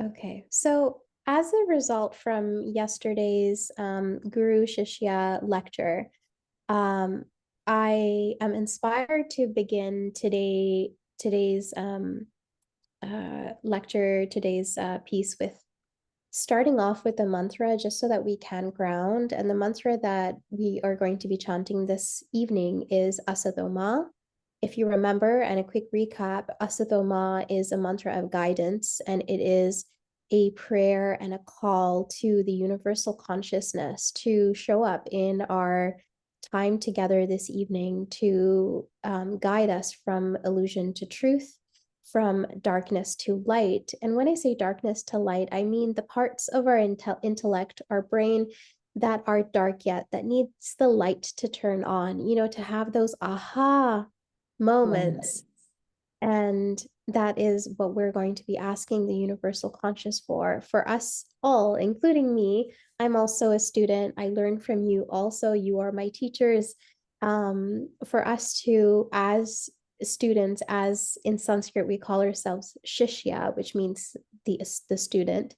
Okay, so as a result from yesterday's Guru Shishya lecture, um, I am inspired to begin today's lecture, today's piece with starting off with the mantra just so that we can ground. And the mantra that we are going to be chanting this evening is Asadoma. If you remember, and a quick recap, Asadoma is a mantra of guidance, and it is a prayer and a call to the universal consciousness to show up in our time together this evening to guide us from illusion to truth, from darkness to light. And when I say darkness to light, I mean the parts of our intellect, our brain that are dark yet, that needs the light to turn on, to have those aha moments. And that is what we're going to be asking the universal conscious for us all, including me. I'm also a student. I learn from you also. You are my teachers. For us to, as students, as in Sanskrit, we call ourselves Shishya, which means the student,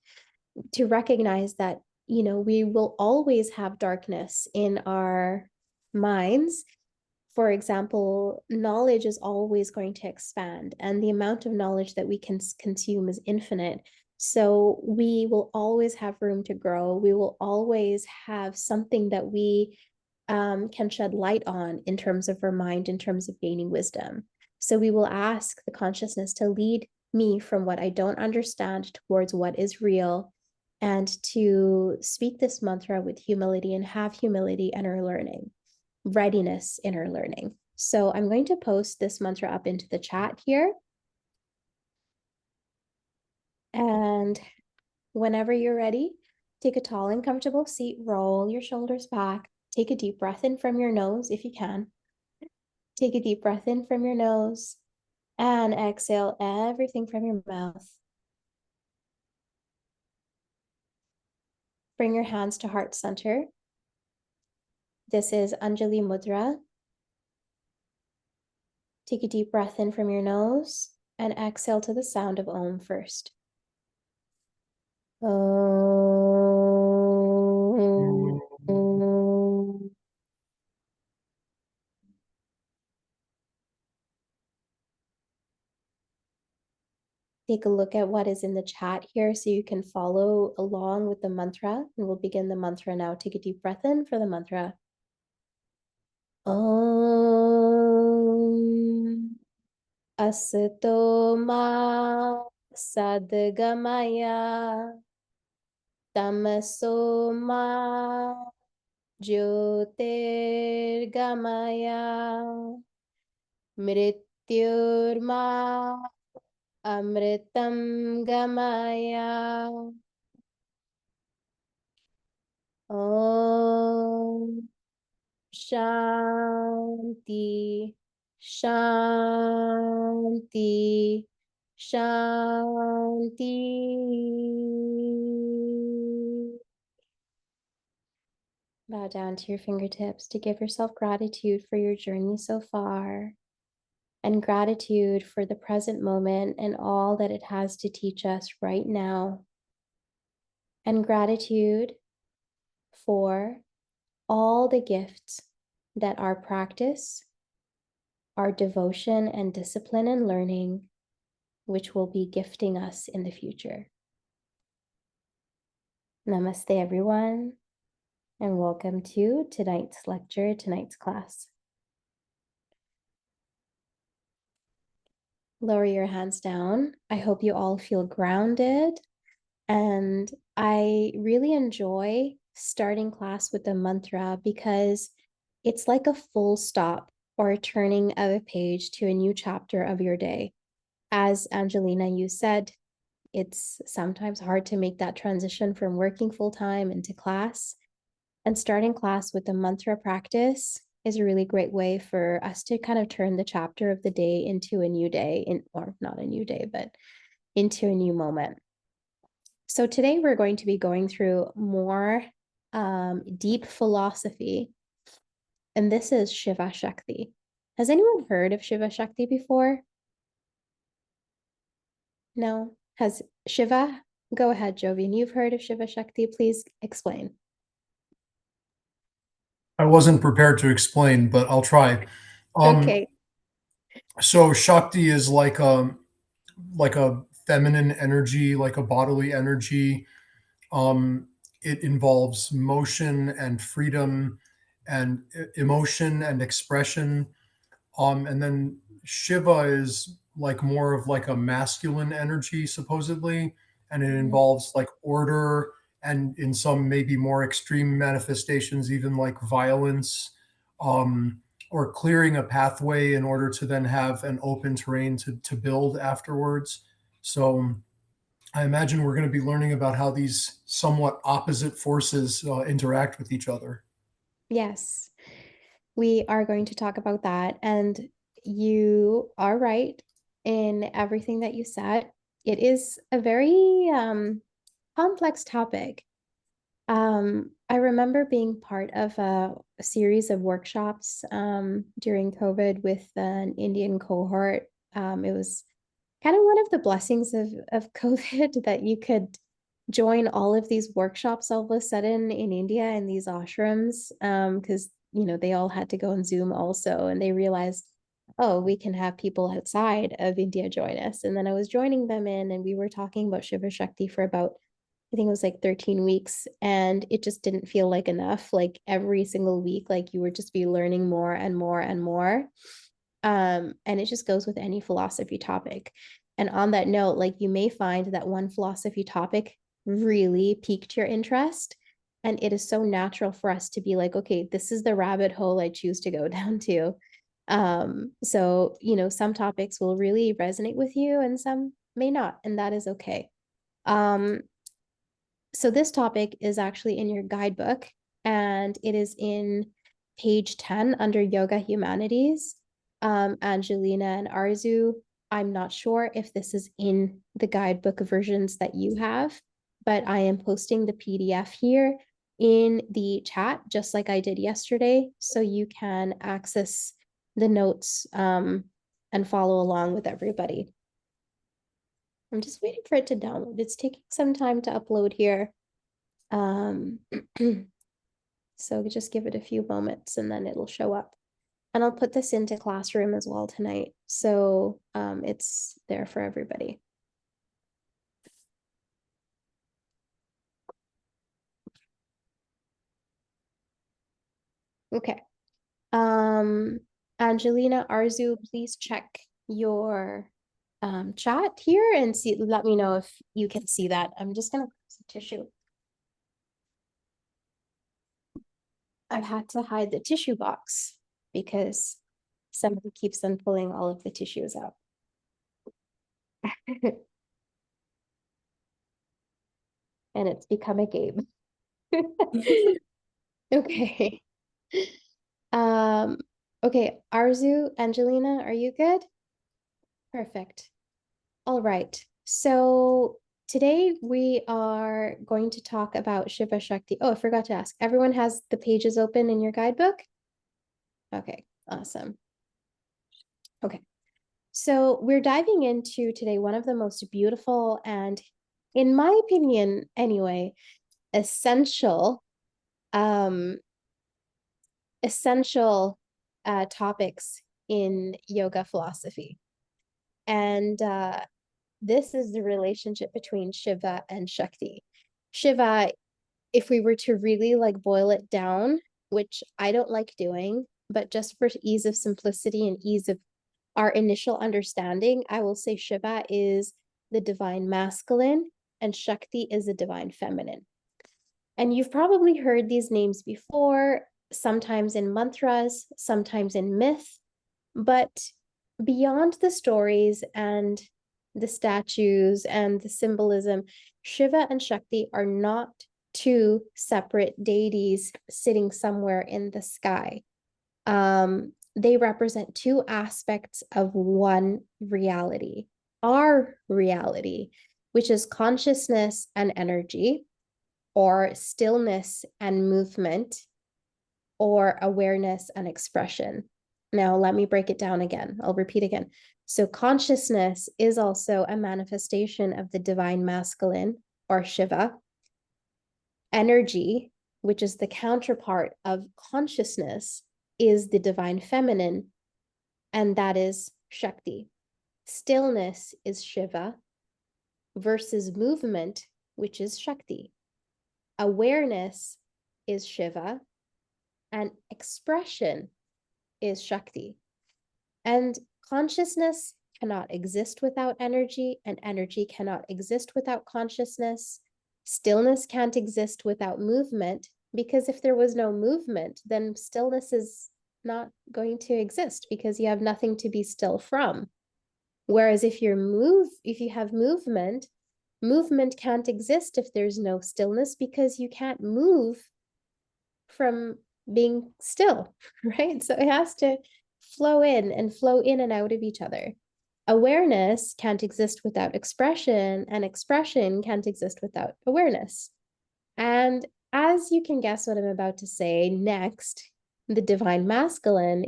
to recognize that, we will always have darkness in our minds. For example, knowledge is always going to expand, and the amount of knowledge that we can consume is infinite. So we will always have room to grow. We will always have something that we can shed light on in terms of our mind, in terms of gaining wisdom. So we will ask the consciousness to lead me from what I don't understand towards what is real, and to speak this mantra with humility and have humility in our learning, readiness in our learning. So I'm going to post this mantra up into the chat here. And whenever you're ready, take a tall and comfortable seat, roll your shoulders back, take a deep breath in from your nose if you can. Take a deep breath in from your nose and exhale everything from your mouth. Bring your hands to heart center. This is Anjali Mudra. Take a deep breath in from your nose and exhale to the sound of Om first. Om. Om. Take a look at what is in the chat here so you can follow along with the mantra. And we'll begin the mantra now. Take a deep breath in for the mantra. Om Asato Ma Sadgamaya Tamaso Ma Jyotirgamaya Mrityurma Amritam Gamaya. Om Shanti, Shanti, Shanti. Bow down to your fingertips to give yourself gratitude for your journey so far, and gratitude for the present moment and all that it has to teach us right now, and gratitude for all the gifts that our practice, our devotion and discipline and learning, which will be gifting us in the future. Namaste, everyone, and welcome to tonight's lecture, tonight's class. Lower your hands down. I hope you all feel grounded, and I really enjoy starting class with the mantra because it's like a full stop or a turning of a page to a new chapter of your day. As Angelina, you said, it's sometimes hard to make that transition from working full-time into class. And starting class with the mantra practice is a really great way for us to kind of turn the chapter of the day into a new day, or not a new day, but into a new moment. So today we're going to be going through more deep philosophy, and this is Shiva Shakti. Has anyone heard of Shiva Shakti before? No? Has Shiva Go ahead, Jovian. You've heard of Shiva Shakti. Please explain. I wasn't prepared to explain, but I'll try. Um, Okay. so Shakti is like a feminine energy, like a bodily energy. Um, it involves motion and freedom and emotion and expression. And then Shiva is like more of like a masculine energy, supposedly, and it Mhm. involves like order and in some maybe more extreme manifestations, even like violence, um, or clearing a pathway in order to then have an open terrain to build afterwards. So I imagine we're going to be learning about how these somewhat opposite forces interact with each other. Yes, we are going to talk about that. And you are right in everything that you said. It is a very complex topic. I remember being part of a series of workshops during COVID with an Indian cohort. It was kind of one of the blessings of COVID that you could join all of these workshops all of a sudden in India in these ashrams because they all had to go on Zoom also, and they realized, oh, we can have people outside of India join us. And then I was joining them in, and we were talking about Shiva Shakti for about, I think it was like 13 weeks, and it just didn't feel like enough. Like every single week, like you would just be learning more and more and more. And it just goes with any philosophy topic. And on that note, like you may find that one philosophy topic really piqued your interest. And it is so natural for us to be like, okay, this is the rabbit hole I choose to go down to. So, some topics will really resonate with you and some may not, and that is okay. Um, so this topic is actually in your guidebook, and it is in page 10 under Yoga Humanities. Angelina and Arzu, I'm not sure if this is in the guidebook versions that you have, but I am posting the PDF here in the chat, just like I did yesterday, so you can access the notes and follow along with everybody. I'm just waiting for it to download. It's taking some time to upload here. Um, so just give it a few moments and then it'll show up. And I'll put this into Classroom as well tonight. So it's there for everybody. Okay. Um, Angelina, Arzu, please check your chat here and see, let me know if you can see that. I'm just gonna put some tissue. I've had to hide the tissue box because somebody keeps on pulling all of the tissues out. And it's become a game. Okay. Um, okay, Arzu, Angelina, are you good? Perfect. All right. So today we are going to talk about Shiva Shakti. Oh, I forgot to ask. Everyone has the pages open in your guidebook? Okay, awesome. Okay. So we're diving into today one of the most beautiful and, in my opinion, anyway, essential um essential topics in yoga philosophy. And this is the relationship between Shiva and Shakti. Shiva, if we were to really like boil it down, which I don't like doing, but just for ease of simplicity and ease of our initial understanding, I will say Shiva is the divine masculine and Shakti is the divine feminine. And you've probably heard these names before, sometimes in mantras, sometimes in myth, but beyond the stories and the statues and the symbolism, Shiva and Shakti are not two separate deities sitting somewhere in the sky. They represent two aspects of one reality, our reality, which is consciousness and energy, or stillness and movement, or awareness and expression. Now, let me break it down again. I'll repeat again. So, consciousness is also a manifestation of the divine masculine, or Shiva. Energy, which is the counterpart of consciousness, is the divine feminine, and that is Shakti. Stillness is Shiva versus movement, which is Shakti. Awareness is Shiva, and expression is Shakti. And consciousness cannot exist without energy, and energy cannot exist without consciousness. Stillness can't exist without movement, because if there was no movement, then stillness is not going to exist because you have nothing to be still from. Whereas if you have movement, movement can't exist if there's no stillness, because you can't move from being still, right? So it has to flow in and out of each other. Awareness can't exist without expression, and expression can't exist without awareness. And as you can guess what I'm about to say next, the divine masculine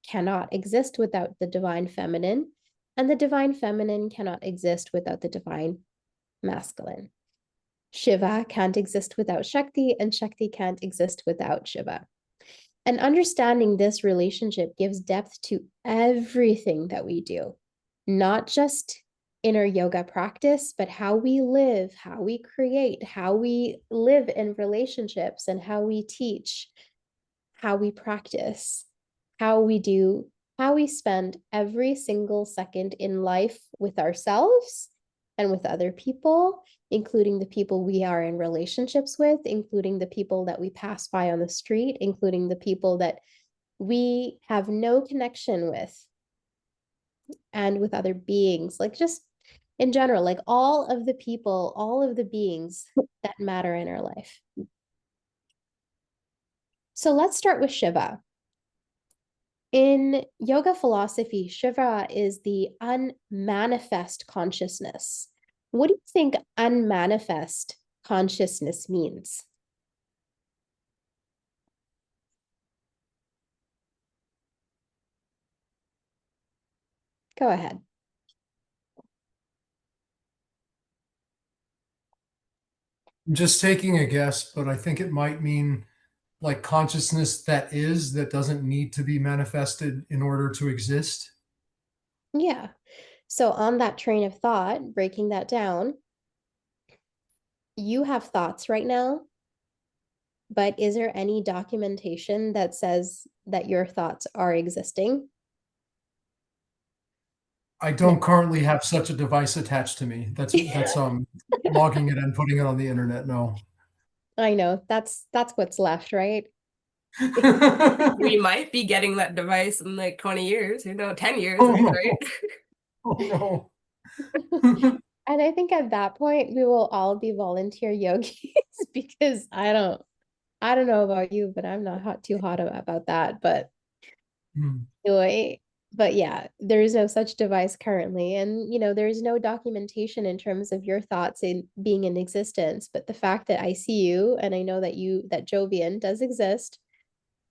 cannot exist without the divine feminine, and the divine feminine cannot exist without the divine masculine. Shiva can't exist without Shakti, and Shakti can't exist without Shiva. And understanding this relationship gives depth to everything that we do, not just in our yoga practice, but how we live, how we create, how we live in relationships, and how we teach, how we practice, how we spend every single second in life with ourselves and with other people, including the people we are in relationships with, including the people that we pass by on the street, including the people that we have no connection with, and with other beings, like just in general, like all of the people, all of the beings that matter in our life. So let's start with Shiva. In yoga philosophy, Shiva is the unmanifest consciousness. What do you think unmanifest consciousness means? Go ahead. I'm just taking a guess, but I think it might mean like consciousness that doesn't need to be manifested in order to exist. Yeah. So on that train of thought, breaking that down, you have thoughts right now, but is there any documentation that says that your thoughts are existing? I No. don't currently have such a device attached to me. That's logging it and putting it on the internet. No. I know, that's what's left, right? We might be getting that device in like 20 years, 10 years, Oh no. right? Oh no. And I think at that point we will all be volunteer yogis because I don't know about you, but I'm not too hot about that. But Hmm. anyway, but yeah, there is no such device currently. And there is no documentation in terms of your thoughts in being in existence. But the fact that I see you and I know that Jovian does exist,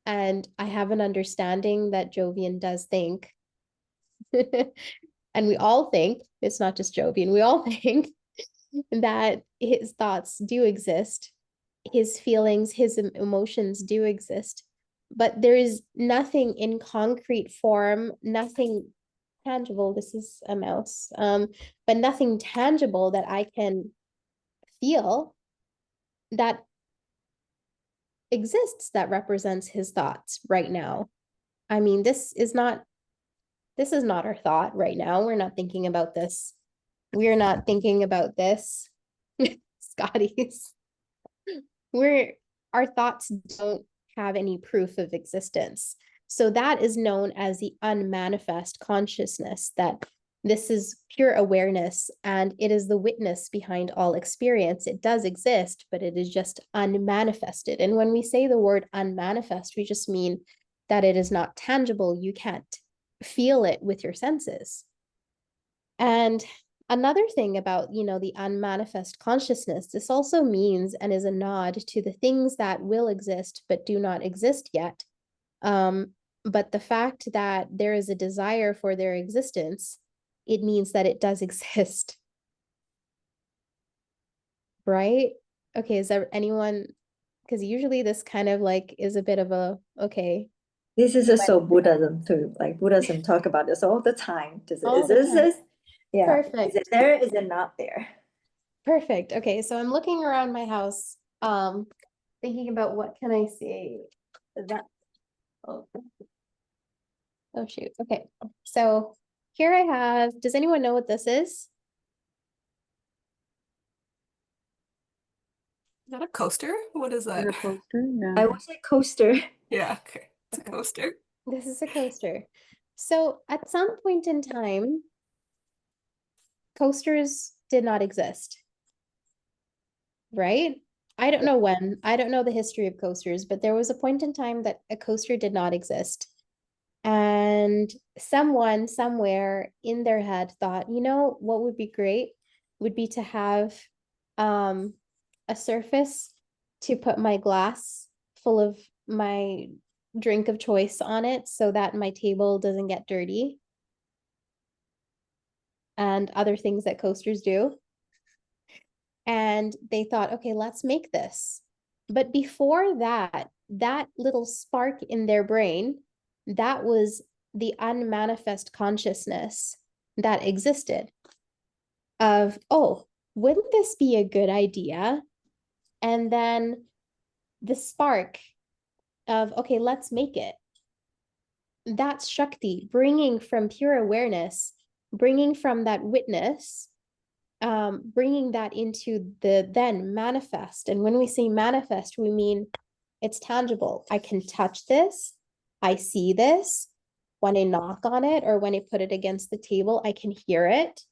and I have an understanding that Jovian does think, and we all think, it's not just Jovian, we all think that his thoughts do exist, his feelings, his emotions do exist, but there is nothing in concrete form, nothing tangible. This is a mouse, but nothing tangible that I can feel that exists that represents his thoughts right now. I mean, this is not our thought right now. We're not thinking about this. We're not thinking about this. Scotty's. We're Our thoughts don't have any proof of existence. So that is known as the unmanifest consciousness, that this is pure awareness and it is the witness behind all experience. It does exist, but it is just unmanifested. And when we say the word unmanifest, we just mean that it is not tangible. You can't feel it with your senses. And another thing about, the unmanifest consciousness, this also means and is a nod to the things that will exist but do not exist yet. But the fact that there is a desire for their existence, it means that it does exist. right? Okay, is there anyone, because usually this kind of like is a bit of a, okay, This is also Buddhism too. Like Buddhism talk about this all the time. all the time. Yeah. Is Perfect. it there? Is it not there? Perfect. Okay, so I'm looking around my house, thinking about what can I see that, oh, oh shoot. Okay, so here I have, does anyone know what this is? Is that a coaster? What is that? The poster, yeah. I would say coaster. Yeah, okay. It's a Okay. coaster. This is a coaster. So at some point in time, coasters did not exist, right? I don't know when. I don't know the history of coasters, but there was a point in time that a coaster did not exist. And someone somewhere in their head thought, you know, what would be great would be to have a surface to put my glass full of my drink of choice on it so that my table doesn't get dirty and other things that coasters do. And they thought, okay, let's make this. But before that, that little spark in their brain, that was the unmanifest consciousness that existed of, oh, wouldn't this be a good idea? And then the spark of, okay, let's make it. That's Shakti, bringing from pure awareness, bringing from that witness, bringing that into the then manifest. And when we say manifest, we mean it's tangible. I can touch this. I see this. When I knock on it or when I put it against the table, I can hear it.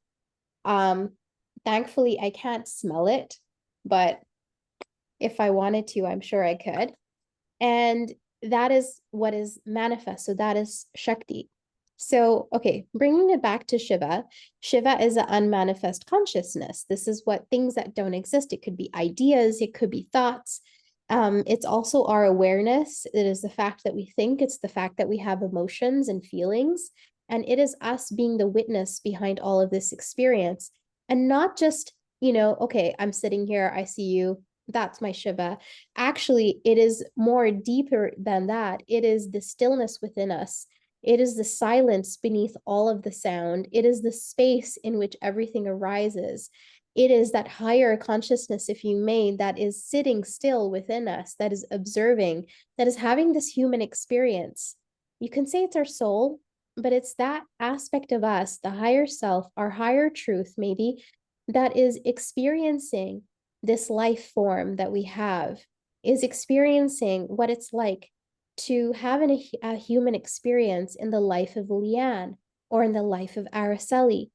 Thankfully, I can't smell it, but if I wanted to, I'm sure I could. And that is what is manifest. So that is Shakti. So, okay, bringing it back to Shiva, Shiva is an unmanifest consciousness. This is what things that don't exist. It could be ideas, it could be thoughts. It's also our awareness. It is the fact that we think, it's the fact that we have emotions and feelings. And it is us being the witness behind all of this experience. And not just, you know, okay, I'm sitting here, I see you, that's my Shiva. Actually, it is more deeper than that. It is the stillness within us. It is the silence beneath all of the sound. It is the space in which everything arises. It is that higher consciousness, if you may, that is sitting still within us, that is observing, that is having this human experience. You can say it's our soul, but it's that aspect of us, the higher self, our higher truth, maybe, that is experiencing this life form that we have, is experiencing what it's like to have a human experience in the life of Leanne or in the life of Araceli.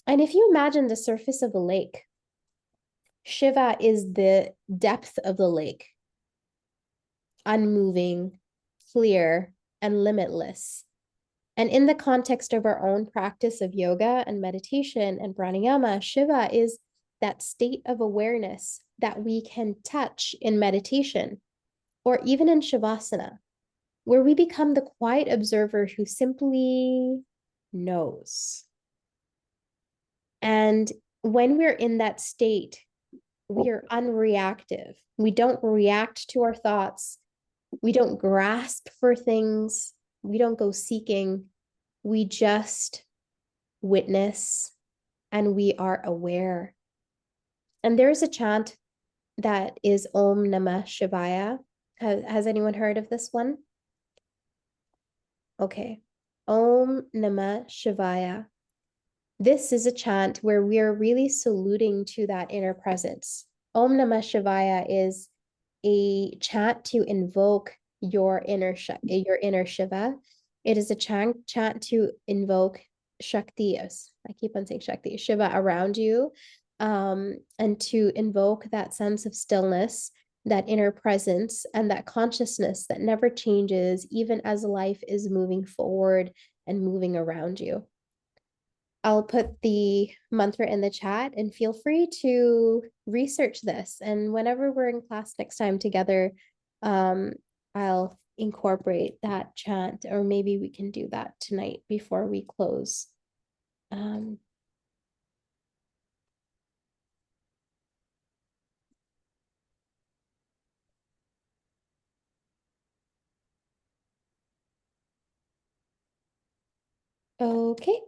And if you imagine the surface of a lake, Shiva is the depth of the lake, unmoving, clear, and limitless. And in the context of our own practice of yoga and meditation and pranayama, Shiva is that state of awareness that we can touch in meditation or even in Shavasana, where we become the quiet observer who simply knows. And when we're in that state, we are unreactive. We don't react to our thoughts. We don't grasp for things. We don't go seeking. We just witness and we are aware. And there's a chant that is Om Namah Shivaya. Has anyone heard of this one? Okay. Om Namah Shivaya. This is a chant where we are really saluting to that inner presence. Om Namah Shivaya is a chant to invoke your inner Shiva. It is a chant to invoke Shakti. I keep on saying Shakti, Shiva around you, and to invoke that sense of stillness, that inner presence, and that consciousness that never changes, even as life is moving forward and moving around you. I'll put the mantra in the chat and feel free to research this. And whenever we're in class next time together, I'll incorporate that chant, or maybe we can do that tonight before we close. Okay.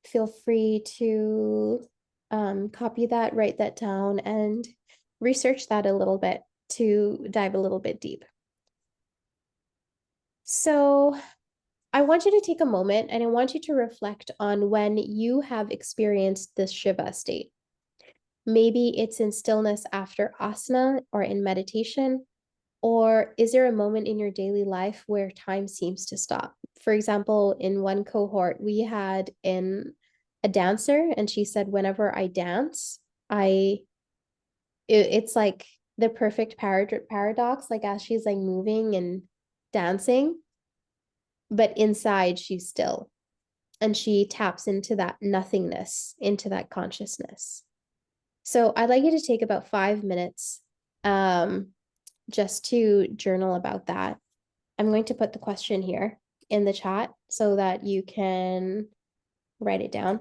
Feel free to copy that, write that down, and research that a little bit to dive a little bit deep. So I want you to take a moment and I want you to reflect on when you have experienced this Shiva state. Maybe it's in stillness after asana or in meditation, or is there a moment in your daily life where time seems to stop? For example, in one cohort, we had a dancer, and she said, whenever I dance, it's like the perfect paradox, like as she's like moving and dancing, but inside she's still. And she taps into that nothingness, into that consciousness. So I'd like you to take about 5 minutes just to journal about that. I'm going to put the question here in the chat so that you can write it down.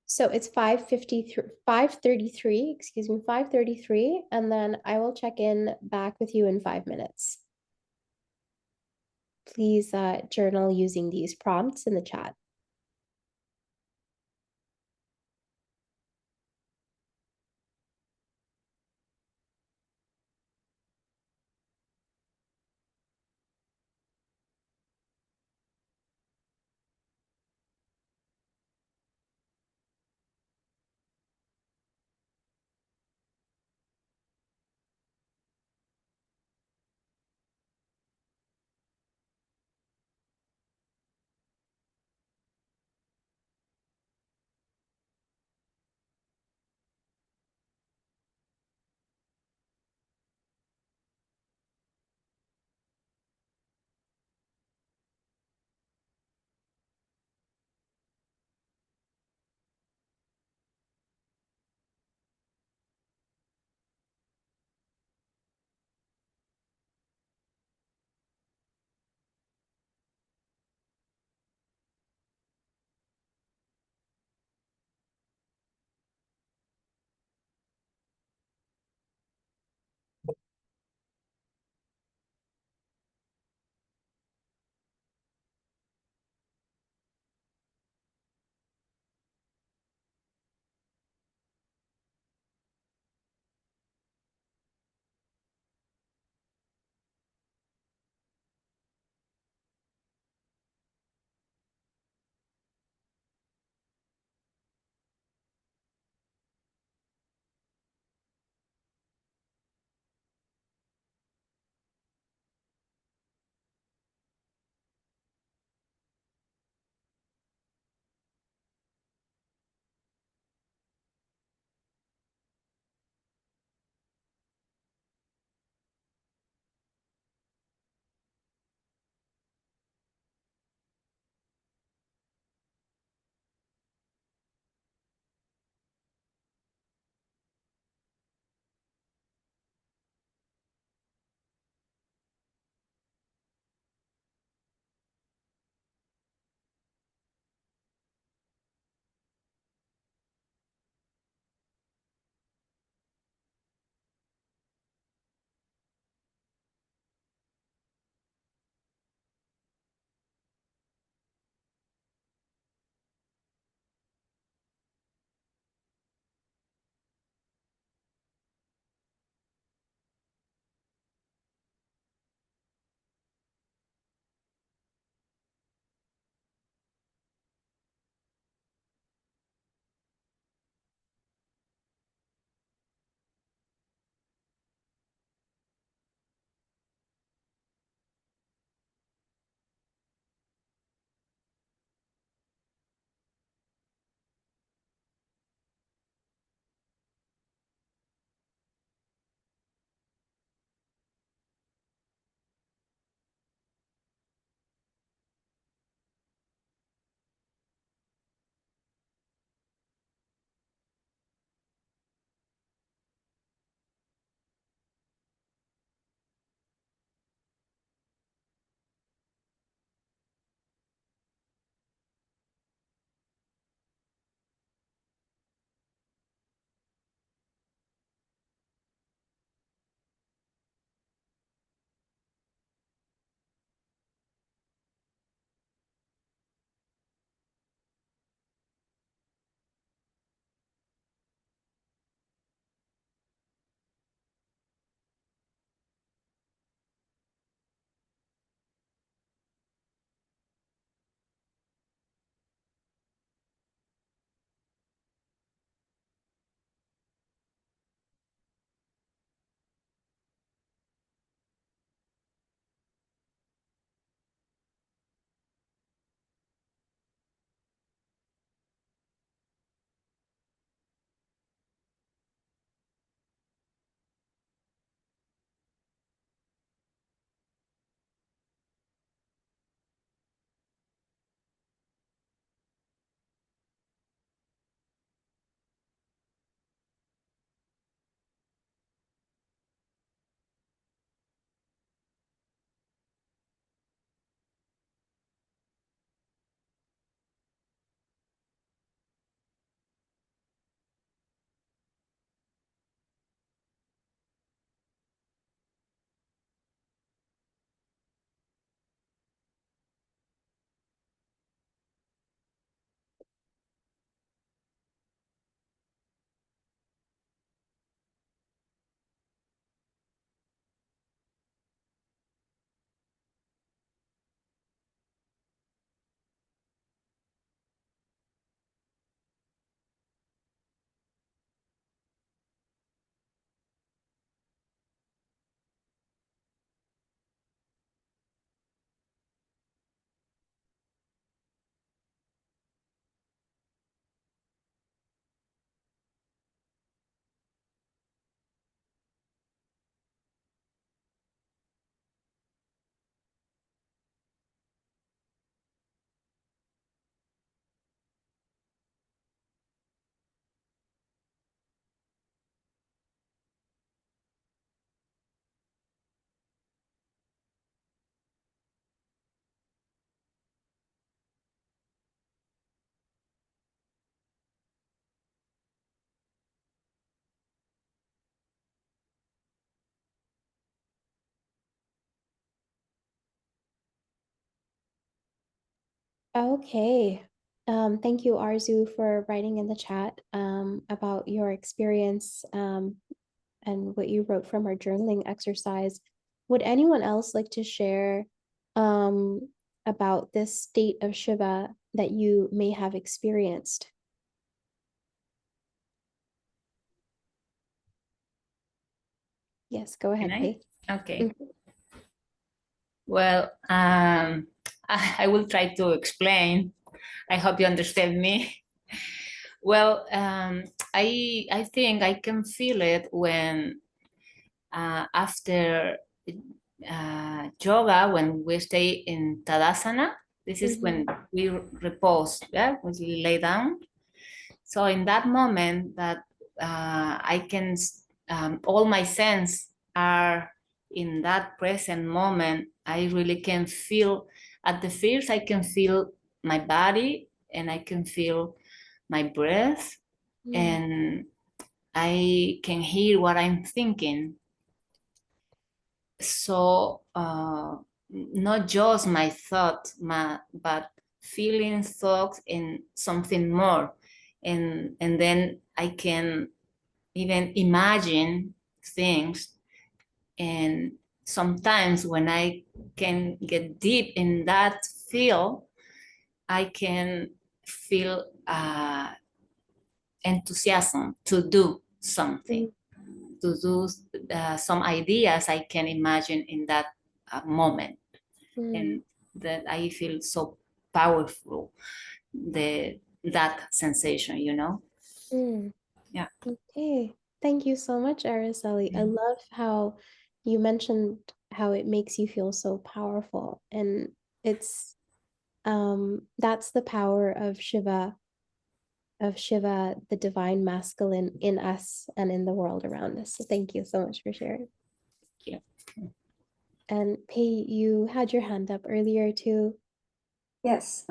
So it's 5:33, excuse me, 5:33, and then I will check in back with you in 5 minutes. Please journal using these prompts in the chat. Okay. Thank you, Arzu, for writing in the chat about your experience and what you wrote from our journaling exercise. Would anyone else like to share um, about this state of Shiva that you may have experienced? Yes, go ahead, Can I? Pei. Okay. Mhm. Well, I will try to explain. I hope you understand me. Well, I think I can feel it when after yoga, when we stay in Tadasana. This is when we repose, yeah, when we lay down. So in that moment that I can, all my senses are in that present moment, I really can feel, at the first I can feel my body and I can feel my breath and I can hear what I'm thinking. So not just my thought, but feeling, thoughts, and something more. And then I can even imagine things. And sometimes when I can get deep in that field, I can feel enthusiasm to do something, to do some ideas I can imagine in that moment. And that I feel so powerful, that sensation, you know? Yeah. Okay. Thank you so much, Araceli. I love how you mentioned how it makes you feel so powerful. And it's that's the power of Shiva, the divine masculine in us and in the world around us. So thank you so much for sharing. Yeah. And Pei, you had your hand up earlier too. Yes,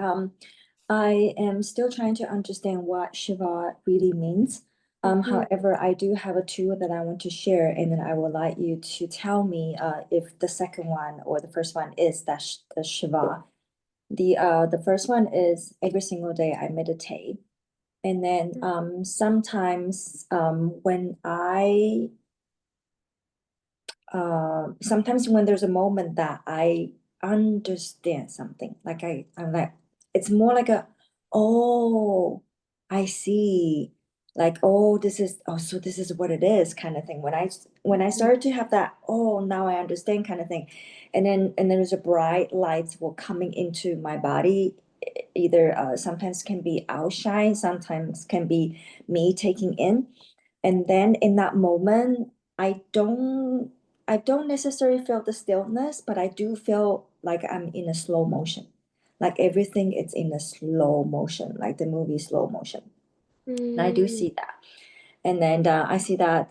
I am still trying to understand what Shiva really means. However, I do have a two that I want to share, and then I would like you to tell me if the second one or the first one is the Shiva. The first one is every single day I meditate, and then sometimes sometimes when there's a moment that I understand something, like I'm like, it's more like a, oh, I see, like, oh, so this is what it is kind of thing. When I started to have that, oh, now I understand kind of thing, and then there's a bright lights will coming into my body. Either sometimes can be outshine, sometimes can be me taking in, and then in that moment, I don't I don't necessarily feel the stillness, but I do feel like I'm in a slow motion. Like everything is in a slow motion, like the movie slow motion. And I do see that. And then I see that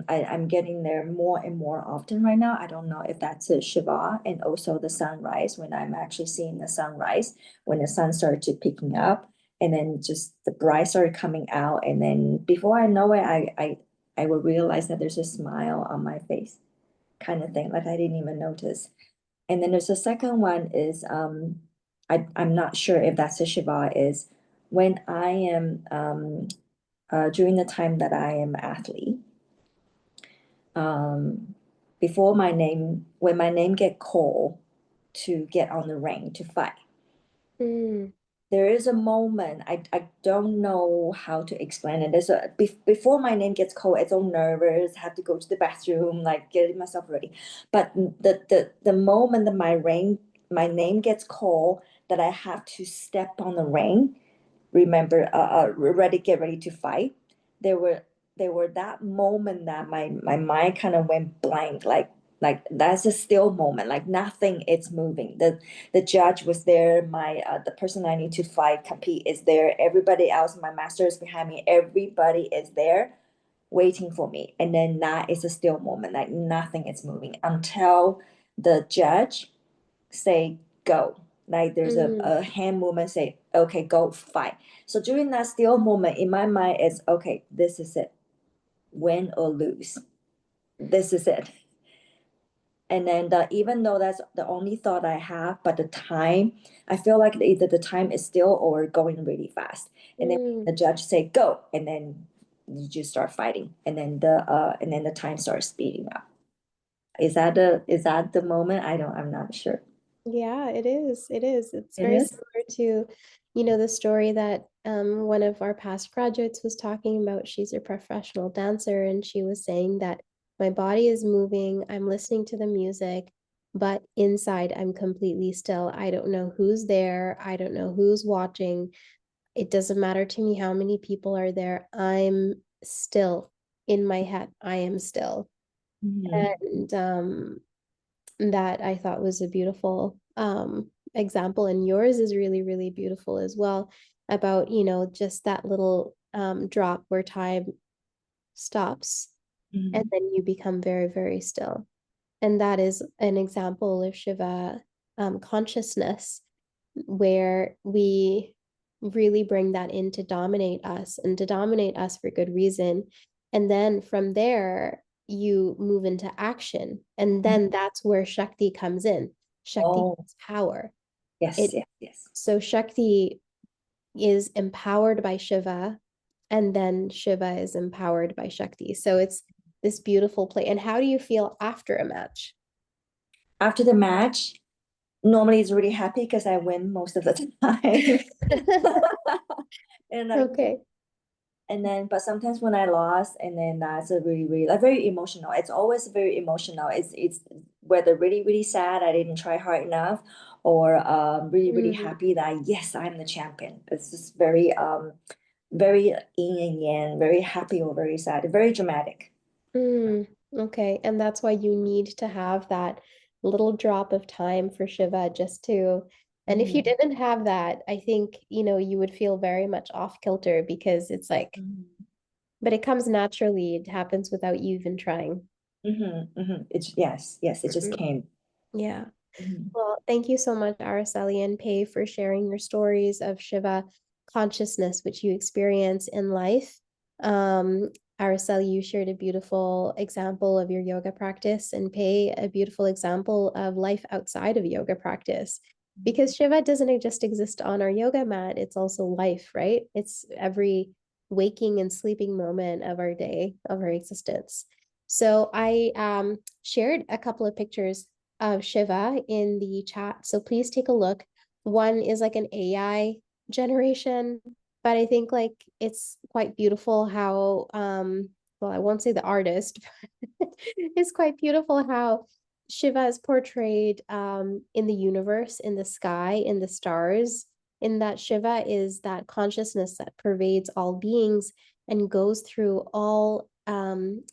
I'm getting there more and more often right now. I don't know if that's a Shiva, and also the sunrise, when I'm actually seeing the sunrise, when the sun started to picking up, and then just the bright started coming out. And then before I know it, I will realize that there's a smile on my face kind of thing, like I didn't even notice. And then there's a second one is I'm not sure if that's a Shiva, is when I am during the time that I am athlete, before when my name get called to get on the ring to fight, there is a moment I don't know how to explain it. Before my name gets called, it's all nervous, have to go to the bathroom, like getting myself ready. But the moment that my name gets called, that I have to step on the ring, remember, get ready to fight. There were that moment that my mind kind of went blank, like that's a still moment, like nothing is moving. The judge was there, the person I need to fight compete is there, everybody else, my master is behind me, everybody is there waiting for me. And then that is a still moment, like nothing is moving until the judge say go, like there's a hand movement say okay, go fight. So during that still moment in my mind, it's okay, this is it, win or lose, this is it. And then even though that's the only thought I have, but the time, I feel like either the time is still or going really fast. And then the judge say go, and then you just start fighting, and then the time starts speeding up. Is that the moment? I'm not sure. Yeah, it is. It is. It's It very is? similar to, the story that one of our past graduates was talking about. She's a professional dancer, and she was saying that my body is moving, I'm listening to the music, but inside I'm completely still. I don't know who's there. I don't know who's watching. It doesn't matter to me how many people are there. I'm still in my head. I am still. And that I thought was a beautiful example. And yours is really, really beautiful as well, about, just that little drop where time stops and then you become very, very still. And that is an example of Shiva consciousness, where we really bring that in to dominate us, and to dominate us for good reason. And then from there, you move into action. And then that's where Shakti comes in. Shakti is power. Yes, yes. So Shakti is empowered by Shiva, and then Shiva is empowered by Shakti. So it's this beautiful play. And how do you feel after a match? After the match, normally it's really happy because I win most of the time. And okay. And then, but sometimes when I lost, and then that's a really, really like very emotional. It's always very emotional. It's whether really, really sad I didn't try hard enough, or really, really happy that yes, I'm the champion. It's just very very yin and yang, very happy or very sad, very dramatic. Okay, and that's why you need to have that little drop of time for Shiva just to, and if you didn't have that, I think, you would feel very much off kilter, because it's like, but it comes naturally. It happens without you even trying. It's yes, it just came. Yeah. Well, thank you so much, Araceli and Pei, for sharing your stories of Shiva consciousness, which you experience in life. Araceli, you shared a beautiful example of your yoga practice, and Pei, a beautiful example of life outside of yoga practice. Because Shiva doesn't just exist on our yoga mat, it's also life, right? It's every waking and sleeping moment of our day, of our existence. So I shared a couple of pictures of Shiva in the chat. So please take a look. One is like an AI generation, but I think like it's quite beautiful how well, I won't say the artist, but it's quite beautiful how Shiva is portrayed in the universe, in the sky, in the stars, in that Shiva is that consciousness that pervades all beings and goes through all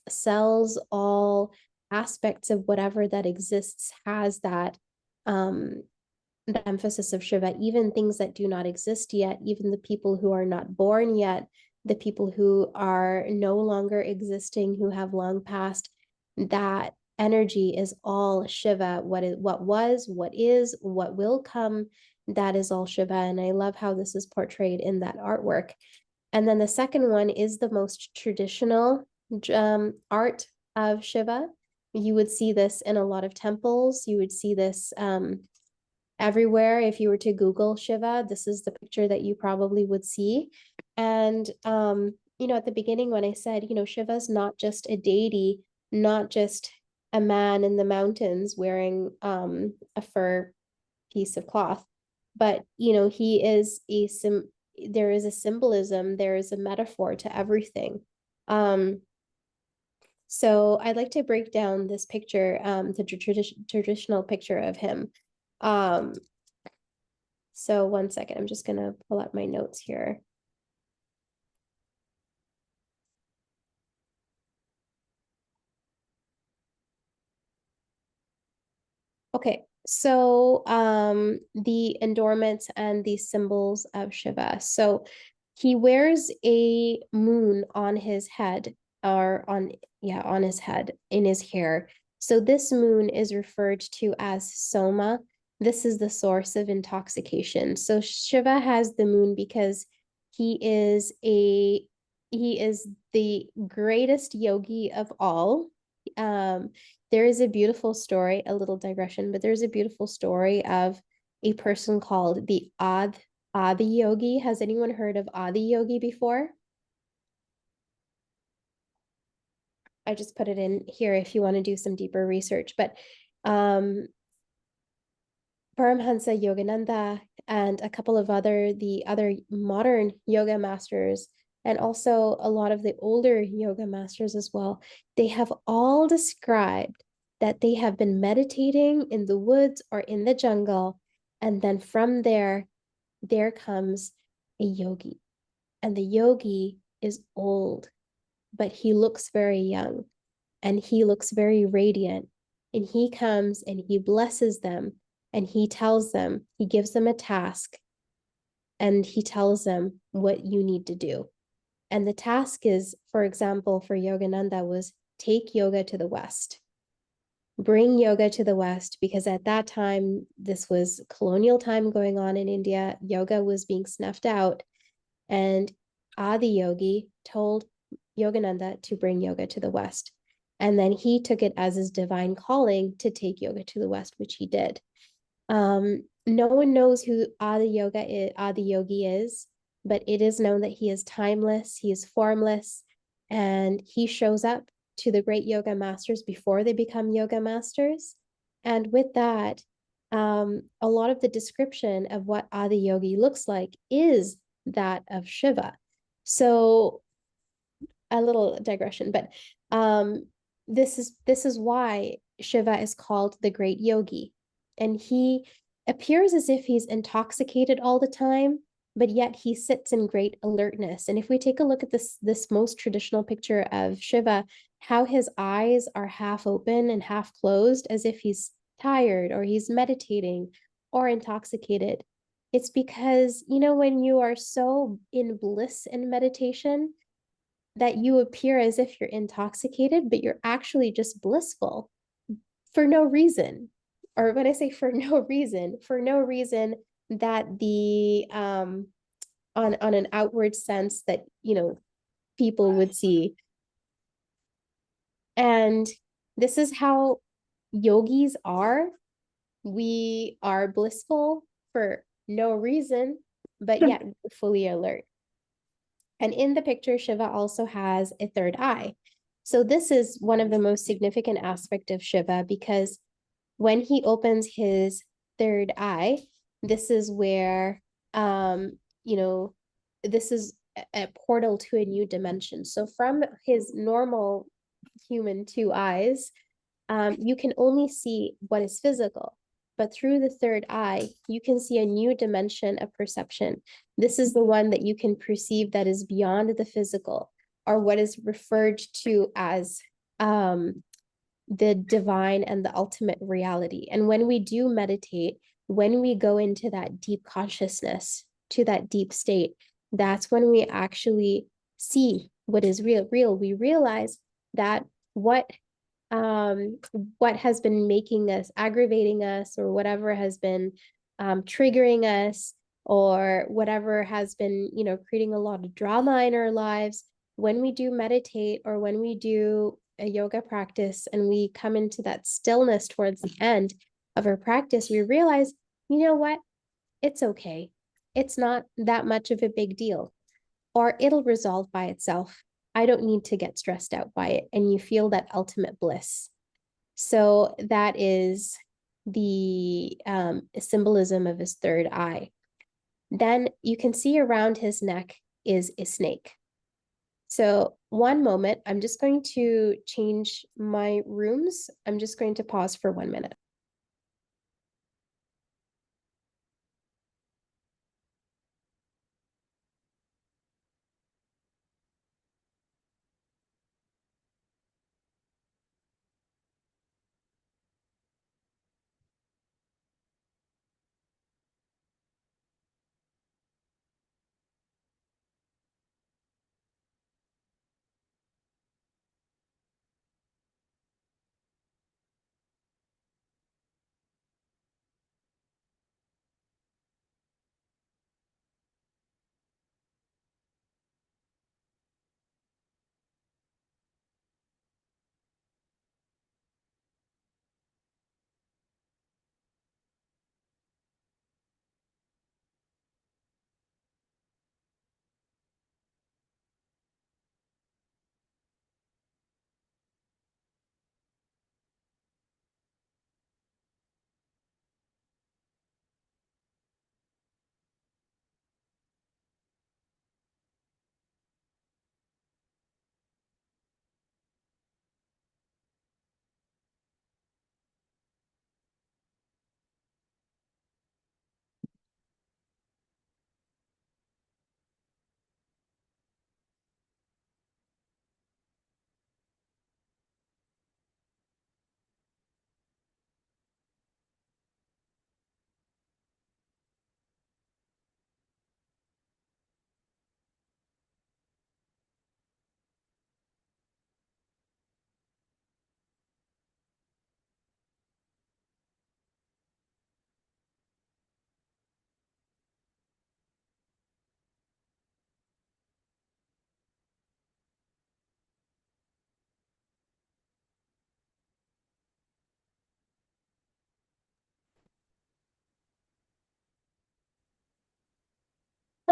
cells, all aspects of whatever that exists, has that the emphasis of Shiva, even things that do not exist yet, even the people who are not born yet, the people who are no longer existing, who have long passed, that energy is all Shiva. What was, what is, what will come, that is all Shiva. And I love how this is portrayed in that artwork. And then the second one is the most traditional art of Shiva. You would see this in a lot of temples. You would see this everywhere. If you were to Google Shiva, this is the picture that you probably would see. And, at the beginning when I said, Shiva's not just a deity, not just a man in the mountains wearing a fur piece of cloth, but, he is there is a symbolism, there is a metaphor to everything. So I'd like to break down this picture, the traditional picture of him. So one second, I'm just gonna pull up my notes here. Okay, so the endowments and the symbols of Shiva. So he wears a moon on his head, or on his head, in his hair. So this moon is referred to as Soma. This is the source of intoxication. So Shiva has the moon because he is the greatest yogi of all. there is a beautiful story, a little digression, but there's a beautiful story of a person called the Adi Yogi. Has anyone heard of Adi Yogi before? I just put it in here if you want to do some deeper research. But Paramhansa Yogananda and a couple of the other modern yoga masters, and also a lot of the older yoga masters as well, they have all described that they have been meditating in the woods or in the jungle, and then from there comes a yogi. And the yogi is old, but he looks very young and he looks very radiant. And he comes and he blesses them and he tells them, he gives them a task and he tells them what you need to do. And the task is, for example, for Yogananda was take yoga to the West. Bring yoga to the West, because at that time, this was colonial time going on in India. Yoga was being snuffed out. And Adi Yogi told Yogananda to bring yoga to the West. And then he took it as his divine calling to take yoga to the West, which he did. No one knows who Adi Yogi is, but it is known that he is timeless, he is formless, and he shows up to the great yoga masters before they become yoga masters. And with that, a lot of the description of what Adi Yogi looks like is that of Shiva. So a little digression, but this is why Shiva is called the great yogi. And he appears as if he's intoxicated all the time, but yet he sits in great alertness. And if we take a look at this most traditional picture of Shiva, how his eyes are half open and half closed, as if he's tired or he's meditating or intoxicated, it's because, you know, when you are so in bliss in meditation, that you appear as if you're intoxicated, but you're actually just blissful for no reason. Or when I say for no reason that the on an outward sense that, you know, people would see. And this is how yogis are. We are blissful for no reason, but yet fully alert. And in the picture, Shiva also has a third eye. So this is one of the most significant aspects of Shiva, because when he opens his third eye, this is where, you know, this is a portal to a new dimension. So from his normal human two eyes, you can only see what is physical. But through the third eye, you can see a new dimension of perception. This is the one that you can perceive that is beyond the physical, or what is referred to as the divine and the ultimate reality. And when we do meditate, when we go into that deep consciousness, to that deep state, that's when we actually see what is real. We realize that what has been making us, aggravating us, or whatever has been triggering us, or whatever has been, you know, creating a lot of drama in our lives, when we do meditate or when we do a yoga practice and we come into that stillness towards the end of our practice, we realize, you know what, it's okay. It's not that much of a big deal, or it'll resolve by itself. I don't need to get stressed out by it. And you feel that ultimate bliss. So that is the symbolism of his third eye. Then you can see around his neck is a snake. So one moment, I'm just going to change my rooms. I'm just going to pause for 1 minute.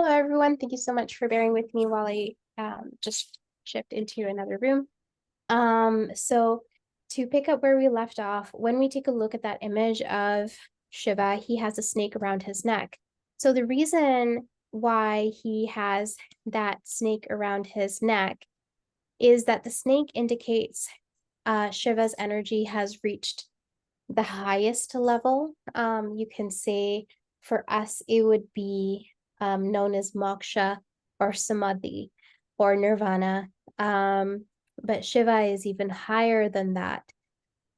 Hello, everyone. Thank you so much for bearing with me while I just shift into another room. So to pick up where we left off, when we take a look at that image of Shiva, he has a snake around his neck. So the reason why he has that snake around his neck is that the snake indicates Shiva's energy has reached the highest level. You can say for us, it would be known as moksha or samadhi or nirvana. But Shiva is even higher than that.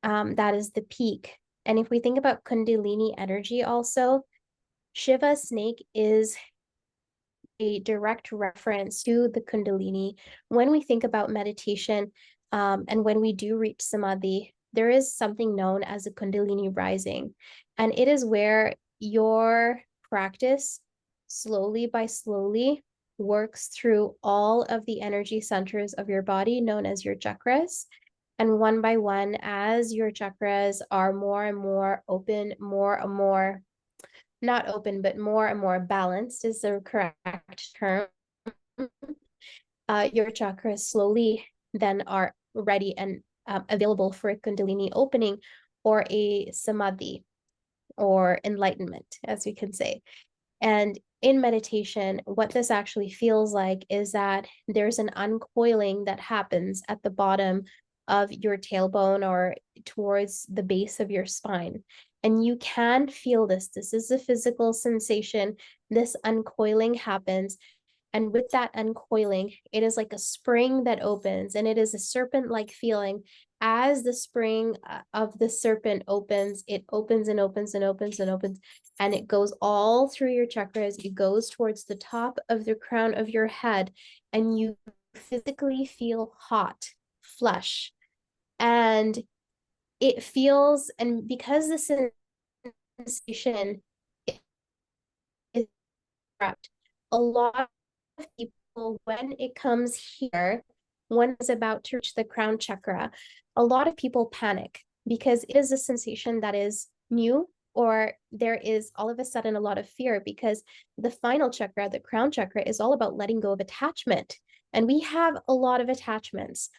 That is the peak. And if we think about Kundalini energy also, Shiva's snake is a direct reference to the Kundalini. When we think about meditation, and when we do reach samadhi, there is something known as a Kundalini rising. And it is where your practice slowly by slowly works through all of the energy centers of your body, known as your chakras. And one by one, as your chakras are more and more open, more and more, not open, but more and more balanced is the correct term. Your chakras slowly then are ready and available for a Kundalini opening or a samadhi or enlightenment, as we can say. And in meditation, what this actually feels like is that there's an uncoiling that happens at the bottom of your tailbone or towards the base of your spine. And you can feel this. This is a physical sensation. This uncoiling happens. And with that uncoiling, it is like a spring that opens, and it is a serpent-like feeling. As the spring of the serpent opens, it opens and opens and opens and opens, and it goes all through your chakras. It goes towards the top of the crown of your head, and you physically feel hot, flush. And it feels, and because the sensation is correct, a lot of people, when it comes here, when it's about to reach the crown chakra, a lot of people panic because it is a sensation that is new, or there is all of a sudden a lot of fear because the final chakra, the crown chakra, is all about letting go of attachment. And we have a lot of attachments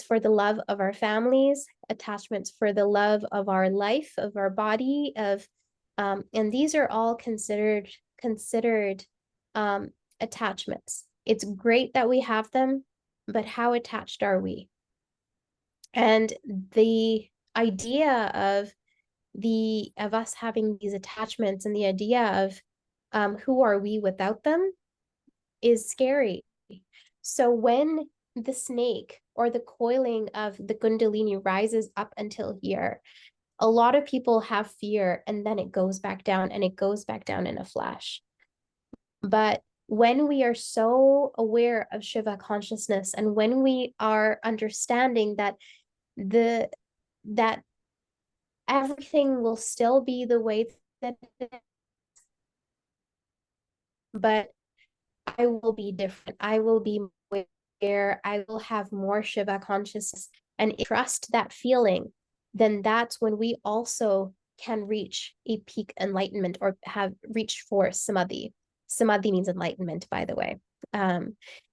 for the love of our families, attachments for the love of our life, of our body, and these are all considered attachments. It's great that we have them, but how attached are we? And the idea of us having these attachments and the idea of who are we without them is scary. So when the snake or the coiling of the Kundalini rises up until here, a lot of people have fear, and then it goes back down, and it goes back down in a flash. But when we are so aware of Shiva consciousness, and when we are understanding that that everything will still be the way that it is, but I will be different. I will be aware. I will have more Shiva consciousness and trust that feeling. Then that's when we also can reach a peak enlightenment or have reached for samadhi. Samadhi means enlightenment, by the way.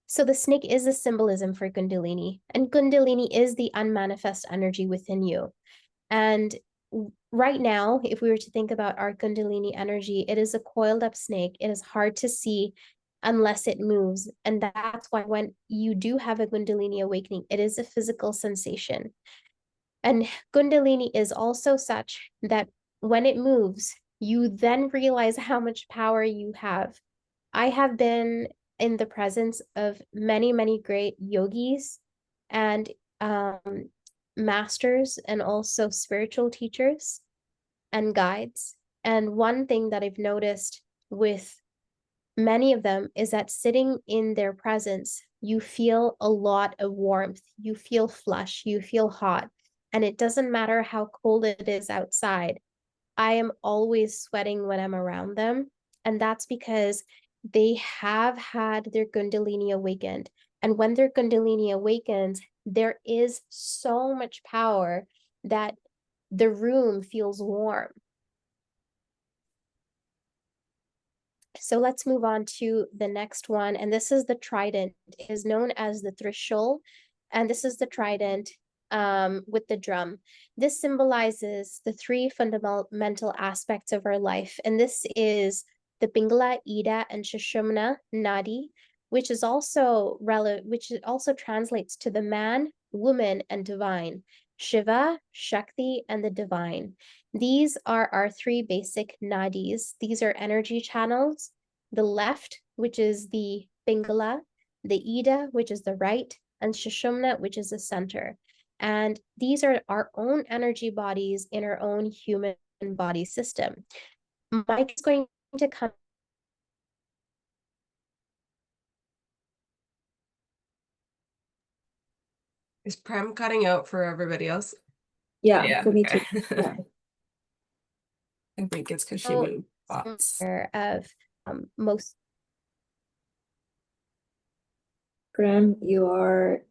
So the snake is a symbolism for Kundalini, and Kundalini is the unmanifest energy within you. And right now, if we were to think about our Kundalini energy, it is a coiled up snake. It is hard to see unless it moves. And that's why when you do have a Kundalini awakening, it is a physical sensation. And Kundalini is also such that when it moves, you then realize how much power you have. I have been in the presence of many, many great yogis and masters, and also spiritual teachers and guides. And one thing that I've noticed with many of them is that sitting in their presence, you feel a lot of warmth, you feel flush, you feel hot, and it doesn't matter how cold it is outside. I am always sweating when I'm around them, and that's because they have had their Kundalini awakened. And when their Kundalini awakens, there is so much power that the room feels warm. So let's move on to the next one. And this is the trident. It is known as the Trishul. And this is the trident with the drum. This symbolizes the three fundamental aspects of our life. And this is the Pingala, Ida, and Sushumana Nadi, which is also which also translates to the man, woman, and divine. Shiva, Shakti, and the divine. These are our three basic nadis. These are energy channels. The left, which is the Pingala, the Ida, which is the right, and Sushumna, which is the center. And these are our own energy bodies in our own human body system. Mike is going to come. Is Prem cutting out for everybody else? Yeah, for me too. okay. Yeah. I think it's because she moved spots. Of most. Prem, you are.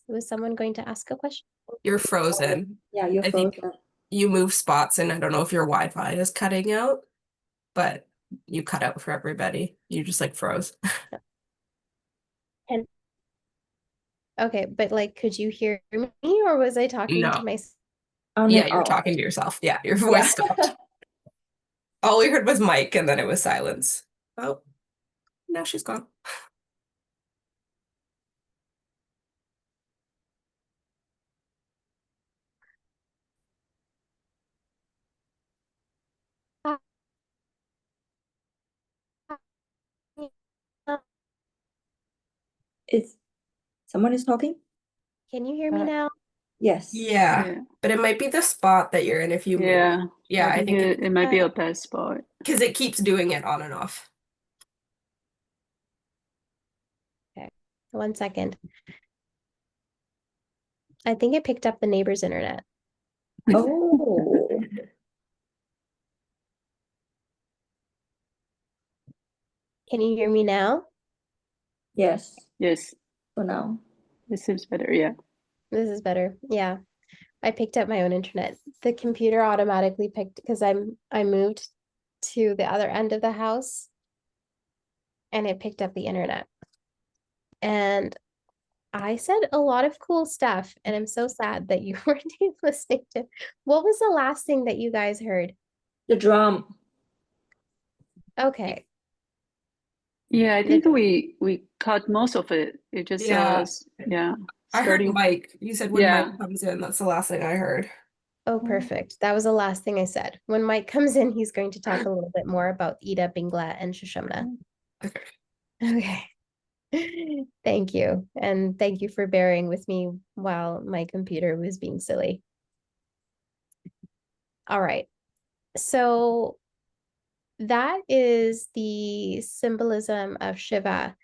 Was someone going to ask a question? You're frozen. Yeah, you're I think frozen. you move spots, and I don't know if your Wi-Fi is cutting out, but you cut out for everybody. You just like froze. And okay, but like, could you hear me, or was I talking No. to myself? On Yeah, and you're off. talking to yourself. Yeah, your voice Yeah. stopped. All we heard was Mike, and then it was silence. Oh, now she's gone. Is someone is talking? Can you hear me now? Yes. Yeah, Yeah. but it might be the spot that you're in if you move. Yeah. Yeah, I think it might be a bad spot. because it keeps doing it on and off. Okay, 1 second. I think it picked up the neighbor's internet. Oh. Can you hear me now? Yes. Yes, For now. this seems better. Yeah. This is better. Yeah. I picked up my own internet. The computer automatically picked because I moved to the other end of the house and it picked up the internet. And I said a lot of cool stuff, and I'm so sad that you weren't listening to. What was the last thing that you guys heard? The drum. Okay. Yeah, I think we cut most of it. It just Yeah. yeah. I heard Starting. Mike. You said when Yeah. Mike comes in, that's the last thing I heard. Oh, perfect. That was the last thing I said. When Mike comes in, he's going to talk a little bit more about Ida, Pingala, and Sushumana. Okay. Okay. Thank you. And thank you for bearing with me while my computer was being silly. All right. So that is the symbolism of Shiva.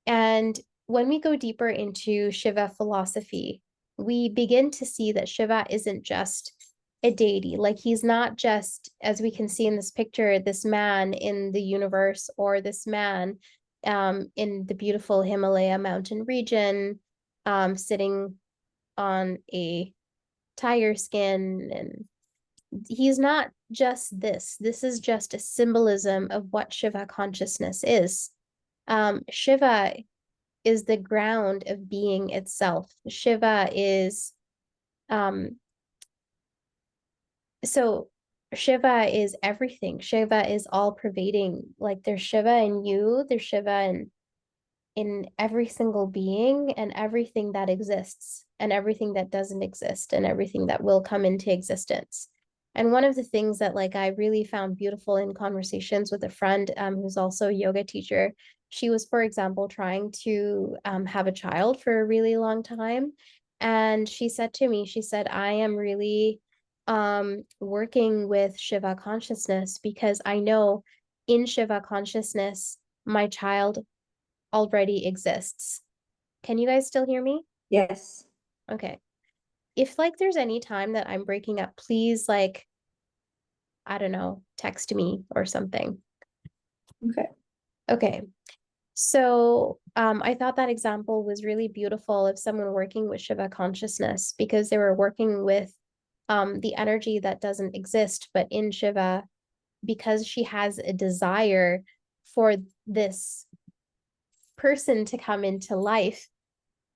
And when we go deeper into Shiva philosophy, we begin to see that Shiva isn't just a deity. Like, he's not just, as we can see in this picture, this man in the universe, or this man in the beautiful Himalaya mountain region, sitting on a tiger skin. And he's not just this. This is just a symbolism of what Shiva consciousness is. Shiva is the ground of being itself. Shiva is so Shiva is everything. Shiva is all pervading. Like, there's Shiva in you, there's Shiva in every single being, and everything that exists, and everything that doesn't exist, and everything that will come into existence. And one of the things that, like, I really found beautiful in conversations with a friend who's also a yoga teacher, she was, for example, trying to have a child for a really long time. And she said to me, she said, I am really working with Shiva consciousness, because I know in Shiva consciousness, my child already exists. Can you guys still hear me? Yes. Okay. If, like, there's any time that I'm breaking up, please, like, I don't know, text me or something. Okay. Okay. So I thought that example was really beautiful of someone working with Shiva consciousness, because they were working with the energy that doesn't exist, but in Shiva, because she has a desire for this person to come into life,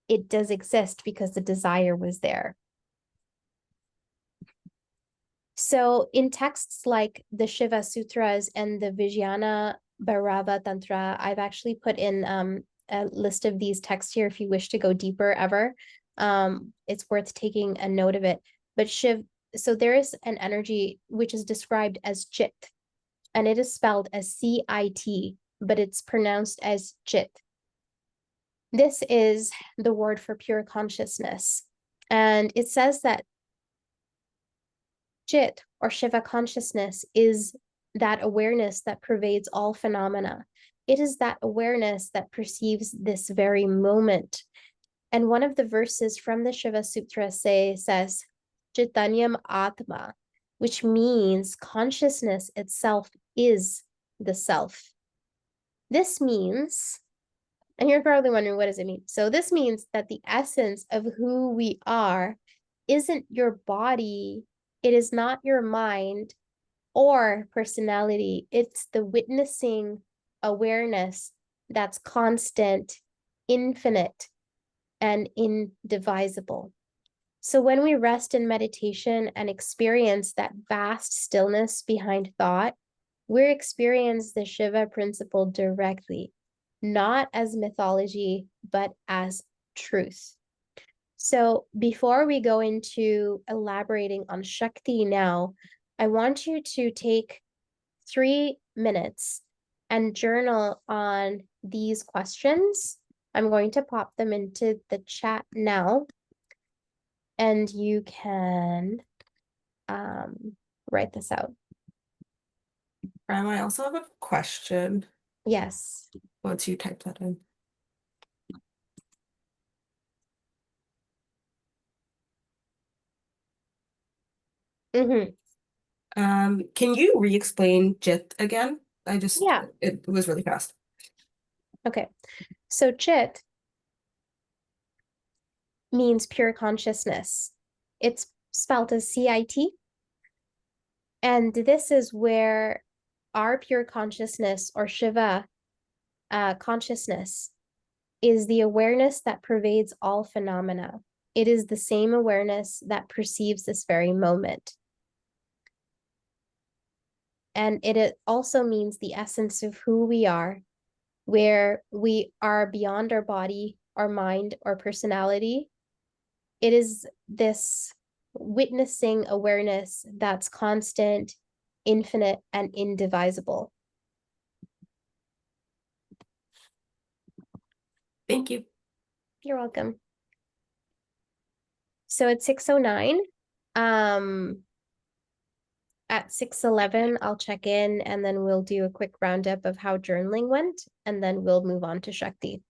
it does exist because the desire was there. So in texts like the Shiva Sutras and the Vijnana Bhairava Tantra, I've actually put in a list of these texts here if you wish to go deeper ever. It's worth taking a note of it. But so there is an energy which is described as Chit, and it is spelled as C-I-T, but it's pronounced as Chit. This is the word for pure consciousness. And it says that Chit, or Shiva consciousness, is that awareness that pervades all phenomena. It is that awareness that perceives this very moment. And one of the verses from the Shiva Sutra says, Chaitanyam Atma, which means consciousness itself is the self. This means, and you're probably wondering, what does it mean? So this means that the essence of who we are isn't your body, it is not your mind or personality. It's the witnessing awareness that's constant, infinite, and indivisible. So when we rest in meditation and experience that vast stillness behind thought, we're experiencing the Shiva principle directly, not as mythology, but as truth. So before we go into elaborating on Shakti now, I want you to take 3 minutes and journal on these questions. I'm going to pop them into the chat now, and you can write this out. I also have a question Yes. once you type that in. Can you re-explain Jit again? Yeah. It was really fast. Okay. So Chit means pure consciousness. It's spelled as C-I-T. And this is where our pure consciousness, or Shiva consciousness, is the awareness that pervades all phenomena. It is the same awareness that perceives this very moment. And it also means the essence of who we are, where we are beyond our body, our mind, or personality. It is this witnessing awareness that's constant, infinite, and indivisible. Thank you. You're welcome. So it's 6:09. At 6:11, I'll check in, and then we'll do a quick roundup of how journaling went, and then we'll move on to Shakti.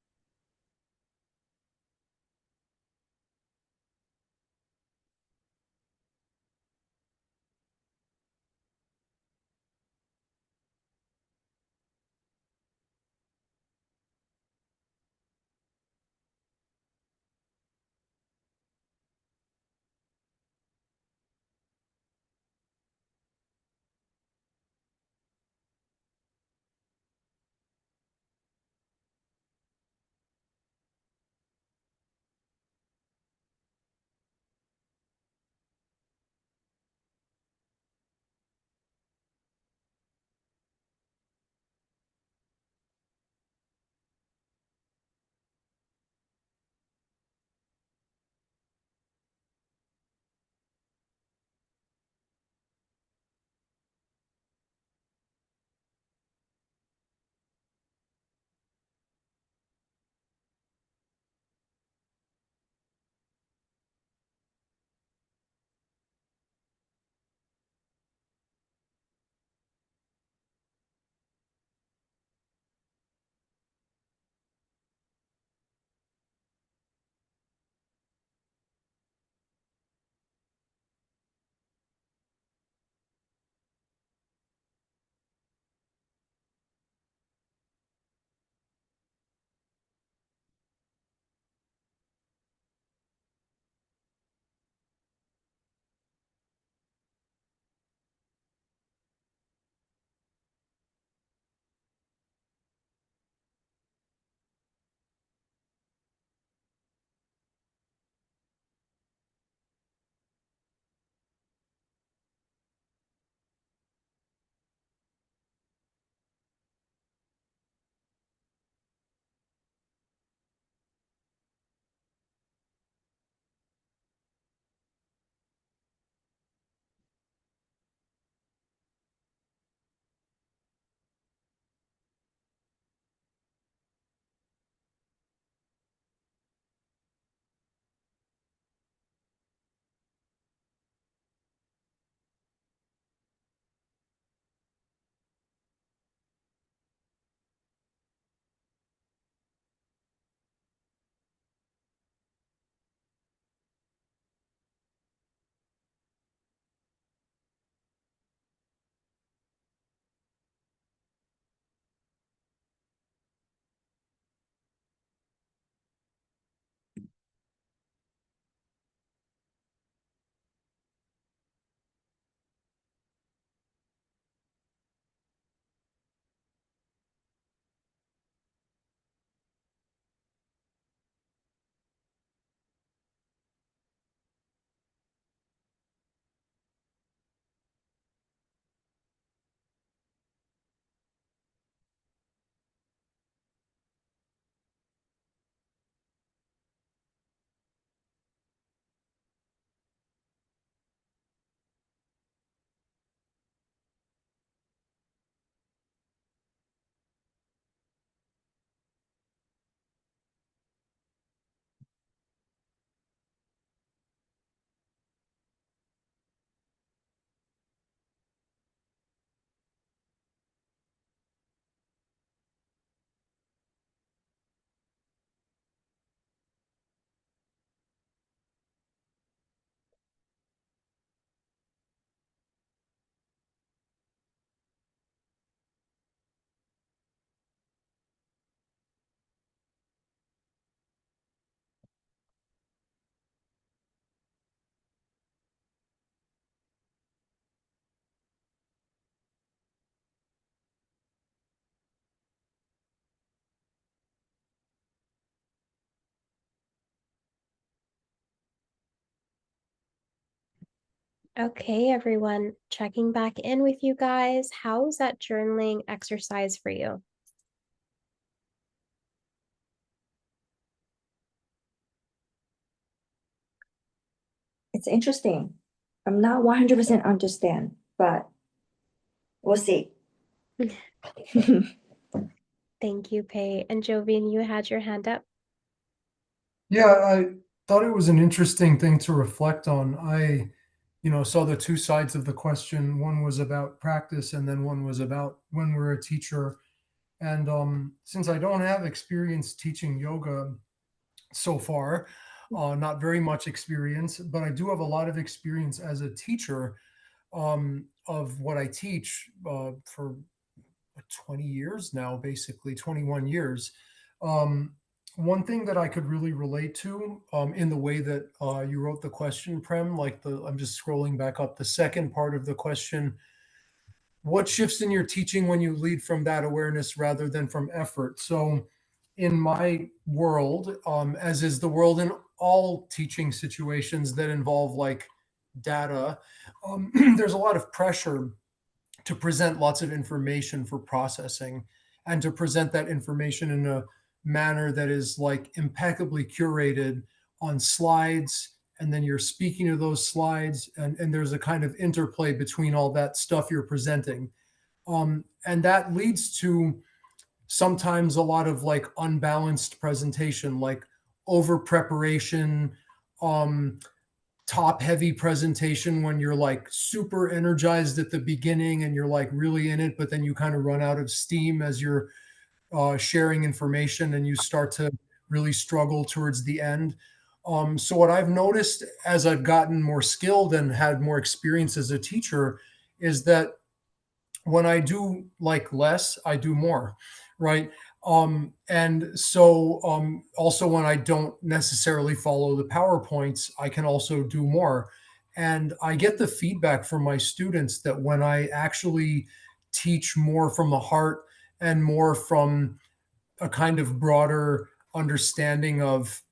Okay, everyone, checking back in with you guys. How's that journaling exercise for you? It's interesting. I'm not 100% understand, but we'll see. Thank you, Pei. And Jovian, you had your hand up. Yeah, I thought it was an interesting thing to reflect on. I, saw the two sides of the question. One was about practice, and then one was about when we're a teacher. And since I don't have experience teaching yoga so far, not very much experience, but I do have a lot of experience as a teacher of what I teach for 20 years now, basically 21 years. One thing that I could really relate to in the way that you wrote the question, Prem, I'm just scrolling back up the second part of the question. What shifts in your teaching when you lead from that awareness rather than from effort? So in my world, as is the world in all teaching situations that involve like data, there's a lot of pressure to present lots of information for processing and to present that information in a manner that is like impeccably curated on slides, and then you're speaking to those slides, and there's a kind of interplay between all that stuff you're presenting, and that leads to sometimes a lot of like unbalanced presentation, like over preparation, um, top heavy presentation when you're like super energized at the beginning and you're like really in it, but then you kind of run out of steam as you're sharing information and you start to really struggle towards the end. So what I've noticed as I've gotten more skilled and had more experience as a teacher is that when I do like less, I do more, right? And so also when I don't necessarily follow the PowerPoints, I can also do more. And I get the feedback from my students that when I actually teach more from the heart and more from a kind of broader understanding of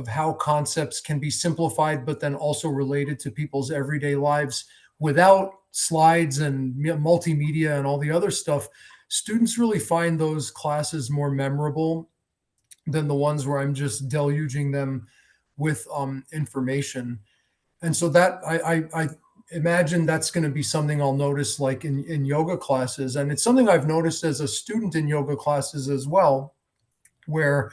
how concepts can be simplified, but then also related to people's everyday lives without slides and multimedia and all the other stuff, students really find those classes more memorable than the ones where I'm just deluging them with information. And so that I imagine that's going to be something I'll notice like in yoga classes. And it's something I've noticed as a student in yoga classes as well, where,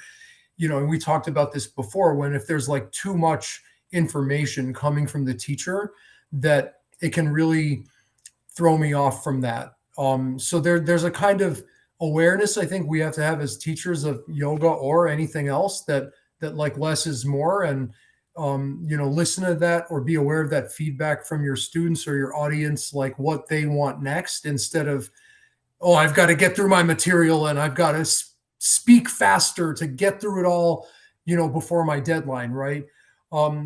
and we talked about this before, when if there's like too much information coming from the teacher, that it can really throw me off from that. So there's a kind of awareness I think we have to have as teachers of yoga or anything else, that like less is more, and listen to that or be aware of that feedback from your students or your audience, like what they want next, instead of, oh, I've got to get through my material and I've got to speak faster to get through it all, before my deadline, right?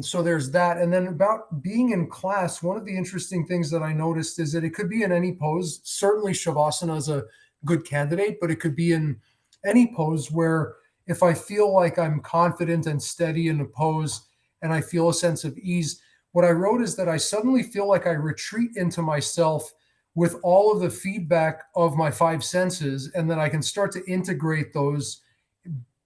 So there's that. And then about being in class, one of the interesting things that I noticed is that it could be in any pose. Certainly Shavasana is a good candidate, but it could be in any pose where if I feel like I'm confident and steady in a pose and I feel a sense of ease, what I wrote is that I suddenly feel like I retreat into myself with all of the feedback of my five senses, and then I can start to integrate those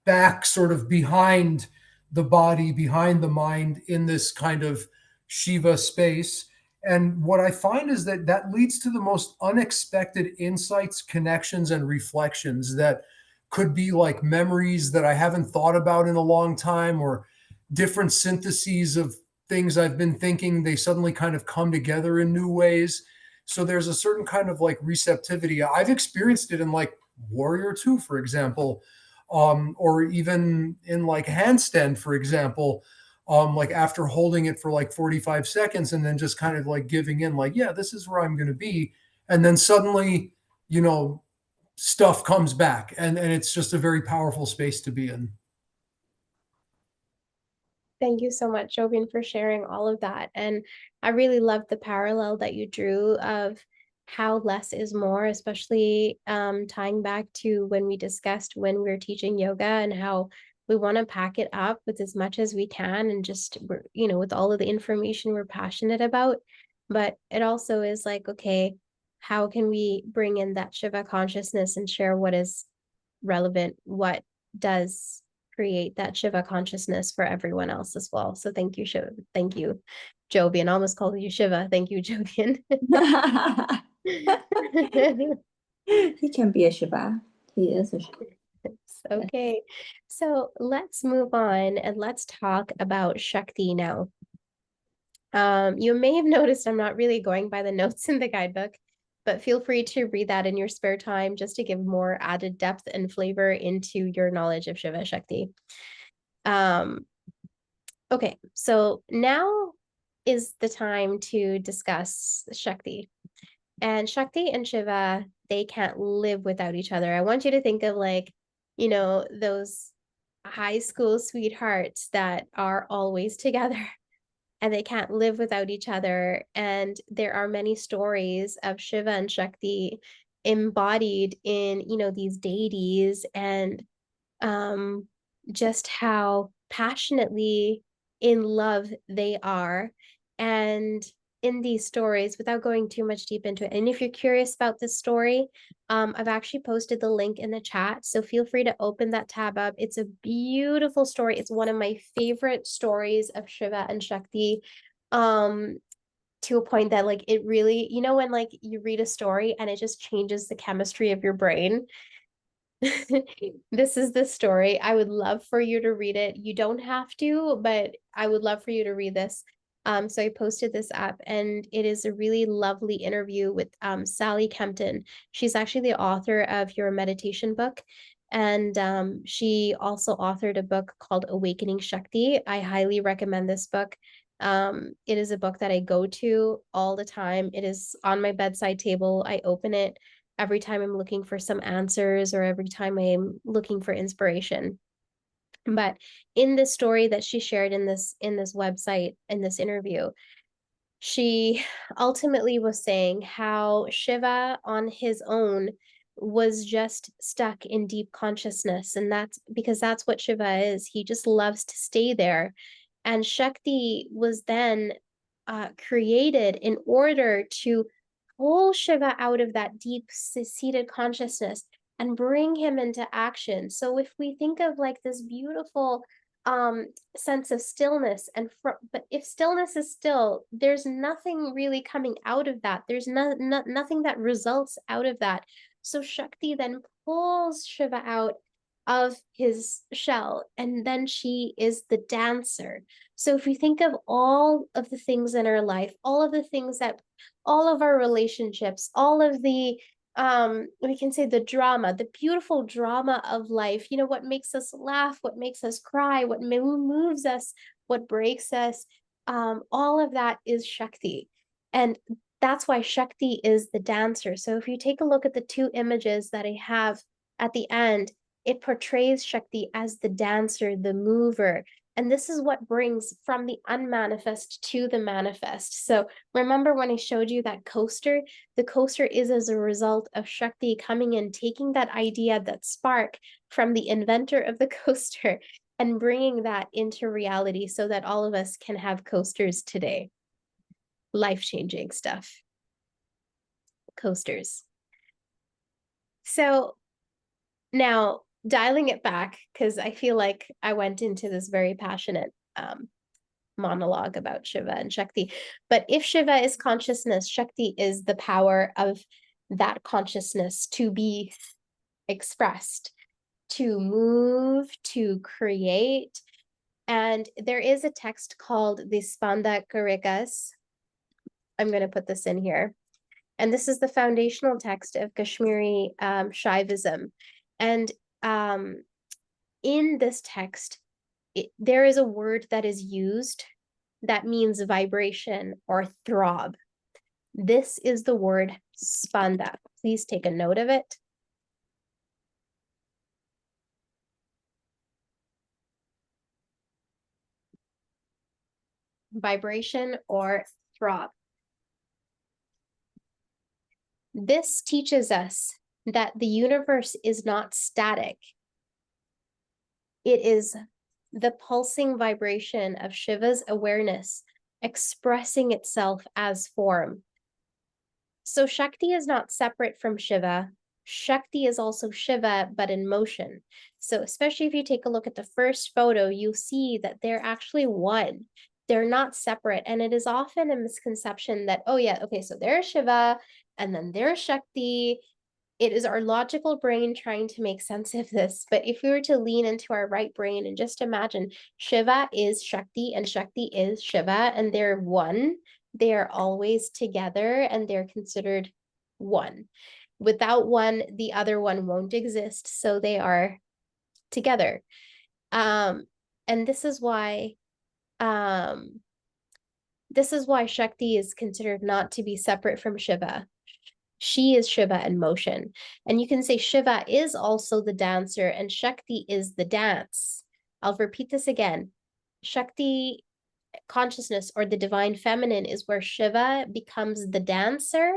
back sort of behind the body, behind the mind, in this kind of Shiva space. And what I find is that that leads to the most unexpected insights, connections, and reflections that could be like memories that I haven't thought about in a long time, or different syntheses of things I've been thinking. They suddenly kind of come together in new ways. So there's a certain kind of like receptivity. I've experienced it in like Warrior 2, for example, or even in like handstand, for example, like after holding it for like 45 seconds and then just kind of like giving in, like, yeah, this is where I'm going to be. And then suddenly, stuff comes back, and it's just a very powerful space to be in. Thank you so much, Jovian, for sharing all of that. And I really loved the parallel that you drew of how less is more, especially tying back to when we discussed when we were teaching yoga and how we want to pack it up with as much as we can, and just, with all of the information we're passionate about. but it also is like, okay, how can we bring in that Shiva consciousness and share what is relevant, what does create that Shiva consciousness for everyone else as well. So thank you, Shiva. Thank you, Jovian. I almost called you Shiva. Thank you, Jovian. He can be a Shiva. He is a Shiva. Okay, so let's move on and let's talk about Shakti now. You may have noticed I'm not really going by the notes in the guidebook, but feel free to read that in your spare time just to give more added depth and flavor into your knowledge of Shiva Shakti. Okay, so now is the time to discuss Shakti. And Shakti and Shiva, they can't live without each other. I want you to think of like, you know, those high school sweethearts that are always together and they can't live without each other. And there are many stories of Shiva and Shakti embodied in, you know, these deities, and just how passionately in love they are. And in these stories, without going too much deep into it, and if you're curious about this story, I've actually posted the link in the chat, so feel free to open that tab up. It's a beautiful story. It's one of my favorite stories of Shiva and Shakti, to a point that like it really, you know, when like you read a story and it just changes the chemistry of your brain. This is the story. I would love for you to read it. You don't have to, but I would love for you to read this. So I posted this up, and it is a really lovely interview with Sally Kempton. She's actually the author of your meditation book, and she also authored a book called Awakening Shakti. I highly recommend this book. It is a book that I go to all the time. It is on my bedside table. I open it every time I'm looking for some answers or every time I'm looking for inspiration. But in this story that she shared in this website, in this interview, she ultimately was saying how Shiva on his own was just stuck in deep consciousness. And that's because that's what Shiva is. He just loves to stay there. And Shakti was then created in order to pull Shiva out of that deep-seated consciousness and bring him into action. So if we think of like this beautiful sense of stillness, and but if stillness is still, there's nothing really coming out of that. There's nothing that results out of that. So Shakti then pulls Shiva out of his shell, and then she is the dancer. So if we think of all of the things in our life, all of the things that, all of our relationships, all of the we can say the drama, the beautiful drama of life, you know, what makes us laugh, what makes us cry, what moves us, what breaks us, all of that is Shakti. And that's why Shakti is the dancer. So if you take a look at the two images that I have at the end, it portrays Shakti as the dancer, the mover. And this is what brings from the unmanifest to the manifest. So remember when I showed you that coaster? The coaster is as a result of Shakti coming in, taking that idea, that spark from the inventor of the coaster, and bringing that into reality so that all of us can have coasters today. Life-changing stuff. Coasters. So now, dialing it back, because I feel like I went into this very passionate monologue about Shiva and Shakti. But if Shiva is consciousness, Shakti is the power of that consciousness to be expressed, to move, to create. And there is a text called the Spanda Karikas. I'm going to put this in here. And this is the foundational text of Kashmiri Shaivism. And in this text, there is a word that is used that means vibration or throb. This is the word spanda. Please take a note of it. Vibration or throb. This teaches us that the universe is not static. It is the pulsing vibration of Shiva's awareness expressing itself as form. So Shakti is not separate from Shiva. Shakti is also Shiva, but in motion. So especially if you take a look at the first photo, you'll see that they're actually one. They're not separate. And it is often a misconception that, oh yeah, okay, so there's Shiva, and then there's Shakti. It is our logical brain trying to make sense of this. But if we were to lean into our right brain and just imagine Shiva is Shakti and Shakti is Shiva, and they're one, they are always together and they're considered one. Without one, the other one won't exist. So they are together. And this is why Shakti is considered not to be separate from Shiva. She is Shiva in motion. And you can say Shiva is also the dancer and Shakti is the dance. I'll repeat this again. Shakti consciousness or the divine feminine is where Shiva becomes the dancer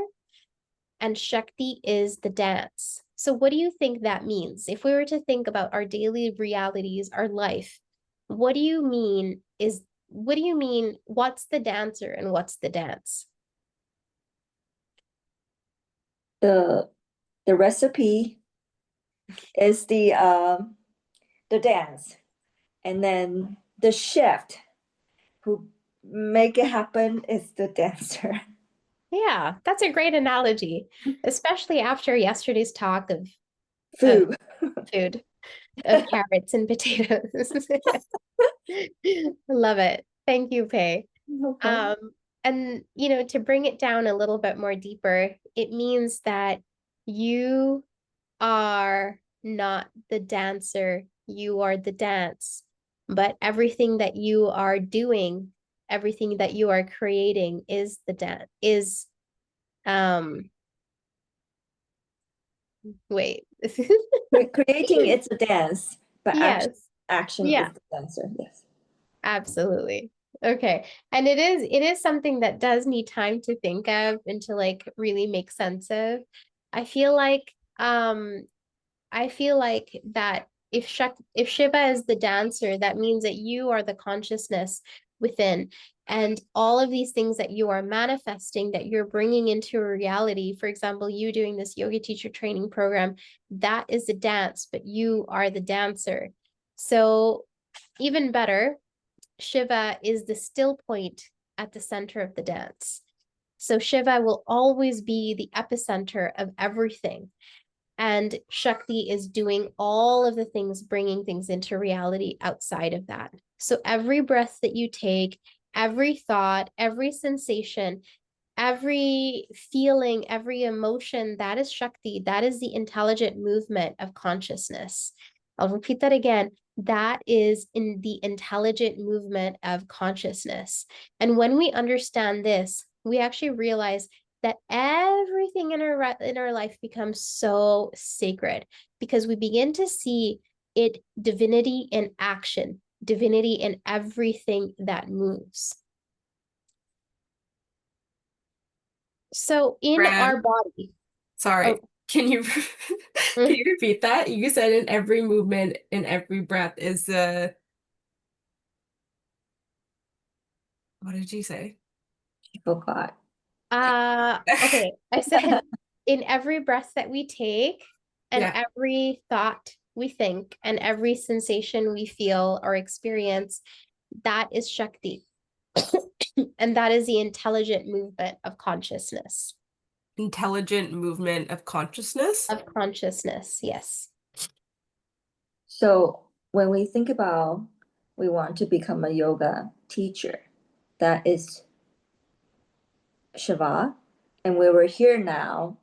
and Shakti is the dance. So what do you think that means? If we were to think about our daily realities, our life, what do you mean what's the dancer and what's the dance? The recipe is the dance, and then the chef who make it happen is the dancer. Yeah, that's a great analogy, especially after yesterday's talk of Food. of carrots and potatoes. Love it. Thank you, Pei. No problem. And to bring it down a little bit more deeper, it means that you are not the dancer, you are the dance. But everything that you are doing, everything that you are creating is the dance, wait. Creating it's a dance, but Yes. action Yeah. is the dancer. Yes. Absolutely. Okay. And it is something that does need time to think of and to like really make sense of. I feel like that if Shiva is the dancer, that means that you are the consciousness within. And all of these things that you are manifesting, that you're bringing into a reality, for example, you doing this yoga teacher training program, that is the dance, but you are the dancer. So even better, Shiva is the still point at the center of the dance. So Shiva will always be the epicenter of everything. And Shakti is doing all of the things, bringing things into reality outside of that. So every breath that you take, every thought, every sensation, every feeling, every emotion, that is Shakti. That is the intelligent movement of consciousness. I'll repeat that again. That is in the intelligent movement of consciousness. And when we understand this, we actually realize that everything in our life becomes so sacred because we begin to see it divinity in action, divinity in everything that moves. So in our body. Sorry, can you repeat that? You said in every movement, in every breath is the. What did you say? I forgot. Okay. I said in every breath that we take and Yeah. every thought we think and every sensation we feel or experience, that is Shakti. And that is the intelligent movement of consciousness. Intelligent movement of consciousness? Of consciousness, yes. So when we think about we want to become a yoga teacher, that is Shiva, and we were here now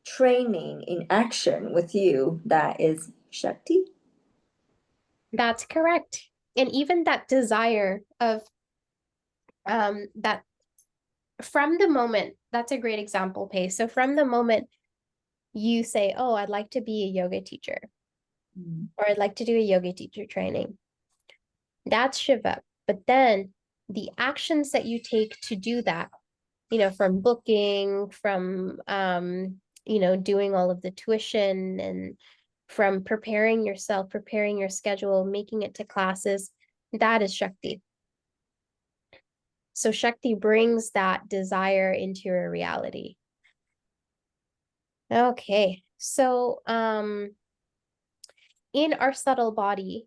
training in action with you, that is Shakti. That's correct. And even that desire of that from the moment, that's a great example, Pei. So from the moment you say, oh, I'd like to be a yoga teacher, or I'd like to do a yoga teacher training, that's Shiva. But then the actions that you take to do that, from booking, from doing all of the tuition, and from preparing yourself, preparing your schedule, making it to classes, that is Shakti. So Shakti brings that desire into your reality. Okay, so in our subtle body,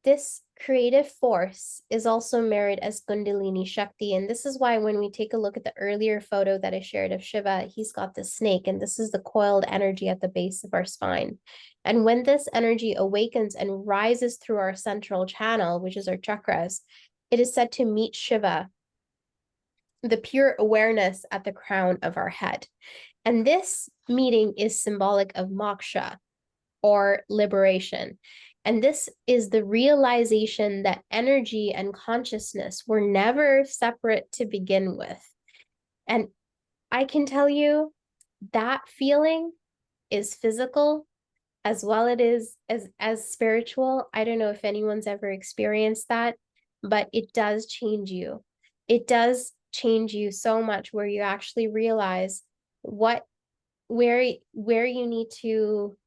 this creative force is also mirrored as Kundalini Shakti. And this is why when we take a look at the earlier photo that I shared of Shiva, he's got the snake, and this is the coiled energy at the base of our spine. And when this energy awakens and rises through our central channel, which is our chakras, it is said to meet Shiva, the pure awareness at the crown of our head. And this meeting is symbolic of moksha, or liberation. And this is the realization that energy and consciousness were never separate to begin with. And I can tell you that feeling is physical as well it is as spiritual. I don't know if anyone's ever experienced that, but it does change you. It does change you so much where you actually realize where you need to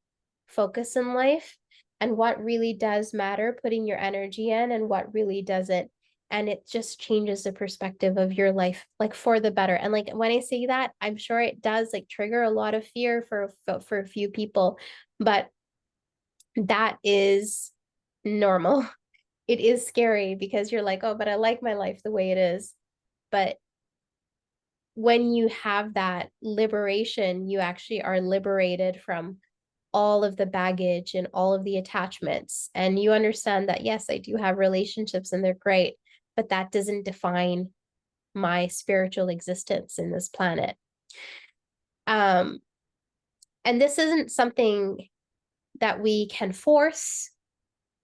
focus in life and what really does matter putting your energy in and what really doesn't. And it just changes the perspective of your life, like for the better. And like when I say that, I'm sure it does like trigger a lot of fear for a few people, but that is normal. It is scary because you're like, oh, but I like my life the way it is. But when you have that liberation, you actually are liberated from all of the baggage and all of the attachments. And you understand that, yes, I do have relationships and they're great, but that doesn't define my spiritual existence in this planet. And this isn't something that we can force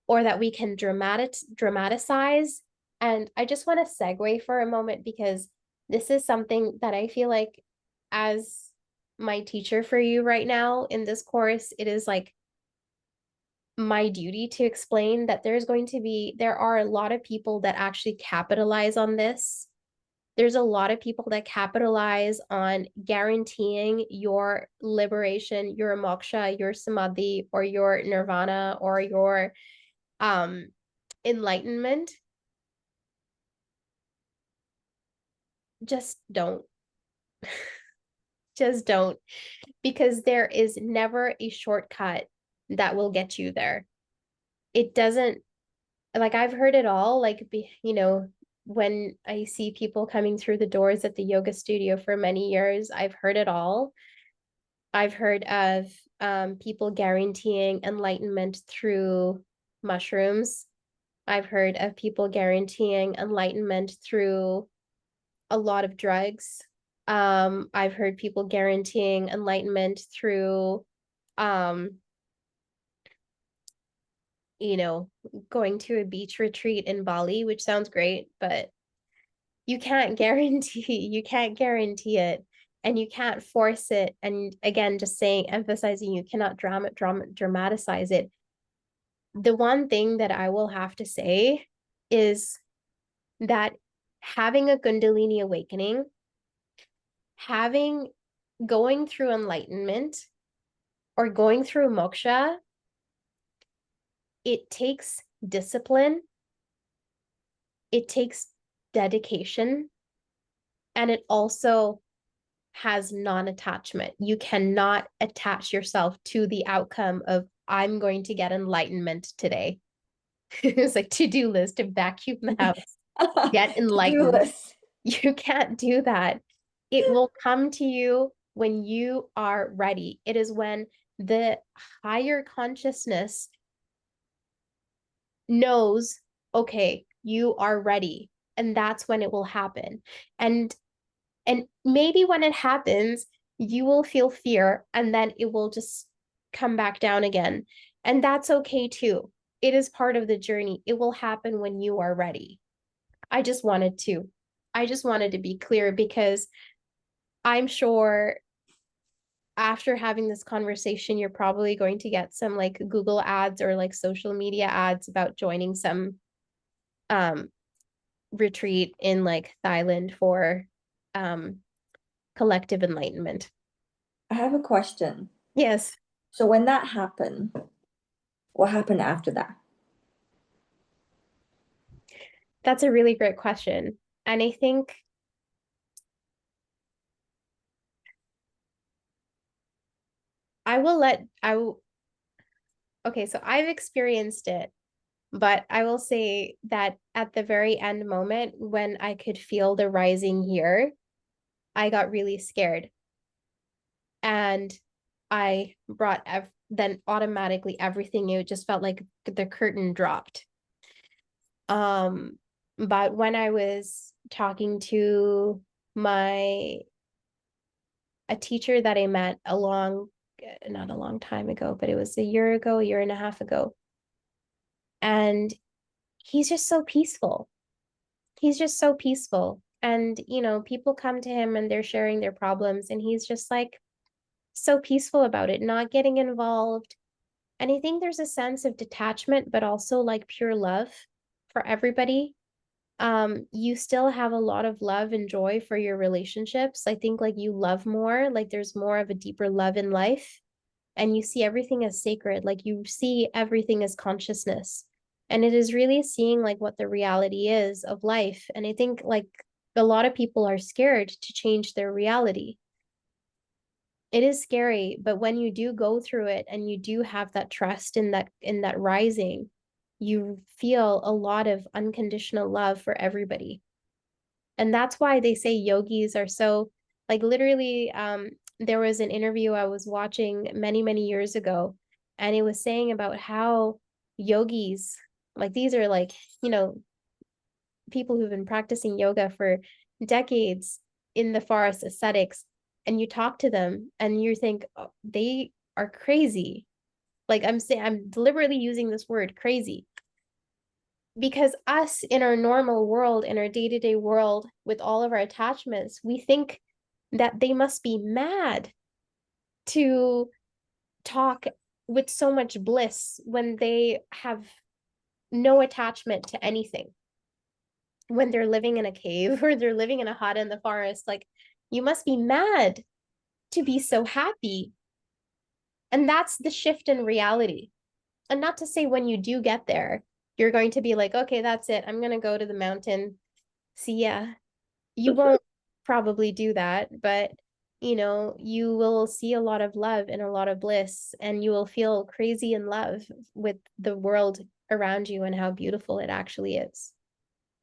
or that we can dramatize. And I just want to segue for a moment because this is something that I feel like as my teacher for you right now in this course, it is like my duty to explain that there are a lot of people that actually capitalize on this. There's a lot of people that capitalize on guaranteeing your liberation, your moksha, your samadhi, or your nirvana, or your enlightenment. Just don't. Just don't. Because there is never a shortcut that will get you there. It doesn't, like I've heard it all, like, when I see people coming through the doors at the yoga studio for many years, I've heard it all. I've heard of people guaranteeing enlightenment through mushrooms. I've heard of people guaranteeing enlightenment through a lot of drugs. I've heard people guaranteeing enlightenment through, going to a beach retreat in Bali, which sounds great, but you can't guarantee it, and you can't force it. And again, just emphasizing, you cannot dramatize it. The one thing that I will have to say is that having a Kundalini awakening, going through enlightenment or going through moksha, it takes discipline, it takes dedication, and it also has non-attachment. You cannot attach yourself to the outcome of, I'm going to get enlightenment today. It's like to-do list to vacuum the house, get enlightened. You can't do that. It will come to you when you are ready. It is when the higher consciousness knows, okay, you are ready. And that's when it will happen. And maybe when it happens, you will feel fear and then it will just come back down again. And that's okay too. It is part of the journey. It will happen when you are ready. I just wanted to be clear because I'm sure after having this conversation, you're probably going to get some like Google ads or like social media ads about joining some retreat in like Thailand for collective enlightenment. I have a question. Yes. So when that happened, what happened after that? That's a really great question. And I think okay, so I've experienced it, but I will say that at the very end moment when I could feel the rising here, I got really scared. And I brought then automatically everything, it just felt like the curtain dropped. But when I was talking to a teacher that I met not a long time ago, but it was a year ago, a year and a half ago. And he's just so peaceful. He's just so peaceful. And, people come to him and they're sharing their problems, and he's just like so peaceful about it, not getting involved. And I think there's a sense of detachment, but also like pure love for everybody. You still have a lot of love and joy for your relationships. I think like you love more, like there's more of a deeper love in life, and you see everything as sacred, like you see everything as consciousness. And it is really seeing like what the reality is of life. And I think like a lot of people are scared to change their reality. It is scary, but when you do go through it and you do have that trust in that rising, you feel a lot of unconditional love for everybody. And that's why they say yogis are so, like, literally, there was an interview I was watching many, many years ago, and it was saying about how yogis, like, these are like, people who've been practicing yoga for decades in the forest ascetics, and you talk to them and you think, oh, they are crazy. Like, I'm deliberately using this word crazy, because us in our normal world, in our day-to-day world, with all of our attachments, we think that they must be mad to talk with so much bliss when they have no attachment to anything, when they're living in a cave or they're living in a hut in the forest. Like, you must be mad to be so happy. And that's the shift in reality. And not to say when you do get there, you're going to be like, okay, that's it, I'm going to go to the mountain, see ya. You won't probably do that, but you will see a lot of love and a lot of bliss, and you will feel crazy in love with the world around you and how beautiful it actually is.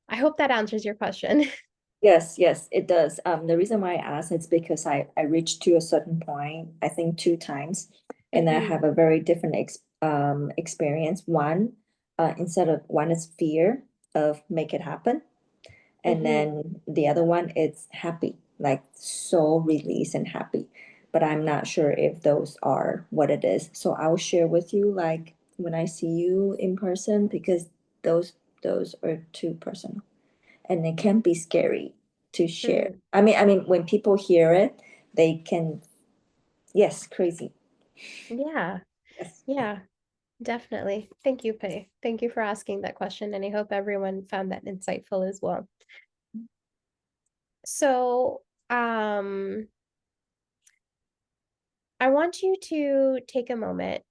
I hope that answers your question. Yes, yes, it does. The reason why I asked is because I reached to a certain point, I think 2 times, and I have a very different experience. One, instead of one is fear of make it happen, and then the other one is happy, like so release and happy. But I'm not sure if those are what it is. So I'll share with you like when I see you in person, because those are too personal and it can be scary to share. I mean, when people hear it, they can, yes, crazy. Yeah, Yes. yeah, definitely. Thank you, Pei. Thank you for asking that question, and I hope everyone found that insightful as well. So, I want you to take a moment.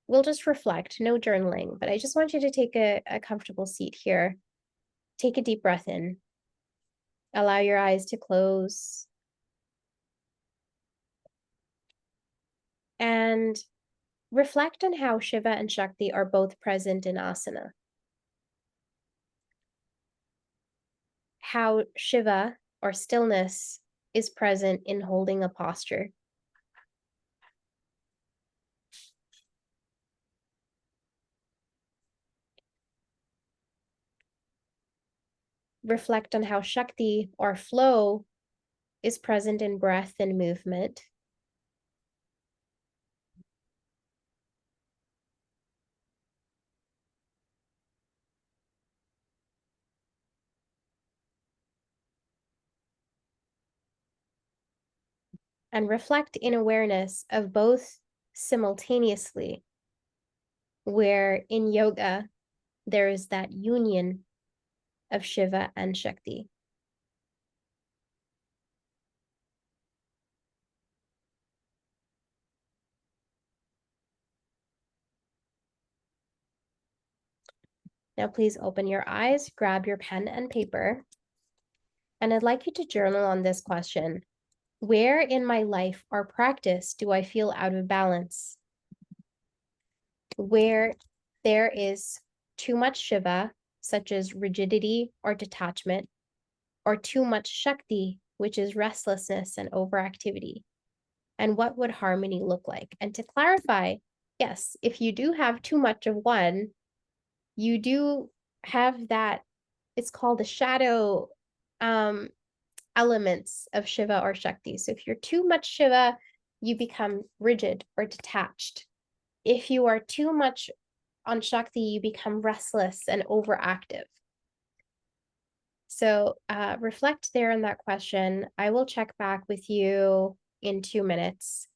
We'll just reflect, no journaling, but I just want you to take a comfortable seat here. Take a deep breath in. Allow your eyes to close. And reflect on how Shiva and Shakti are both present in asana. How Shiva, or stillness, is present in holding a posture. Reflect on how Shakti, or flow, is present in breath and movement. And reflect in awareness of both simultaneously, where in yoga, there is that union of Shiva and Shakti. Now please open your eyes, grab your pen and paper, and I'd like you to journal on this question. Where in my life or practice do I feel out of balance? Where there is too much Shiva, such as rigidity or detachment, or too much Shakti, which is restlessness and overactivity? And what would harmony look like? And to clarify, yes, if you do have too much of one, you do have that, it's called the shadow elements of Shiva or Shakti. So if you're too much Shiva, you become rigid or detached. If you are too much on Shakti, you become restless and overactive. So reflect there on that question. I will check back with you in 2 minutes.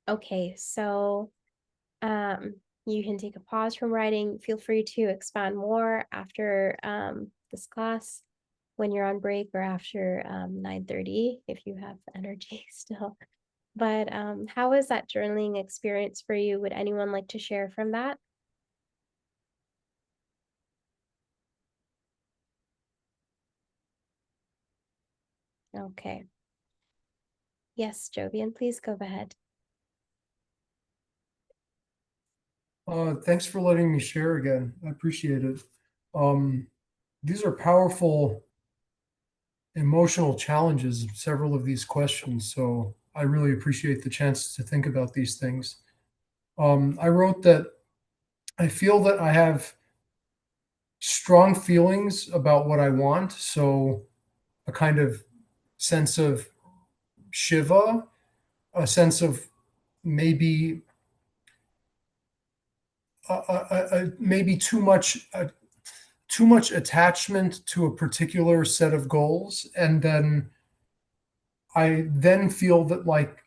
Okay, so you can take a pause from writing. Feel free to expand more after this class when you're on break or after 9:30 if you have energy still. But how was that journaling experience for you? Would anyone like to share from that? Okay. Yes, Jovian, please go ahead. Thanks for letting me share again. I appreciate it. These are powerful emotional challenges, several of these questions. So I really appreciate the chance to think about these things. I wrote that I feel that I have strong feelings about what I want. So a kind of sense of Shiva, a sense of maybe maybe too much attachment to a particular set of goals, and then I then feel that like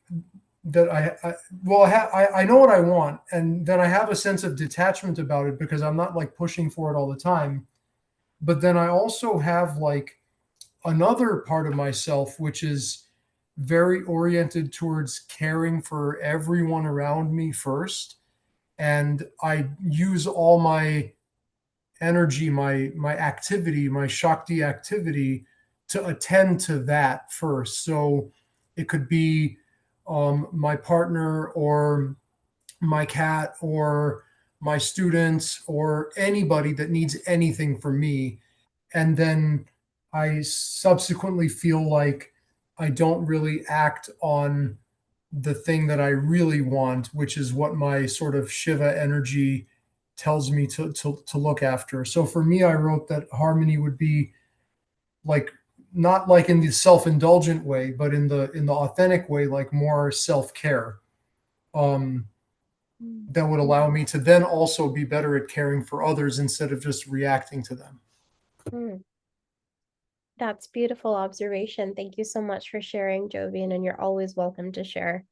that I know what I want, and then I have a sense of detachment about it because I'm not like pushing for it all the time. But then I also have like another part of myself which is very oriented towards caring for everyone around me first, and I use all my energy, my activity, my Shakti activity to attend to that first. So it could be my partner or my cat or my students or anybody that needs anything from me. And then I subsequently feel like I don't really act on the thing that I really want, which is what my sort of Shiva energy tells me to look after. So for me, I wrote that harmony would be like not like in the self-indulgent way, but in the authentic way, like more self-care. That would allow me to then also be better at caring for others instead of just reacting to them. Mm. That's beautiful observation. Thank you so much for sharing, Jovian, and you're always welcome to share.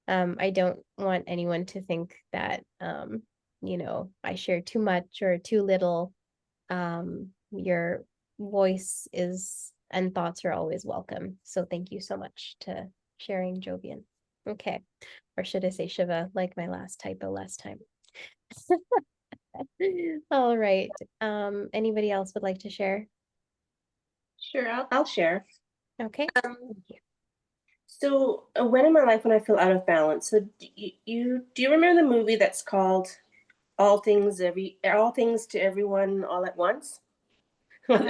I don't want anyone to think that, I share too much or too little. Your voice is and thoughts are always welcome. So thank you so much to sharing, Jovian. Okay. Or should I say Shiva, like my last typo last time. All right. Anybody else would like to share? Sure, I'll share. Okay. Um, So when in my life when I feel out of balance, so do you remember the movie that's called All Things to Everyone All at Once? Well,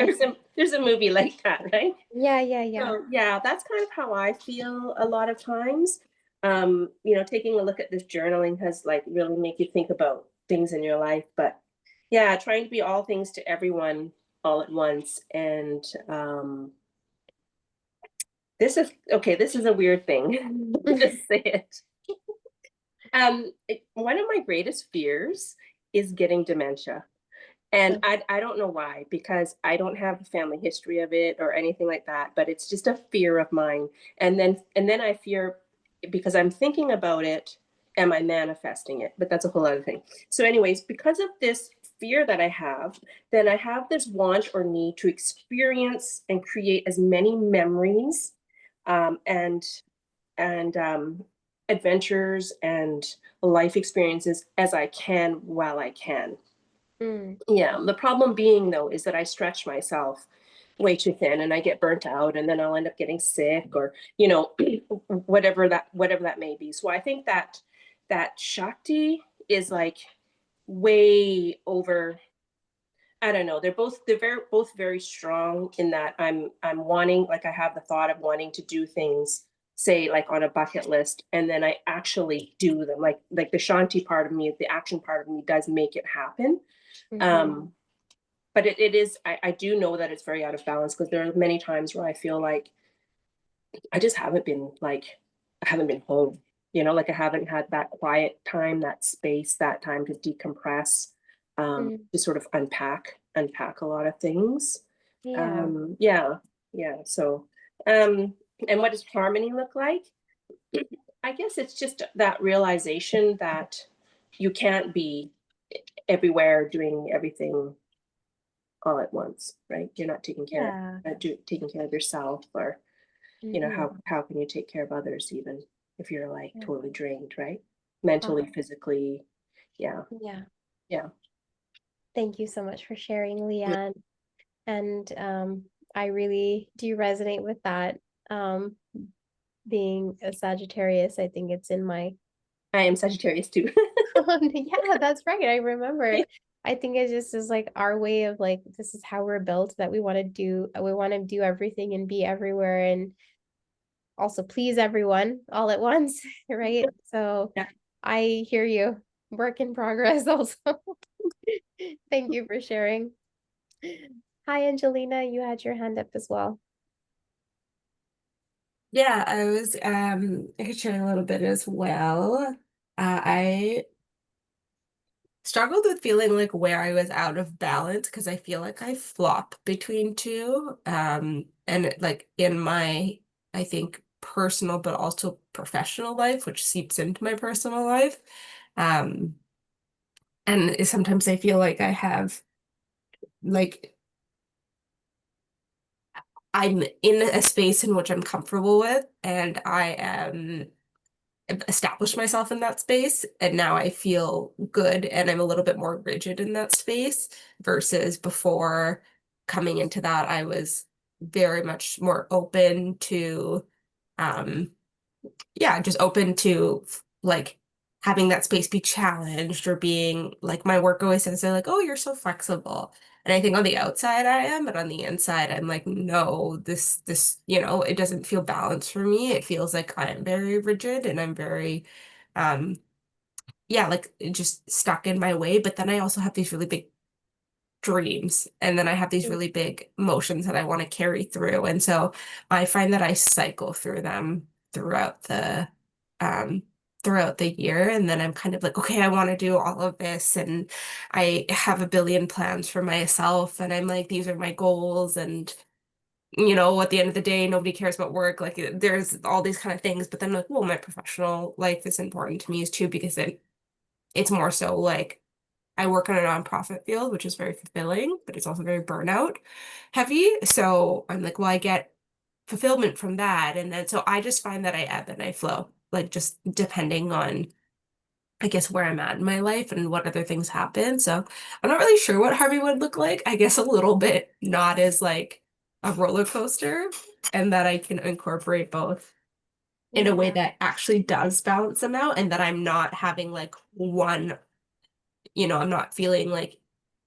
there's a movie like that, right? Yeah. So yeah, that's kind of how I feel a lot of times. Taking a look at this journaling has like really make you think about things in your life. But yeah, trying to be all things to everyone all at once. And this is a weird thing. Just say it. One of my greatest fears is getting dementia. And I don't know why, because I don't have a family history of it or anything like that, but it's just a fear of mine. And then I fear, because I'm thinking about it, am I manifesting it? But that's a whole other thing. So anyways, because of this fear that I have, then I have this want or need to experience and create as many memories and adventures and life experiences as I can while I can. Yeah, the problem being though is that I stretch myself way too thin and I get burnt out and then I'll end up getting sick or whatever that may be. So I think that Shakti is like way over. I don't know. They're both very strong in that I'm wanting, like I have the thought of wanting to do things, say like on a bucket list, and then I actually do them. Like the Shanti part of me, the action part of me does make it happen. But it is, I do know that it's very out of balance because there are many times where I feel like I just haven't been home, like I haven't had that quiet time, that space, that time to decompress, to sort of unpack a lot of things. Yeah. Yeah. So, and what does harmony look like? I guess it's just that realization that you can't be everywhere doing everything all at once, right? You're not taking care of yourself, or how can you take care of others even if you're like totally drained, right? Mentally, physically. Yeah. Thank you so much for sharing, Leanne. And I really do resonate with that. Being a Sagittarius, I think it's in my I am Sagittarius too. yeah, that's right. I remember. I think it just is like our way of like, this is how we're built, that we want to do everything and be everywhere and also please everyone all at once, right? So Yeah. I hear you. Work in progress also. Thank you for sharing. Hi, Angelina, you had your hand up as well. Yeah, I could share a little bit as well. I struggled with feeling like where I was out of balance because I feel like I flop between two. And like in my, I think, personal but also professional life, which seeps into my personal life. And sometimes I feel like I have like I'm in a space in which I'm comfortable with, and I am established myself in that space, and now I feel good, and I'm a little bit more rigid in that space versus before coming into that, I was very much more open to, just open to like having that space be challenged or being like my work always says, they're like, oh, you're so flexible. And I think on the outside I am, but on the inside I'm like, no, this, it doesn't feel balanced for me. It feels like I am very rigid and I'm very, like just stuck in my way. But then I also have these really big dreams, and then I have these really big emotions that I want to carry through. And so I find that I cycle through them throughout the year, and then I'm kind of like, okay, I want to do all of this, and I have a billion plans for myself, and I'm like, these are my goals, and at the end of the day, nobody cares about work. Like there's all these kind of things, but then like, well, my professional life is important to me too, because it's more so like I work in a nonprofit field, which is very fulfilling, but it's also very burnout heavy. So I'm like, well, I get fulfillment from that. And then so I just find that I ebb and I flow, like just depending on, I guess, where I'm at in my life and what other things happen. So I'm not really sure what Harvey would look like. I guess a little bit not as like a roller coaster, and that I can incorporate both in a way that actually does balance them out, and that I'm not having like one, I'm not feeling like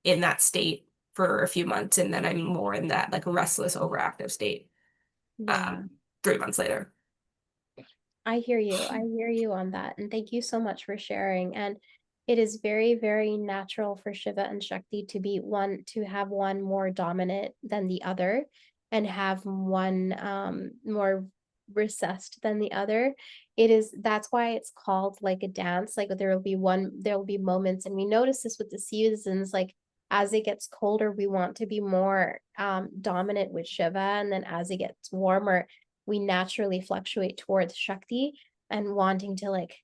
in that state for a few months, and then I'm more in that like restless, overactive state 3 months later. I hear you. I hear you on that. And thank you so much for sharing. And it is very, very natural for Shiva and Shakti to have one more dominant than the other, and have one more recessed than the other. That's why it's called like a dance. Like there will be moments, and we notice this with the seasons, like as it gets colder, we want to be more dominant with Shiva. And then as it gets warmer, we naturally fluctuate towards Shakti and wanting to like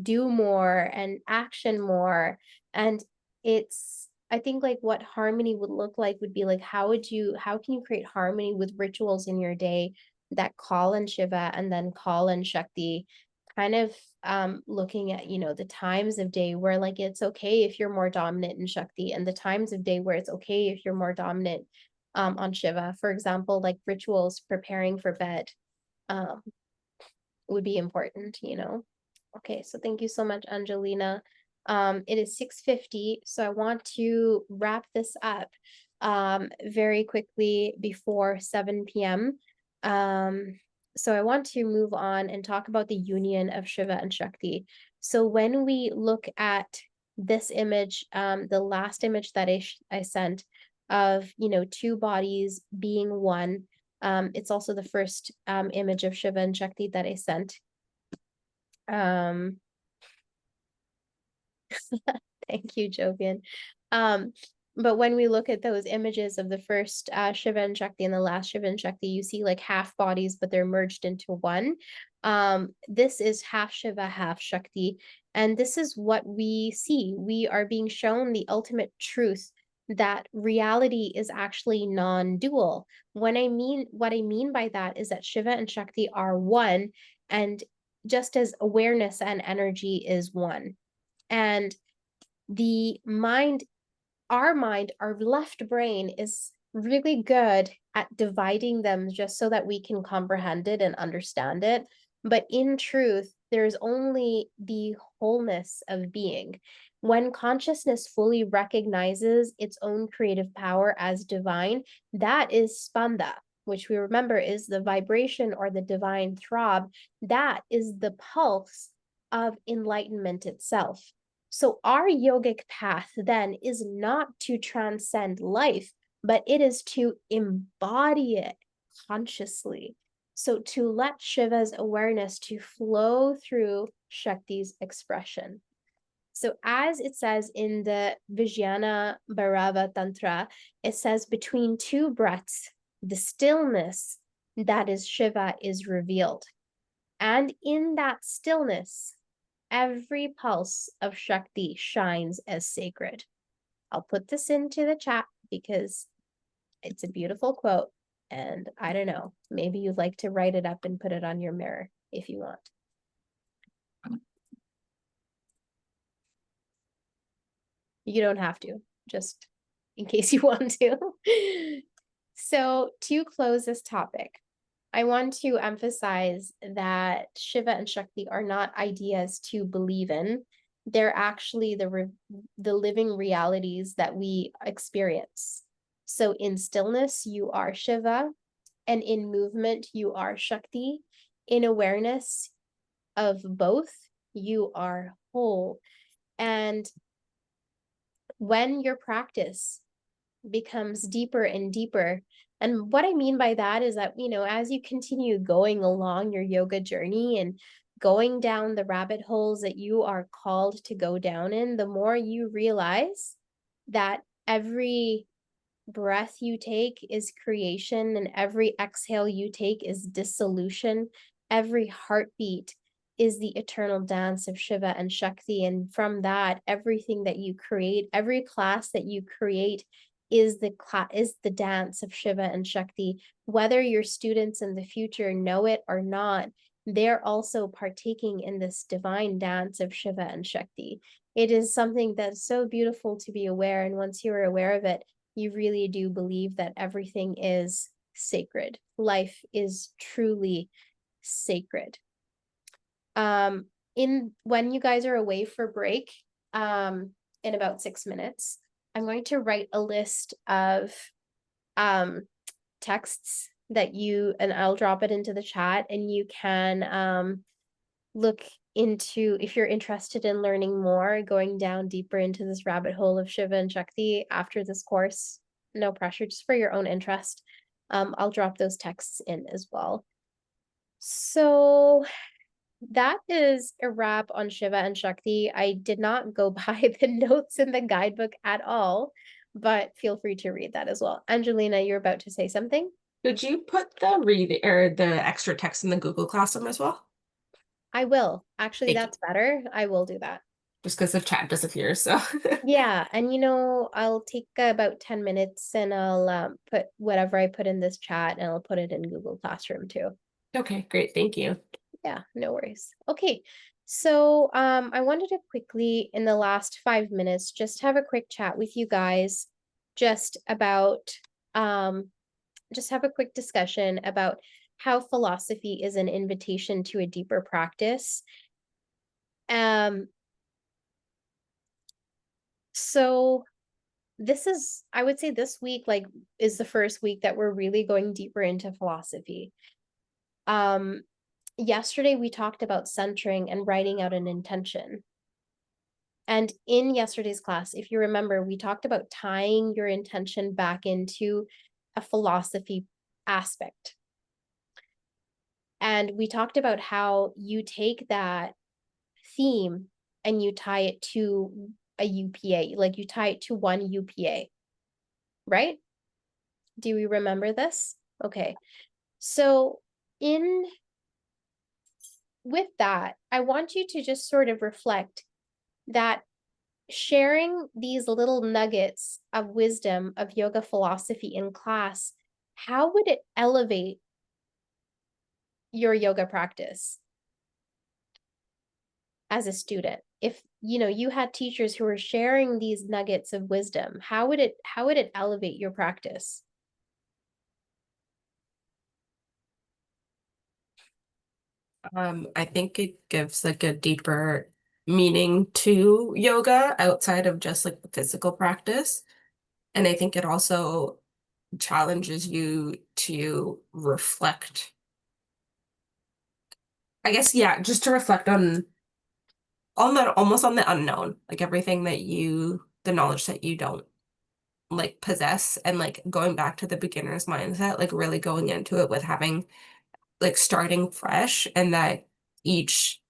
do more and action more. And I think like what harmony would look like would be like, how can you create harmony with rituals in your day that call in Shiva and then call in Shakti, kind of looking at, the times of day where like it's okay if you're more dominant in Shakti, and the times of day where it's okay if you're more dominant on Shiva. For example, like rituals preparing for bed would be important. Okay, so thank you so much, Angelina. It is 6:50, so I want to wrap this up very quickly before 7 p.m. So I want to move on and talk about the union of Shiva and Shakti. So when we look at this image, the last image that I sent of, two bodies being one, it's also the first image of Shiva and Shakti that I sent. Thank you, Jovian. But when we look at those images of the first Shiva and Shakti and the last Shiva and Shakti, you see like half bodies, but they're merged into one. This is half Shiva, half Shakti. And this is what we see. We are being shown the ultimate truth that reality is actually non-dual. What I mean by that is that Shiva and Shakti are one, and just as awareness and energy is one. And our left brain is really good at dividing them just so that we can comprehend it and understand it. But in truth, there's only the wholeness of being. When consciousness fully recognizes its own creative power as divine, that is spanda, which we remember is the vibration or the divine throb. That is the pulse of enlightenment itself. So our yogic path then is not to transcend life, but it is to embody it consciously. So to let Shiva's awareness to flow through Shakti's expression. So as it says in the Vijnana Bhairava Tantra, it says between two breaths, the stillness that is Shiva is revealed. And in that stillness, every pulse of Shakti shines as sacred. I'll put this into the chat because it's a beautiful quote. And I don't know, maybe you'd like to write it up and put it on your mirror if you want. You don't have to, just in case you want to. So to close this topic, I want to emphasize that Shiva and Shakti are not ideas to believe in. They're actually the living realities that we experience. So in stillness, you are Shiva, and in movement, you are Shakti. In awareness of both, you are whole. And when your practice becomes deeper and deeper. And what I mean by that is that, you know, as you continue going along your yoga journey and going down the rabbit holes that you are called to go down in, the more you realize that every breath you take is creation, and every exhale you take is dissolution. Every heartbeat is the eternal dance of Shiva and Shakti. And from that, everything that you create, every class that you create is the dance of Shiva and Shakti. Whether your students in the future know it or not, they're also partaking in this divine dance of Shiva and Shakti. It is something that's so beautiful to be aware. And once you are aware of it, you really do believe that everything is sacred. Life is truly sacred. When you guys are away for break, in about 6 minutes, I'm going to write a list of texts that and I'll drop it into the chat, and you can look into, if you're interested in learning more, going down deeper into this rabbit hole of Shiva and Shakti after this course. No pressure, just for your own interest. I'll drop those texts in as well. So that is a wrap on Shiva and Shakti. I did not go by the notes in the guidebook at all, but feel free to read that as well. Angelina, you're about to say something? Could you put the extra text in the Google Classroom as well? I will. Actually, Thank you. that's better. I will do that. Just because the chat disappears, so. Yeah, and you know, I'll take about 10 minutes and I'll put whatever I put in this chat, and I'll put it in Google Classroom too. Okay, great. Thank you. Yeah, no worries. Okay, so I wanted to quickly, in the last 5 minutes, just have a quick chat with you guys, just about just have a quick discussion about how philosophy is an invitation to a deeper practice. So this is, I would say this week, like, is the first week that we're really going deeper into philosophy. Yesterday we talked about centering and writing out an intention. And in yesterday's class, if you remember, we talked about tying your intention back into a philosophy aspect. And we talked about how you take that theme and you tie it to a UPA, like you tie it to one UPA, right? Do we remember this? Okay. So with that, I want you to just sort of reflect that sharing these little nuggets of wisdom of yoga philosophy in class, how would it elevate your yoga practice as a student? If you know you had teachers who were sharing these nuggets of wisdom, how would it elevate your practice? I think it gives like a deeper meaning to yoga outside of just like the physical practice. And I think it also challenges you to reflect. I guess, yeah, just to reflect on almost on the unknown, like everything that the knowledge that you don't like possess, and like going back to the beginner's mindset, like really going into it with having like starting fresh, and that each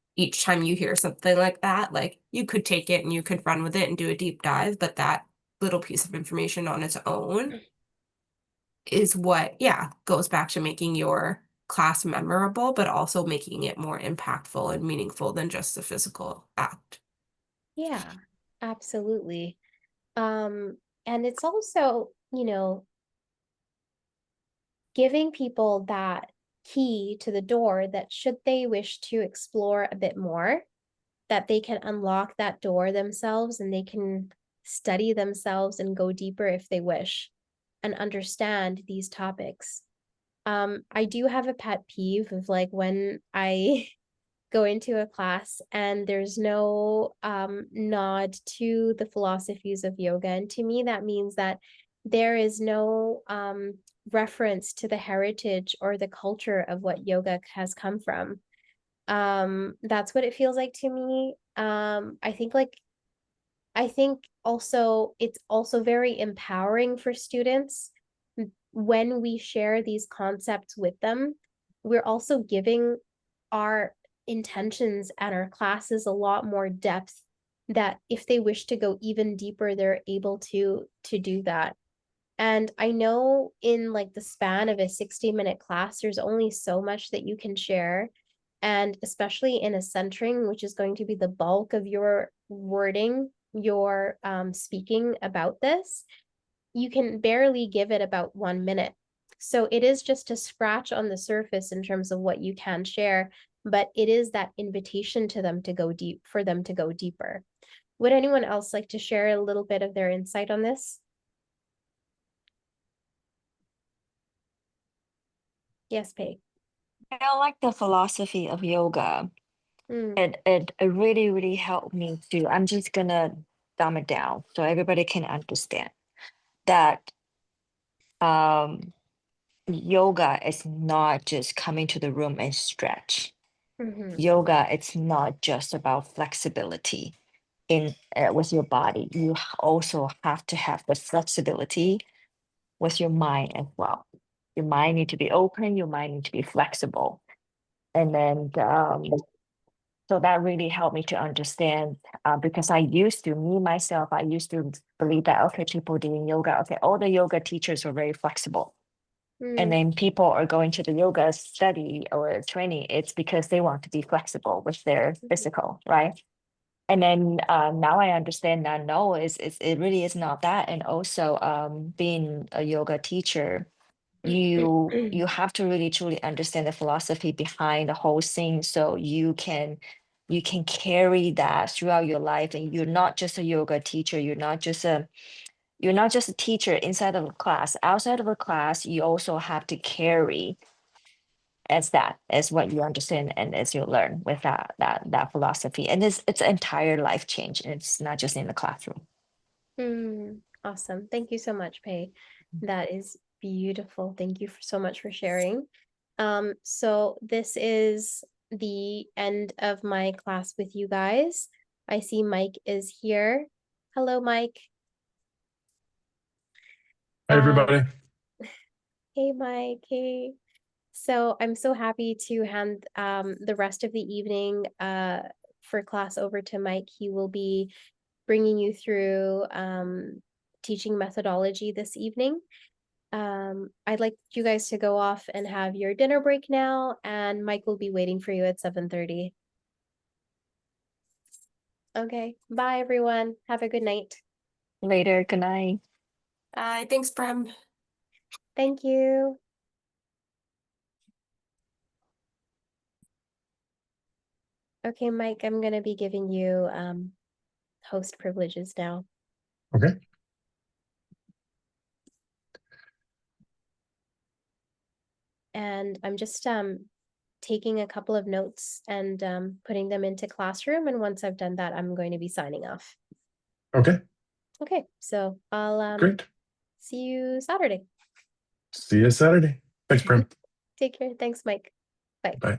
time you hear something like that, like you could take it and you could run with it and do a deep dive, but that little piece of information on its own is what, yeah, goes back to making your class memorable, but also making it more impactful and meaningful than just the physical act. Yeah, absolutely. And it's also, you know, giving people that key to the door that should they wish to explore a bit more, that they can unlock that door themselves and they can study themselves and go deeper if they wish and understand these topics. I do have a pet peeve of like when I go into a class and there's no nod to the philosophies of yoga. And to me, that means that there is no reference to the heritage or the culture of what yoga has come from. That's what it feels like to me. I think it's also very empowering for students when we share these concepts with them. We're also giving our intentions and our classes a lot more depth, that if they wish to go even deeper, they're able to do that. And I know in like the span of a 60-minute class, there's only so much that you can share. And especially in a centering, which is going to be the bulk of your wording, your speaking about this, you can barely give it about 1 minute. So it is just a scratch on the surface in terms of what you can share, but it is that invitation to them to go deep, for them to go deeper. Would anyone else like to share a little bit of their insight on this? Yes, Pei. I like the philosophy of yoga. It really, really helped me to, I'm just gonna dumb it down so everybody can understand that yoga is not just coming to the room and stretch. Yoga, it's not just about flexibility in with your body. You also have to have the flexibility with your mind as well. Your mind need to be open, your mind need to be flexible. And then so that really helped me to understand, because I used to, me myself, I used to believe that, okay, people doing yoga, okay, all the yoga teachers are very flexible. And then people are going to the yoga study or training, it's because they want to be flexible with their physical, right? And then now I understand that no, it really is not that. And also being a yoga teacher, you have to really truly understand the philosophy behind the whole thing, so you can carry that throughout your life. And you're not just a yoga teacher, you're not just a teacher inside of a class. Outside of a class, you also have to carry as what you understand and as you learn with that philosophy. And it's an entire life change. And it's not just in the classroom. Awesome. Thank you so much, Pei. That is beautiful. Thank you so much for sharing. So this is the end of my class with you guys. I see Mike is here. Hello, Mike. Hi, everybody. Hey, Mike. Hey. So I'm so happy to hand the rest of the evening for class over to Mike. He will be bringing you through teaching methodology this evening. I'd like you guys to go off and have your dinner break now, and Mike will be waiting for you at 7:30. Okay, bye everyone. Have a good night. Later, good night. Thanks, Prem. Thank you. Okay, Mike, I'm gonna be giving you host privileges now. Okay. And I'm just taking a couple of notes and putting them into Classroom. And once I've done that, I'm going to be signing off. Okay. Okay, so I'll Great. see you Saturday. See you Saturday. Thanks, Prem. Take care. Thanks, Mike. Bye. Bye.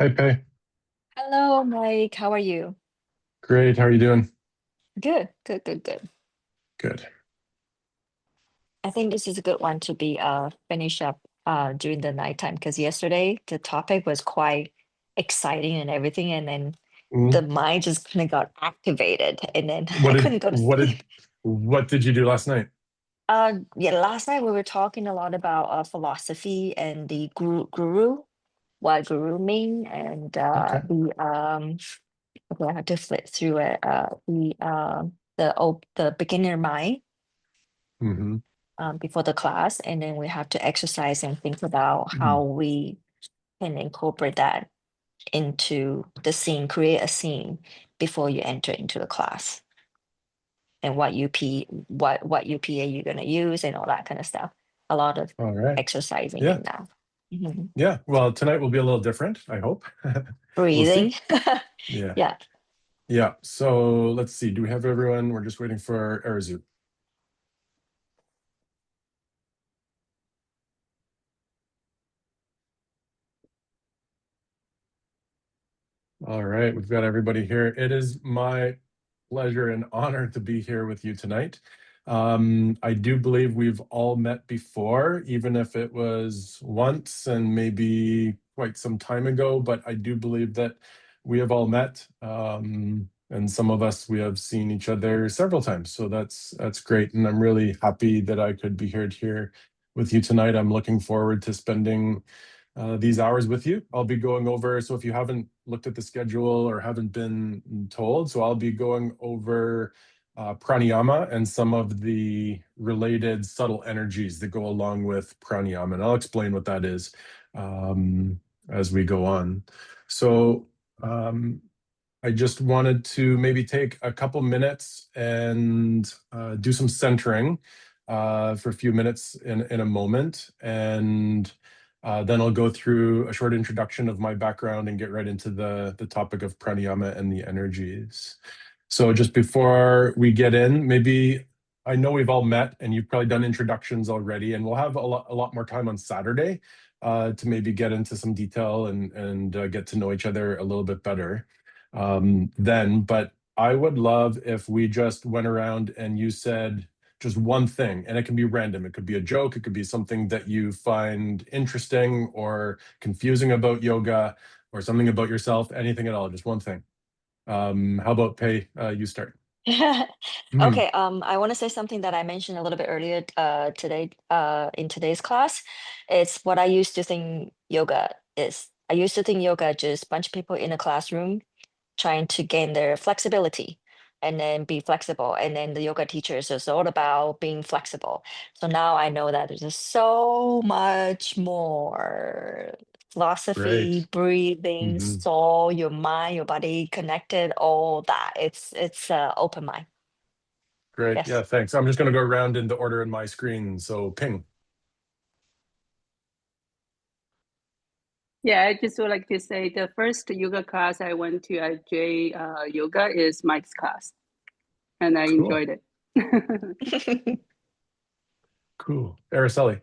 Hi, Pei. Hello, Mike. How are you? Great. How are you doing? Good, good, good, good. Good. I think this is a good one to be finish up during the nighttime because yesterday the topic was quite exciting and everything, and then the Mm. mind just kind of got activated, and then What I did couldn't go to what sleep. did what did you do last night? Yeah, last night we were talking a lot about philosophy and the guru, what guru mean, and Okay. okay, I had to flip through it. The beginner mind. Mm-hmm. Before the class, and then we have to exercise and think about how we can incorporate that into the scene, create a scene before you enter into the class, and what UPA you're gonna use and all that kind of stuff. A lot of All right. exercising Yeah. in that. Mhm. Yeah. Well, tonight will be a little different, I hope. We'll Breathing. see. Yeah. Yeah. Yeah. So let's see. Do we have everyone? We're just waiting for Arizu. All right. We've got everybody here. It is my pleasure and honor to be here with you tonight. I do believe we've all met before, even if it was once and maybe quite some time ago, but I do believe that we have all met. And some of us, we have seen each other several times. So that's great. And I'm really happy that I could be here with you tonight. I'm looking forward to spending these hours with you. I'll be going over, so if you haven't looked at the schedule or haven't been told, so I'll be going over pranayama and some of the related subtle energies that go along with pranayama. And I'll explain what that is as we go on. So I just wanted to maybe take a couple minutes and do some centering for a few minutes in a moment. And then I'll go through a short introduction of my background and get right into the topic of pranayama and the energies. So just before we get in, maybe I know we've all met and you've probably done introductions already, and we'll have a lot more time on Saturday to maybe get into some detail and get to know each other a little bit better then. But I would love if we just went around and you said just one thing, and it can be random. It could be a joke. It could be something that you find interesting or confusing about yoga, or something about yourself, anything at all, just one thing. How about Pei? You start. Okay, I want to say something that I mentioned a little bit earlier today in today's class. It's what I used to think yoga is. I used to think yoga just bunch of people in a classroom trying to gain their flexibility and then be flexible. And then the yoga teachers is all about being flexible. So now I know that there's just so much more philosophy, Great. breathing, Mhm. soul, your mind, your body connected, all that. It's open mind. Great. Yeah, Yes. thanks. I'm just going to go around in the order in my screen. So Ping. Yeah, I just would like to say the first yoga class I went to at J Yoga is Mike's class, and I Cool. enjoyed it. Cool. Araceli.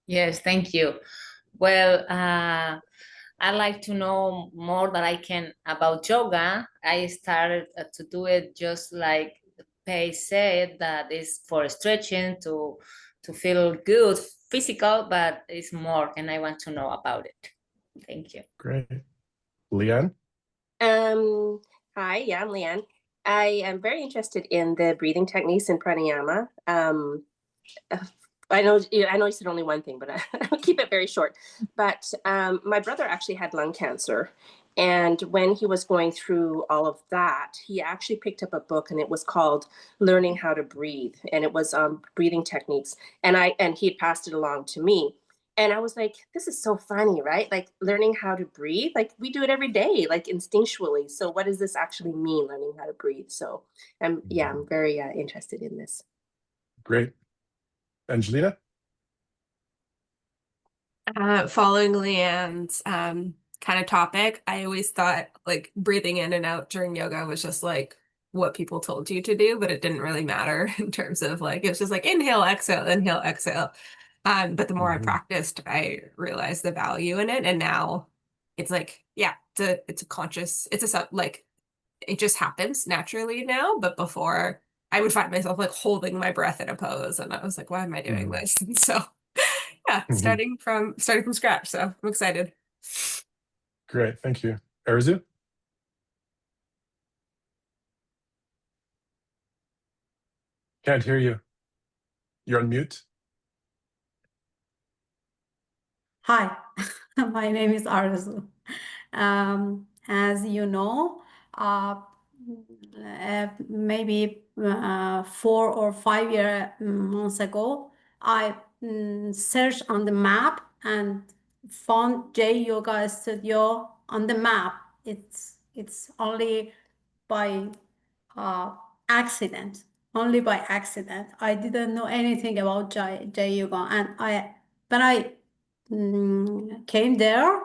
Yes, thank you. Well, I like to know more that I can about yoga. I started to do it just like Pei said, that is for stretching to feel good, physical, but it's more, and I want to know about it. Thank you. Great. Leanne. Hi, yeah, I'm Leanne. I am very interested in the breathing techniques in pranayama. I know you said only one thing, but I'll keep it very short. But my brother actually had lung cancer. And when he was going through all of that, he actually picked up a book, and it was called Learning How to Breathe. And it was breathing techniques. And he passed it along to me. And I was like, this is so funny, right? Like learning how to breathe, like we do it every day, like instinctually. So what does this actually mean, learning how to breathe? So I'm very interested in this. Great. Angelina. Following Leanne's kind of topic, I always thought like breathing in and out during yoga was just like what people told you to do, but it didn't really matter in terms of like, it was just like inhale, exhale, inhale, exhale. But the more I practiced, I realized the value in it. And now it's like, yeah, it's a conscious, like, it just happens naturally now. But before, I would find myself like holding my breath in a pose, and I was like, why am I doing this? And so, yeah, starting from scratch. So I'm excited. Great, thank you. Arizu? Can't hear you. You're on mute. Hi, my name is Arzu. As you know, maybe 4 or 5 months ago, I searched on the map and found J Yoga Studio on the map. It's only by accident, only by accident. I didn't know anything about J Yoga, and when I came there,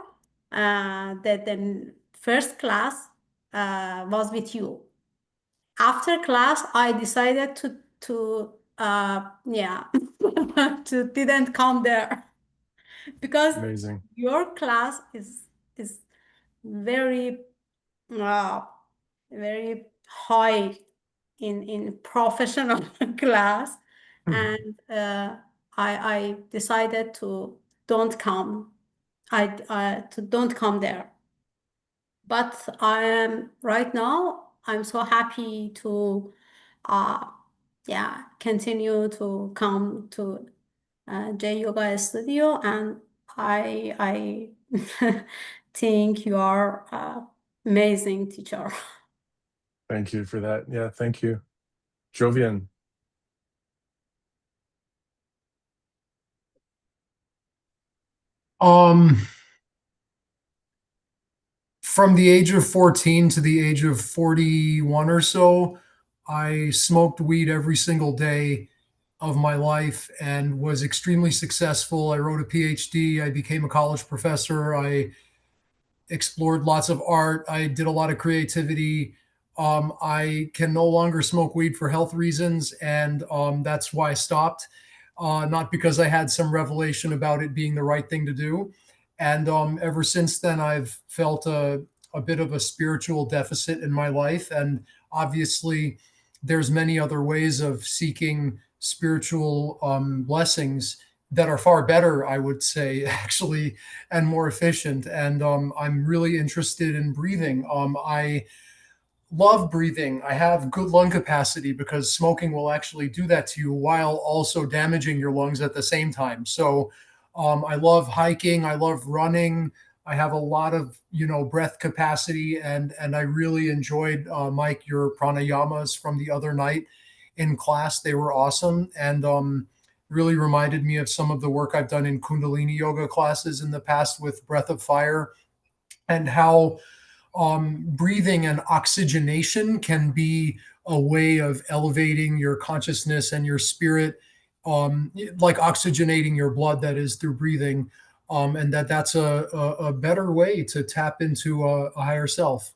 the first class was with you. After class, I decided to yeah to didn't come there because Amazing. your class is very uh, very high in professional class, and I decided to don't come. I to don't come there. But I am right now. I'm so happy to, yeah, continue to come to J Yoga Studio, and I think you are amazing teacher. Thank you for that. Yeah, thank you. Jovian. From the age of 14 to the age of 41 or so, I smoked weed every single day of my life and was extremely successful. I wrote a PhD. I became a college professor. I explored lots of art. I did a lot of creativity. I can no longer smoke weed for health reasons, and that's why I stopped. Not because I had some revelation about it being the right thing to do. And ever since then, I've felt a bit of a spiritual deficit in my life. And obviously, there's many other ways of seeking spiritual blessings that are far better, I would say, actually, and more efficient. And I'm really interested in breathing. I love breathing. I have good lung capacity because smoking will actually do that to you while also damaging your lungs at the same time. So I love hiking. I love running. I have a lot of, breath capacity, and I really enjoyed, Mike, your pranayamas from the other night in class. They were awesome, and really reminded me of some of the work I've done in Kundalini yoga classes in the past with Breath of Fire, and how breathing and oxygenation can be a way of elevating your consciousness and your spirit, like oxygenating your blood, that is, through breathing, and that's a better way to tap into a higher self.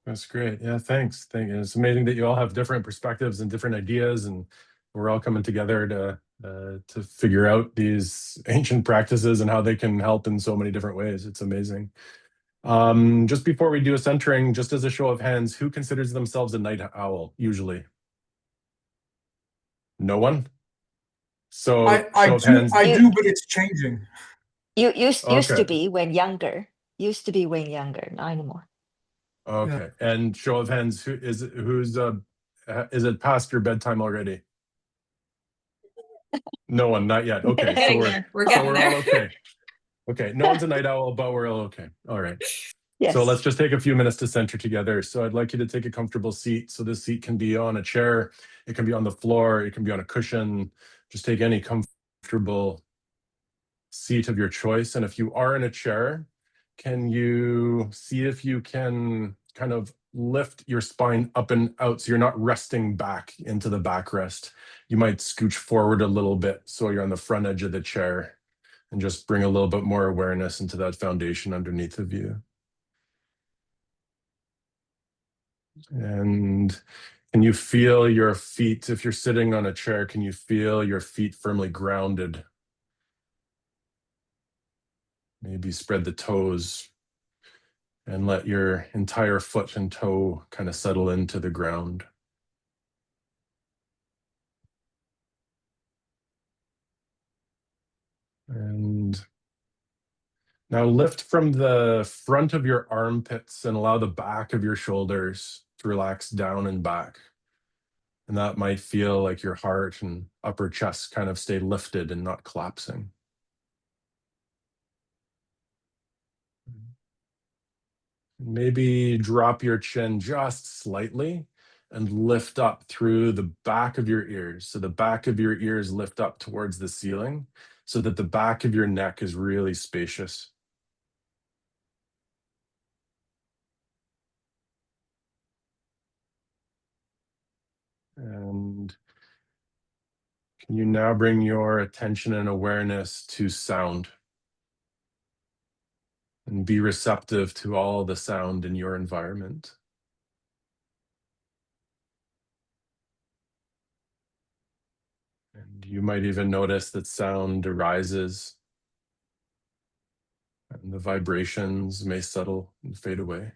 That's great. Yeah, thanks. It's amazing that you all have different perspectives and different ideas, and we're all coming together to figure out these ancient practices and how they can help in so many different ways. It's amazing. Just before we do a centering, just as a show of hands, who considers themselves a night owl usually? No one? So I show of do, hands. but it's changing. You used Okay. to be when younger. Used to be when younger, not anymore. Okay. And show of hands, who's is it past your bedtime already? No one, not yet. Okay. So We're getting there. all okay. Okay. No one's a night owl, but we're all okay. All right. Yes. So let's just take a few minutes to center together. So I'd like you to take a comfortable seat. So this seat can be on a chair, it can be on the floor, it can be on a cushion. Just take any comfortable seat of your choice. And if you are in a chair, can you see if you can kind of lift your spine up and out so you're not resting back into the backrest? You might scooch forward a little bit so you're on the front edge of the chair, and just bring a little bit more awareness into that foundation underneath of you. And can you feel your feet, if you're sitting on a chair, can you feel your feet firmly grounded Maybe spread the toes and let your entire foot and toe kind of settle into the ground. And now lift from the front of your armpits and allow the back of your shoulders to relax down and back. And that might feel like your heart and upper chest kind of stay lifted and not collapsing. Maybe drop your chin just slightly and lift up through the back of your ears. So the back of your ears lift up towards the ceiling so that the back of your neck is really spacious. And can you now bring your attention and awareness to sound? And be receptive to all the sound in your environment. And you might even notice that sound arises and the vibrations may settle and fade away.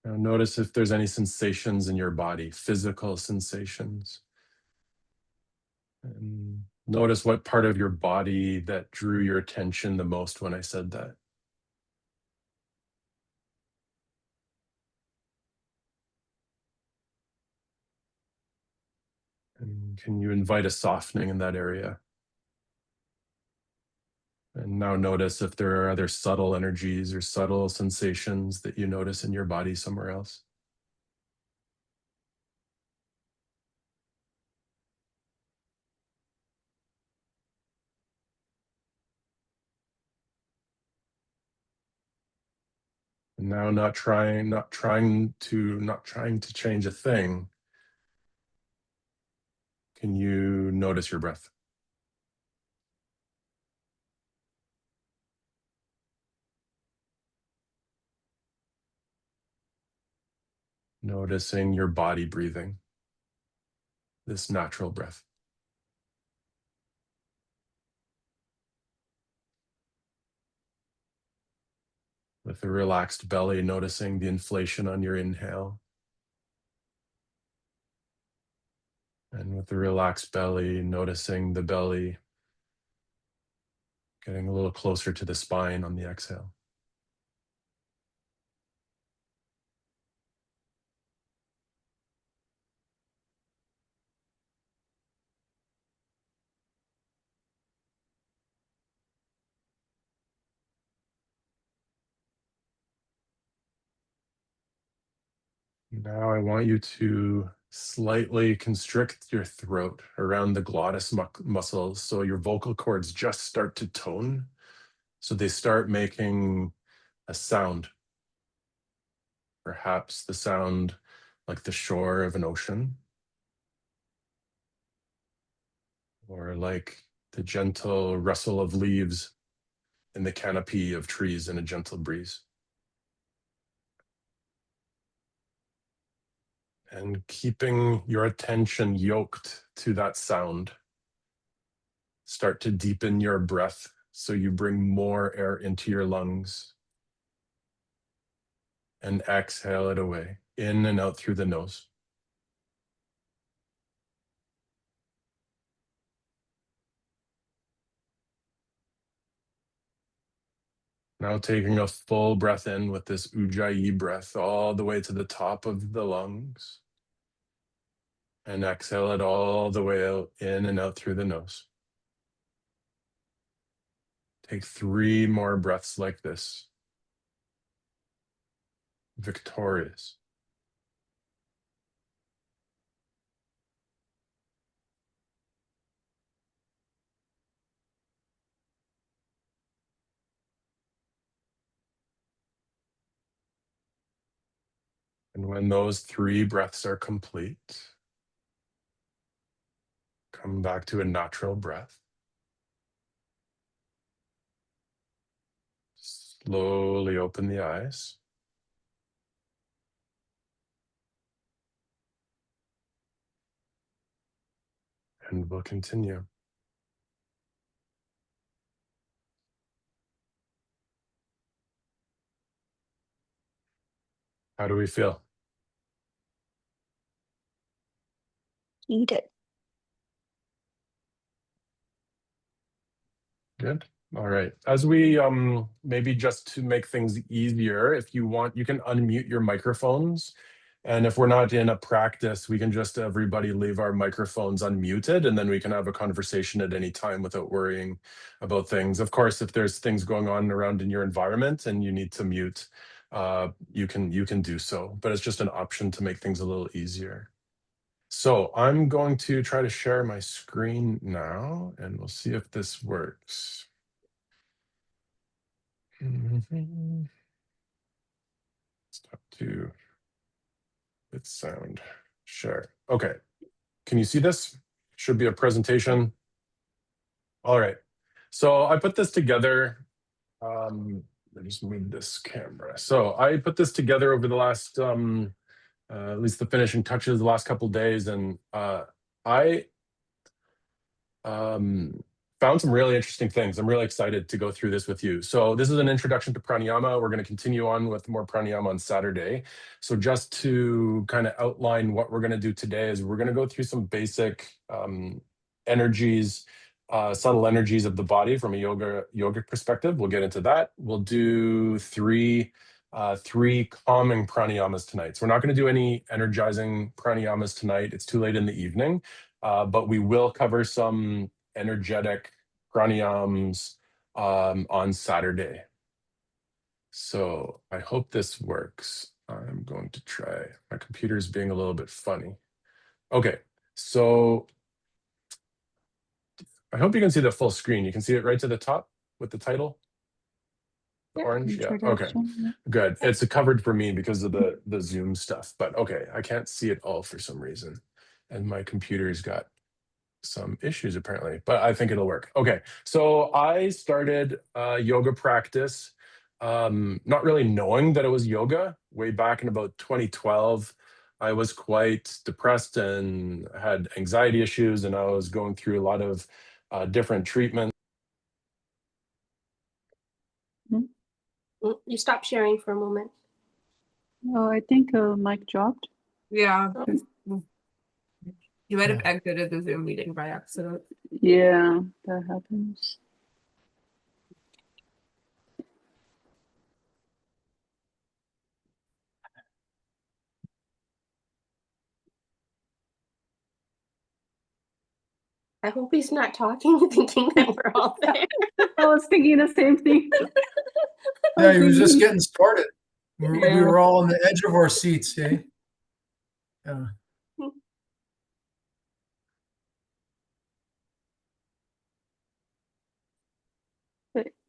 Now notice if there's any sensations in your body, physical sensations. And notice what part of your body that drew your attention the most when I said that. And can you invite a softening in that area? And now notice if there are other subtle energies or subtle sensations that you notice in your body somewhere else. And now not trying to change a thing. Can you notice your breath? Noticing your body breathing, this natural breath. With a relaxed belly, noticing the inflation on your inhale. And with the relaxed belly, noticing the belly getting a little closer to the spine on the exhale. Now I want you to slightly constrict your throat around the glottis muscles so your vocal cords just start to tone. So they start making a sound. Perhaps the sound like the shore of an ocean, or like the gentle rustle of leaves in the canopy of trees in a gentle breeze. And keeping your attention yoked to that sound, start to deepen your breath so you bring more air into your lungs and exhale it away, in and out through the nose. Now taking a full breath in with this Ujjayi breath all the way to the top of the lungs. And exhale it all the way out, in and out through the nose. Take 3 more breaths like this. Victorious. And when those 3 breaths are complete, come back to a natural breath. Slowly open the eyes. And we'll continue. How do we feel? Eat it. Good. All right. As we maybe just to make things easier, if you want, you can unmute your microphones. And if we're not in a practice, we can just everybody leave our microphones unmuted, and then we can have a conversation at any time without worrying about things. Of course, if there's things going on around in your environment and you need to mute, you can do so. But it's just an option to make things a little easier. So I'm going to try to share my screen now, and we'll see if this works. Stop to its sound. Share. Okay. Can you see this? Should be a presentation. All right. So I put this together. Let me just move this camera. So I put this together over the last, at least the finishing touches, the last couple of days, and I found some really interesting things. I'm really excited to go through this with you. So this is an introduction to pranayama. We're going to continue on with more pranayama on Saturday. So just to kind of outline what we're going to do today is we're going to go through some basic energies, subtle energies of the body from a yogic perspective. We'll get into that. We'll do three calming pranayamas tonight. So we're not going to do any energizing pranayamas tonight. It's too late in the evening. But we will cover some energetic pranayams on Saturday. So I hope this works. I'm going to try. My computer's being a little bit funny. Okay, so I hope you can see the full screen. You can see it right to the top with the title. The orange, yeah. Okay, good. It's covered for me because of the Zoom stuff. But okay, I can't see it all for some reason, and my computer's got some issues apparently, but I think it'll work. Okay, so I started yoga practice, not really knowing that it was yoga. Way back in about 2012, I was quite depressed and had anxiety issues, and I was going through a lot of different treatments. You stop sharing for a moment. Oh, I think mic dropped. Yeah. You might have exited the Zoom meeting by accident. Yeah, that happens. I hope he's not talking thinking that we're all there. I was thinking the same thing. Yeah, he was just getting started. We Yeah. were all on the edge of our seats, eh? Yeah.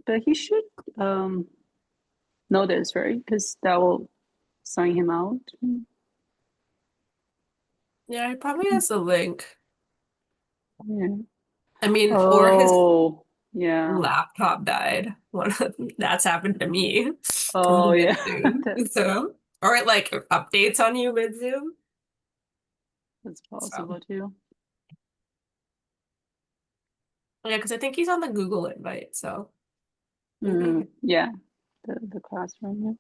But he should know this, right? Because that will sign him out. Yeah, he probably has the link. Yeah. I mean, or his yeah. laptop died. That's happened to me. Oh yeah. So, or it like updates on you mid Zoom. That's possible too. Yeah, because I think he's on the Google invite. So, yeah, the classroom. Yeah.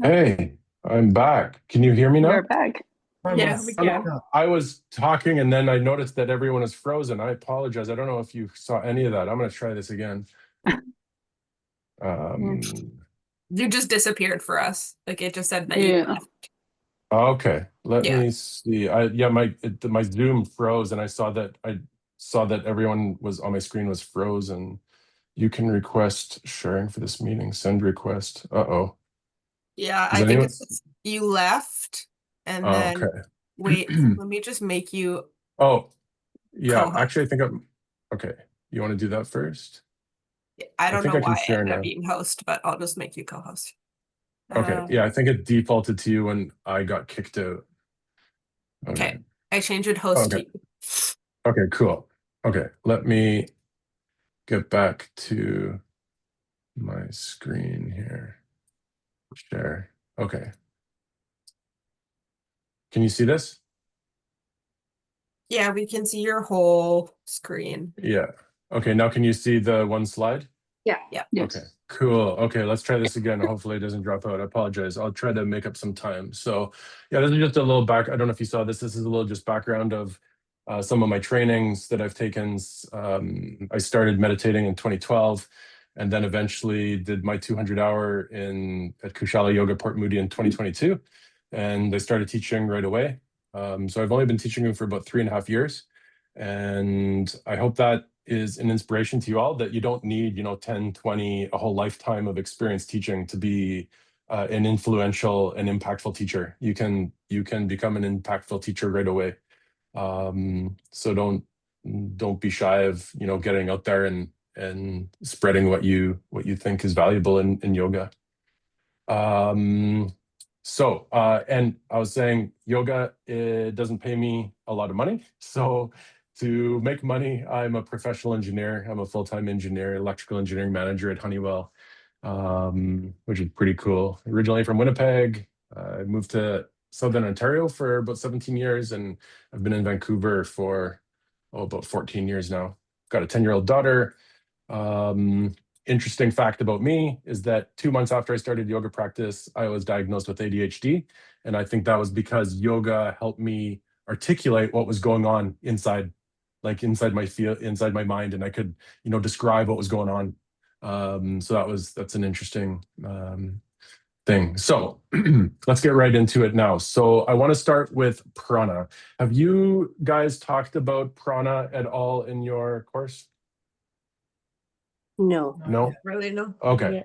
Hey, I'm back. Can you hear me now? You're back. Yeah, we can. I was talking and then I noticed that everyone is frozen. I apologize. I don't know if you saw any of that. I'm going to try this again. You just disappeared for us. Like it just said that you left. Okay, let me see. My Zoom froze and I saw that everyone was on my screen was frozen. You can request sharing for this meeting. Send request. Uh-oh. Yeah, I think it's you left and then wait, let me just make you yeah, actually I think I'm okay. You want to do that first? I don't know why I ended now. up being host, but I'll just make you co-host. Okay, yeah, I think it defaulted to you when I got kicked out. Okay, I changed it host to you. Okay, cool. Okay, let me get back to my screen here. Share. Okay. Can you see this? Yeah, we can see your whole screen. Yeah. Okay, now can you see the one slide? Yeah. Yes. Okay, cool. Okay, let's try this again. Hopefully it doesn't drop out. I apologize. I'll try to make up some time. So yeah, this is just a little back. I don't know if you saw this. This is a little just background of some of my trainings that I've taken. I started meditating in 2012 and then eventually did my 200-hour at Kushala Yoga Port Moody in 2022. And I started teaching right away. So I've only been teaching for about 3.5 years. And I hope that is an inspiration to you all, that you don't need 10, 20, a whole lifetime of experience teaching to be an influential and impactful teacher. You can become an impactful teacher right away. So don't be shy of getting out there and spreading what you think is valuable in yoga. And I was saying yoga, it doesn't pay me a lot of money. So to make money, I'm a professional engineer. I'm a full-time engineer, electrical engineering manager at Honeywell, which is pretty cool. Originally from Winnipeg, I moved to Southern Ontario for about 17 years, and I've been in Vancouver for about 14 years now. Got a 10-year-old daughter. Interesting fact about me is that 2 months after I started yoga practice, I was diagnosed with ADHD. And I think that was because yoga helped me articulate what was going on inside my mind, and I could, describe what was going on. So that's an interesting thing. So let's get right into it now. So I want to start with prana. Have you guys talked about prana at all in your course? No. No? Really, no. Okay. Yeah.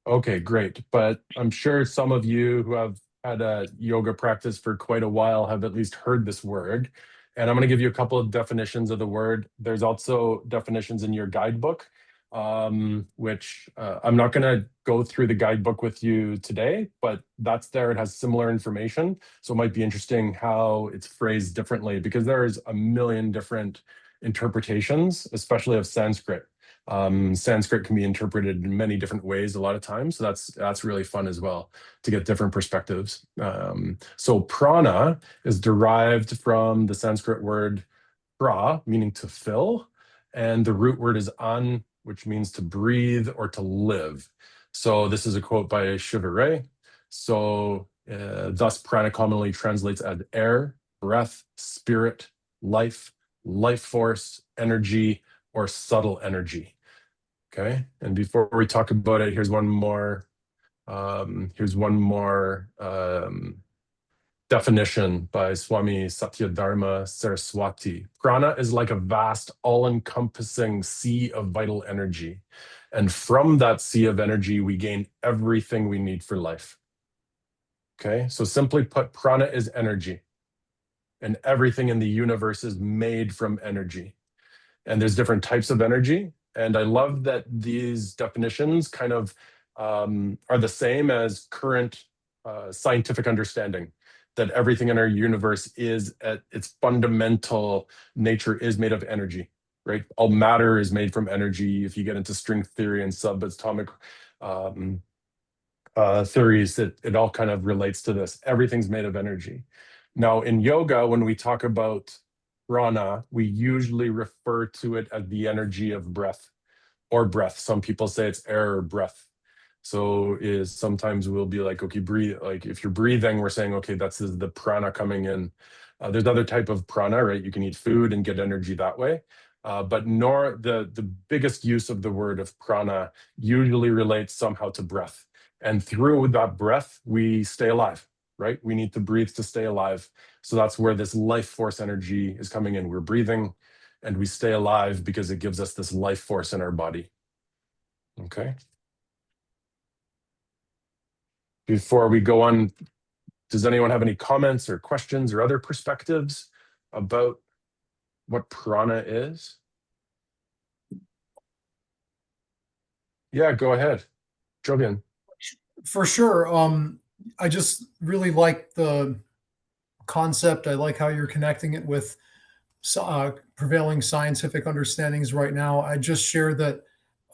Okay, great. But I'm sure some of you who have had a yoga practice for quite a while have at least heard this word. And I'm going to give you a couple of definitions of the word. There's also definitions in your guidebook, which I'm not going to go through the guidebook with you today, but that's there. It has similar information. So it might be interesting how it's phrased differently, because there's a million different interpretations, especially of Sanskrit. Sanskrit can be interpreted in many different ways a lot of times, so that's really fun as well to get different perspectives. So prana is derived from the Sanskrit word pra, meaning to fill, and the root word is an, which means to breathe or to live. So this is a quote by Shiva Ray. So thus prana commonly translates as air, breath, spirit, life force, energy, or subtle energy. Okay, and before we talk about it, here's one more definition by Swami Satyadharma Saraswati. Prana is like a vast, all-encompassing sea of vital energy. And from that sea of energy, we gain everything we need for life. Okay, so simply put, prana is energy. And everything in the universe is made from energy. And there's different types of energy. And I love that these definitions kind of are the same as current scientific understanding, that everything in our universe is at its fundamental nature is made of energy, right? All matter is made from energy. If you get into string theory and subatomic theories, it all kind of relates to this. Everything's made of energy. Now in yoga, when we talk about prana, we usually refer to it as the energy of breath or breath. Some people say it's air or breath. So sometimes we'll be like, okay, breathe. Like if you're breathing, we're saying, okay, that's the prana coming in. There's other type of prana, right? You can eat food and get energy that way. But the biggest use of the word of prana usually relates somehow to breath. And through that breath, we stay alive, right? We need to breathe to stay alive. So that's where this life force energy is coming in. We're breathing and we stay alive because it gives us this life force in our body. Okay. Before we go on, does anyone have any comments or questions or other perspectives about what prana is? Yeah, go ahead. Jovian. For sure. I just really like the concept. I like how you're connecting it with prevailing scientific understandings right now. I just share that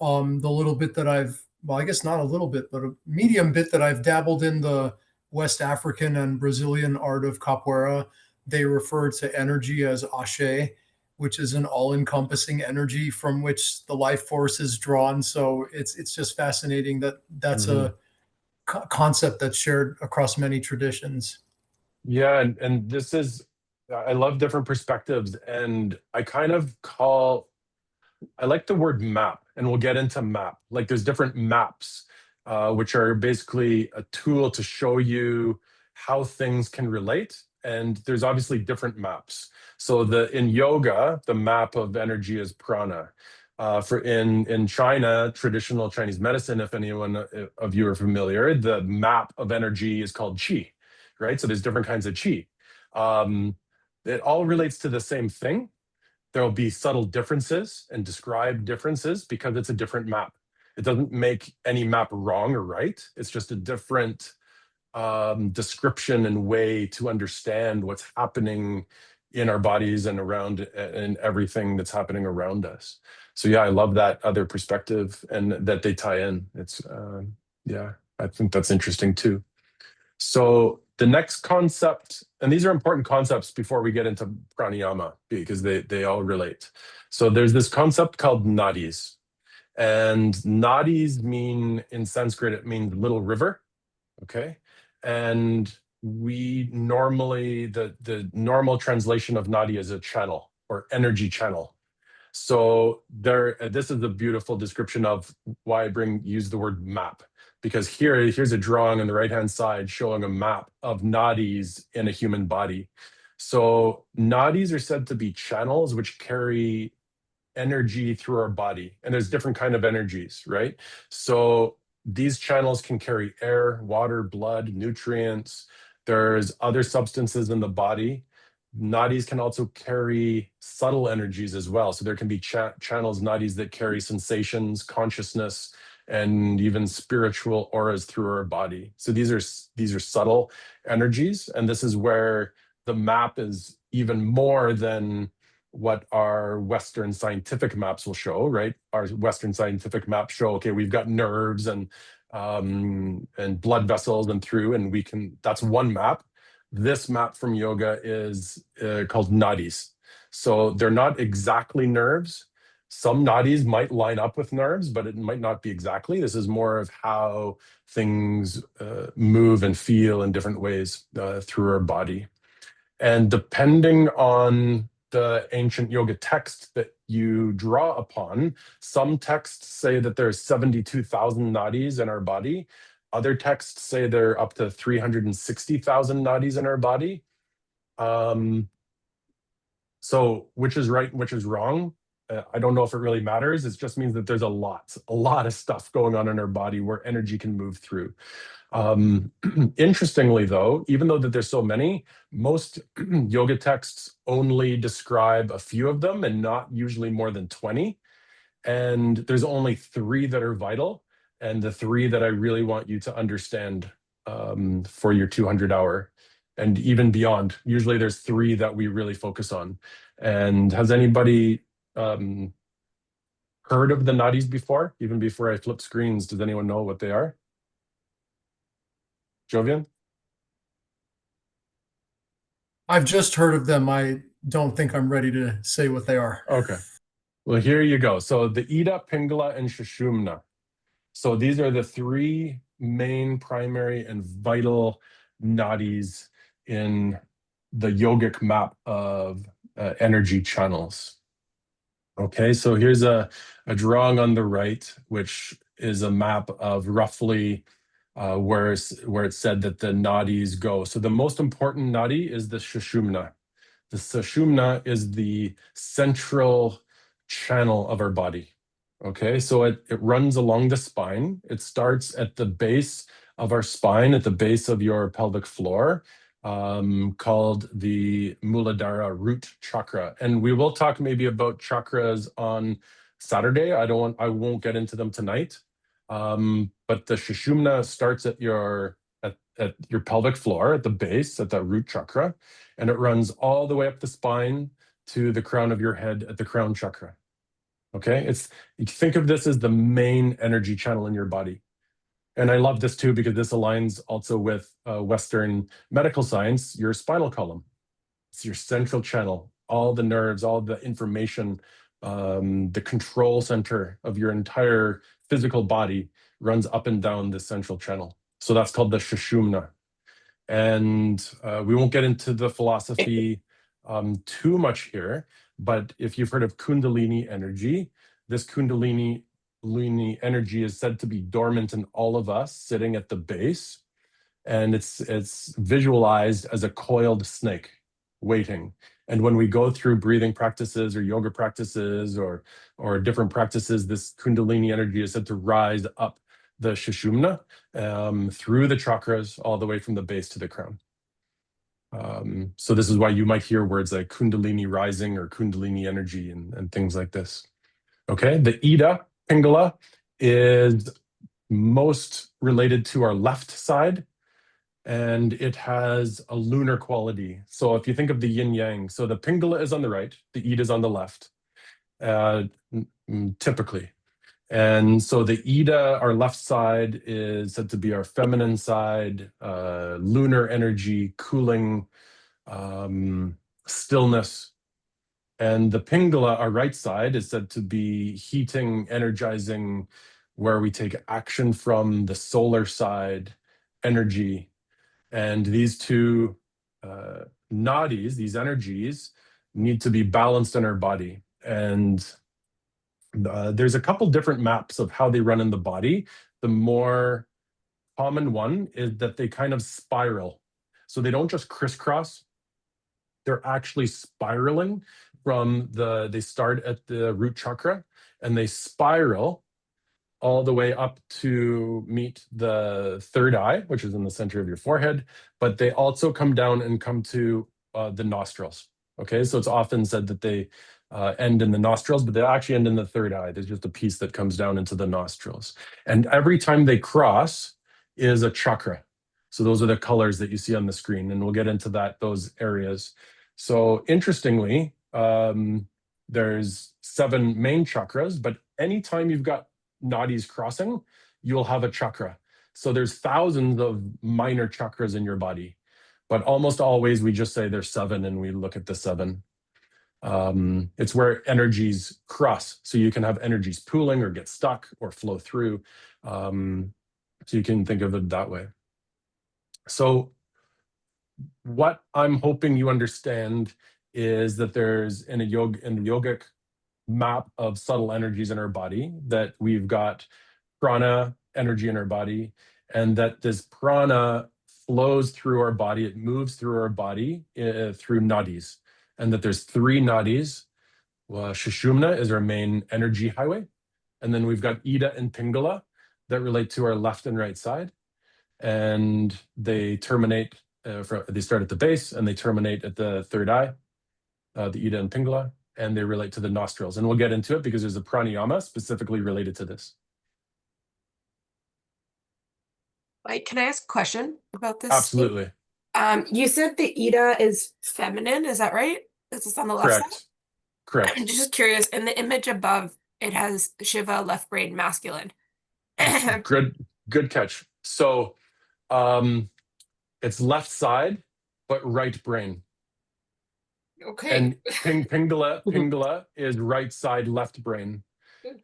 the little bit that well, I guess not a little bit, but a medium bit that I've dabbled in the West African and Brazilian art of capoeira. They refer to energy as ashe, which is an all-encompassing energy from which the life force is drawn. So it's just fascinating that that's a concept that's shared across many traditions. Yeah, and this is, I love different perspectives, and I like the word map, and we'll get into map. Like there's different maps, which are basically a tool to show you how things can relate. And there's obviously different maps. So in yoga, the map of energy is prana. In China, traditional Chinese medicine, if anyone of you are familiar, the map of energy is called qi, right? So there's different kinds of qi. It all relates to the same thing. There will be subtle differences and described differences because it's a different map. It doesn't make any map wrong or right. It's just a different description and way to understand what's happening in our bodies and around and everything that's happening around us. So yeah, I love that other perspective and that they tie in. It's yeah, I think that's interesting too. So the next concept, and these are important concepts before we get into pranayama because they all relate. So there's this concept called nadis. And nadis mean, in Sanskrit, it means little river, okay? And we normally, the normal translation of nadi is a channel or energy channel. So this is a beautiful description of why I use the word map, because here's a drawing on the right-hand side showing a map of nadis in a human body. So nadis are said to be channels which carry energy through our body, and there's different kind of energies, right? So these channels can carry air, water, blood, nutrients. There's other substances in the body. Nadis can also carry subtle energies as well. So there can be channels, nadis, that carry sensations, consciousness, and even spiritual auras through our body. So these are subtle energies, and this is where the map is even more than what our Western scientific maps will show, right? Our Western scientific maps show, okay, we've got nerves and blood vessels and that's one map. This map from yoga is called nadis. So they're not exactly nerves. Some nadis might line up with nerves, but it might not be exactly. This is more of how things move and feel in different ways through our body. And depending on the ancient yoga text that you draw upon, some texts say that there's 72,000 nadis in our body. Other texts say there are up to 360,000 nadis in our body. So which is right, which is wrong? I don't know if it really matters. It just means that there's a lot of stuff going on in our body where energy can move through. Interestingly, though, even though that there's so many, most yoga texts only describe a few of them and not usually more than 20. And there's only 3 that are vital, and the 3 that I really want you to understand for your 200-hour and even beyond. Usually there's 3 that we really focus on. And has anybody heard of the nadis before? Even before I flip screens, does anyone know what they are? Jovian? I've just heard of them. I don't think I'm ready to say what they are. Okay. Well, here you go. So the Ida, Pingala, and Sushumana. So these are the three main, primary, and vital nadis in the yogic map of energy channels. Okay, so here's a drawing on the right, which is a map of roughly where it's said that the nadis go. So the most important nadi is the Sushumana. The Sushumana is the central channel of our body. Okay, so it runs along the spine. It starts at the base of our spine, at the base of your pelvic floor, called the Muladhara root chakra. And we will talk maybe about chakras on Saturday. I won't get into them tonight. But the Sushumana starts at your pelvic floor, at the base, at that root chakra, and it runs all the way up the spine to the crown of your head at the crown chakra. Okay, you think of this as the main energy channel in your body. And I love this too, because this aligns also with Western medical science, your spinal column. It's your central channel, all the nerves, all the information, the control center of your entire physical body runs up and down the central channel. So that's called the Sushumana. And we won't get into the philosophy too much here, but if you've heard of Kundalini energy, this Kundalini energy is said to be dormant in all of us, sitting at the base, and it's visualized as a coiled snake waiting. And when we go through breathing practices or yoga practices or different practices, this Kundalini energy is said to rise up the Sushumana through the chakras all the way from the base to the crown. So this is why you might hear words like Kundalini rising or Kundalini energy and things like this. Okay, the Ida, Pingala, is most related to our left side, and it has a lunar quality. So if you think of the yin yang, so the Pingala is on the right, the Ida is on the left, typically. And so the Ida, our left side, is said to be our feminine side, lunar energy, cooling, stillness. And the Pingala, our right side, is said to be heating, energizing, where we take action from the solar side, energy. And these two nadis, these energies, need to be balanced in our body. And there's a couple different maps of how they run in the body. The more common one is that they kind of spiral. So they don't just crisscross, they're actually spiraling they start at the root chakra and they spiral all the way up to meet the third eye, which is in the center of your forehead, but they also come down and come to the nostrils. Okay, so it's often said that they end in the nostrils, but they actually end in the third eye. There's just a piece that comes down into the nostrils. And every time they cross is a chakra. So those are the colors that you see on the screen, and we'll get into those areas. So interestingly, there's 7 main chakras, but anytime you've got nadis crossing, you'll have a chakra. So there's thousands of minor chakras in your body, but almost always we just say there's 7 and we look at the 7. It's where energies cross. So you can have energies pooling or get stuck or flow through. So you can think of it that way. So what I'm hoping you understand is that there's in the yogic map of subtle energies in our body, that we've got prana energy in our body, and that this prana flows through our body, it moves through our body through nadis, and that there's 3 nadis. Sushumana is our main energy highway, and then we've got Ida and Pingala that relate to our left and right side, and they terminate, they start at the base and they terminate at the third eye, the Ida and Pingala, and they relate to the nostrils. And we'll get into it because there's a pranayama specifically related to this. Like, can I ask a question about this? Absolutely. You said the Ida is feminine, is that right? Is this on the left side? Correct. I'm just curious, in the image above, it has Shiva left brain masculine. Good catch. So it's left side, but right brain. Okay. And Pingala is right side, left brain.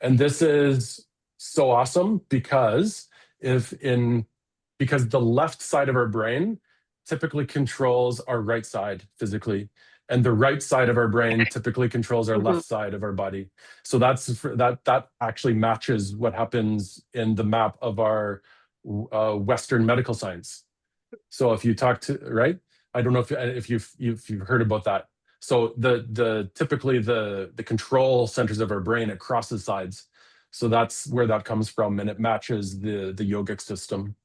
And this is so awesome because because the left side of our brain typically controls our right side physically, and the right side of our brain typically controls our left side of our body. So that actually matches what happens in the map of our Western medical science. So if you talk to, right, I don't know if you've heard about that. So typically the control centers of our brain, it crosses sides. So that's where that comes from, and it matches the yogic system.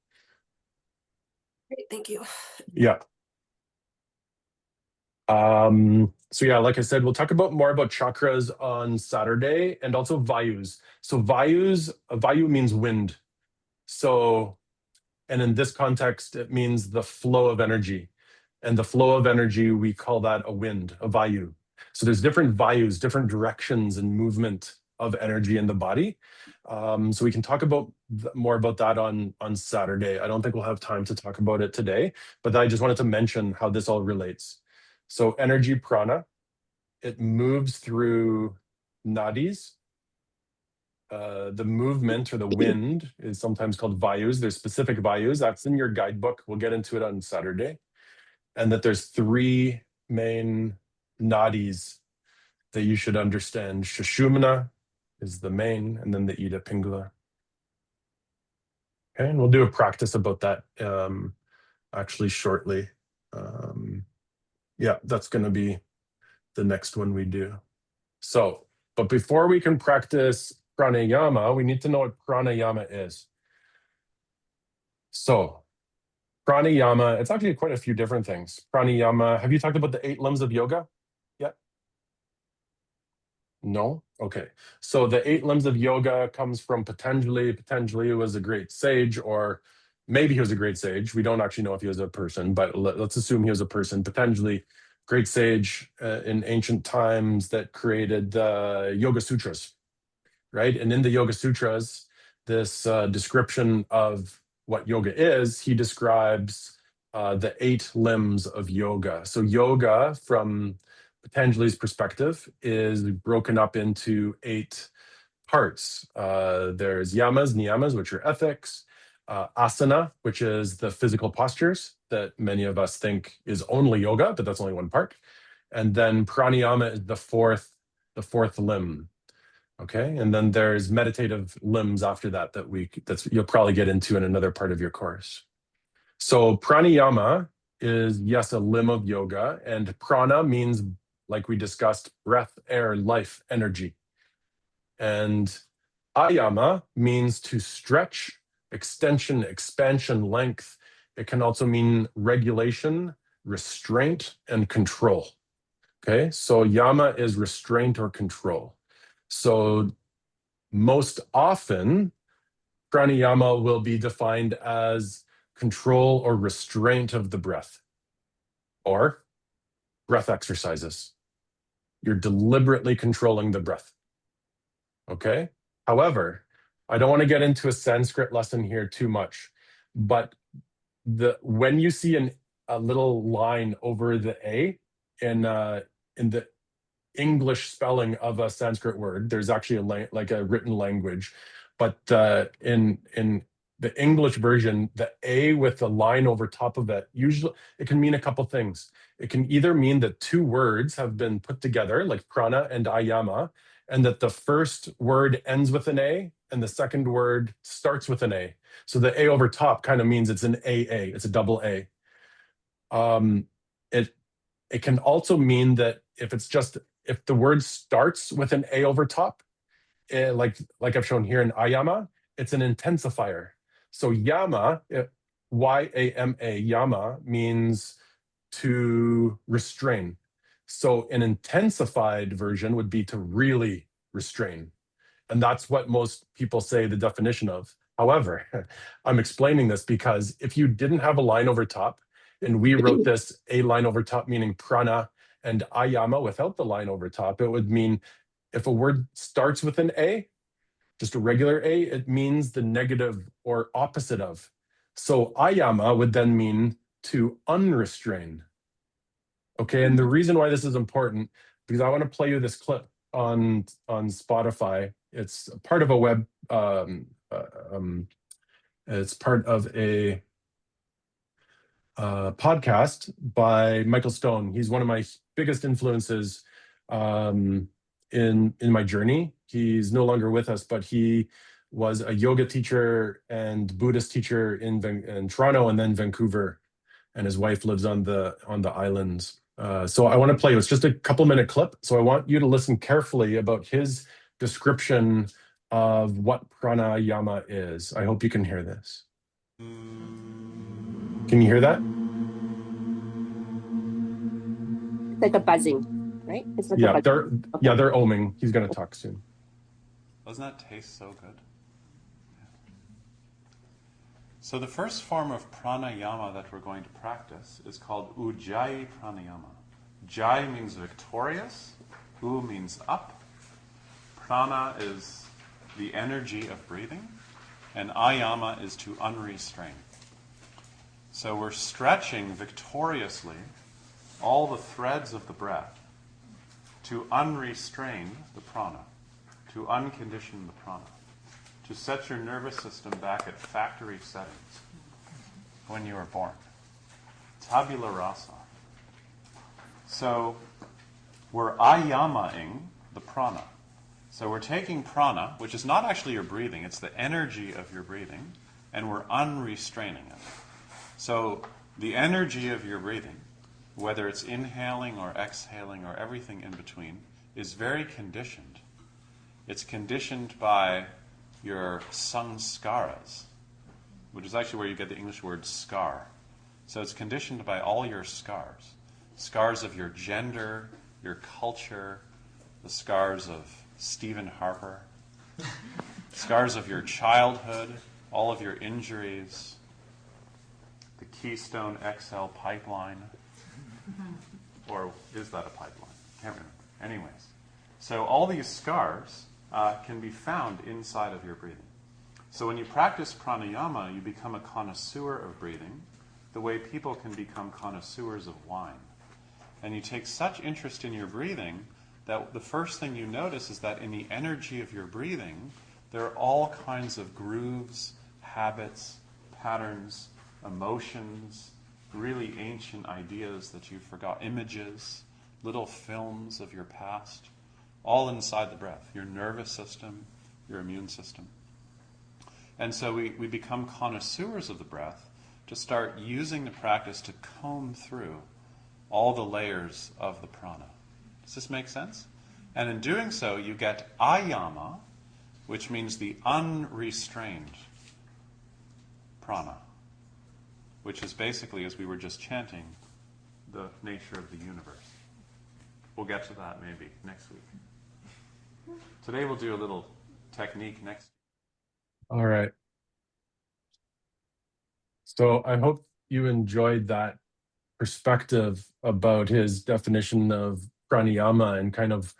Great, thank you. Yeah. So yeah, like I said, we'll talk more about chakras on Saturday, and also vayus. So vayu means wind. So, and in this context, it means the flow of energy. And the flow of energy, we call that a wind, a vayu. So there's different vayus, different directions and movement of energy in the body. So we can talk about more about that on Saturday. I don't think we'll have time to talk about it today, but I just wanted to mention how this all relates. So energy prana, it moves through nadis. The movement or the wind is sometimes called vayus. There's specific vayus. That's in your guidebook. We'll get into it on Saturday. And that there's 3 main nadis that you should understand. Sushumana is the main, and then the Ida Pingala. Okay, and we'll do a practice about that actually shortly. Yeah, that's going to be the next one we do. So, but before we can practice pranayama, we need to know what pranayama is. So, pranayama, it's actually quite a few different things. Pranayama, have you talked about the 8 limbs of yoga yet? No? Okay. So the 8 limbs of yoga comes from Patanjali. Patanjali was a great sage, or maybe he was a great sage. We don't actually know if he was a person, but let's assume he was a person. Patanjali, great sage in ancient times that created the Yoga Sutras, right? And in the Yoga Sutras, this description of what yoga is, he describes the 8 limbs of yoga. So yoga, from Patanjali's perspective, is broken up into 8 parts. There's yamas, niyamas, which are ethics, asana, which is the physical postures that many of us think is only yoga, but that's only one part. And then pranayama is the fourth limb. Okay, and then there's meditative limbs after that that's you'll probably get into in another part of your course. So pranayama is, yes, a limb of yoga, and prana means, like we discussed, breath, air, life, energy. And ayama means to stretch, extension, expansion, length. It can also mean regulation, restraint, and control. Okay, so yama is restraint or control. So most often, pranayama will be defined as control or restraint of the breath, or breath exercises. You're deliberately controlling the breath. Okay? However, I don't want to get into a Sanskrit lesson here too much, but when you see a little line over the A in the English spelling of a Sanskrit word, there's actually a written language, but in the English version, the A with the line over top of it, usually it can mean a couple things. It can either mean that 2 words have been put together, like prana and ayama, and that the first word ends with an A and the second word starts with an A. So the A over top kind of means it's an AA, it's a double A. It can also mean that if the word starts with an A over top, like I've shown here in ayama, it's an intensifier. So yama, Y-A-M-A, yama means to restrain. So an intensified version would be to really restrain. And that's what most people say the definition of. However, I'm explaining this because if you didn't have a line over top, and we wrote this a line over top meaning prana and ayama without the line over top, it would mean if a word starts with an A, just a regular A, it means the negative or opposite of. So ayama would then mean to unrestrain. Okay, and the reason why this is important, because I want to play you this clip on Spotify it's part of a web. It's part of a podcast by Michael Stone. He's one of my biggest influences in my journey. He's no longer with us, but he was a yoga teacher and Buddhist teacher in Toronto and then Vancouver, and his wife lives on the islands. So I want to play you. It's just a couple-minute clip. So I want you to listen carefully about his description of what pranayama is. I hope you can hear this. Can you hear that? It's like a buzzing, right? It's like a buzzing. They're oming. He's going to talk soon. Doesn't that taste so good? So the first form of pranayama that we're going to practice is called Ujjayi pranayama. Jai means victorious, U means up, prana is the energy of breathing, and ayama is to unrestrain. So we're stretching victoriously all the threads of the breath to unrestrain the prana, to uncondition the prana, to set your nervous system back at factory settings when you were born. Tabula rasa. So we're ayamaing the prana. So we're taking prana, which is not actually your breathing, it's the energy of your breathing, and we're unrestraining it. So the energy of your breathing, whether it's inhaling or exhaling or everything in between, is very conditioned. It's conditioned by your samskaras, which is actually where you get the English word scar. So it's conditioned by all your scars. Scars of your gender, your culture, the scars of Stephen Harper, scars of your childhood, all of your injuries, the Keystone XL pipeline, or is that a pipeline? Can't remember. Anyways, so all these scars can be found inside of your breathing. So when you practice pranayama, you become a connoisseur of breathing, the way people can become connoisseurs of wine. And you take such interest in your breathing that the first thing you notice is that in the energy of your breathing, there are all kinds of grooves, habits, patterns, emotions, really ancient ideas that you forgot, images, little films of your past, all inside the breath, your nervous system, your immune system. And so we become connoisseurs of the breath to start using the practice to comb through all the layers of the prana. Does this make sense? And in doing so, you get ayama, which means the unrestrained prana, which is basically, as we were just chanting, the nature of the universe. We'll get to that maybe next week. Today we'll do a little technique next. All right. So I hope you enjoyed that perspective about his definition of pranayama and kind of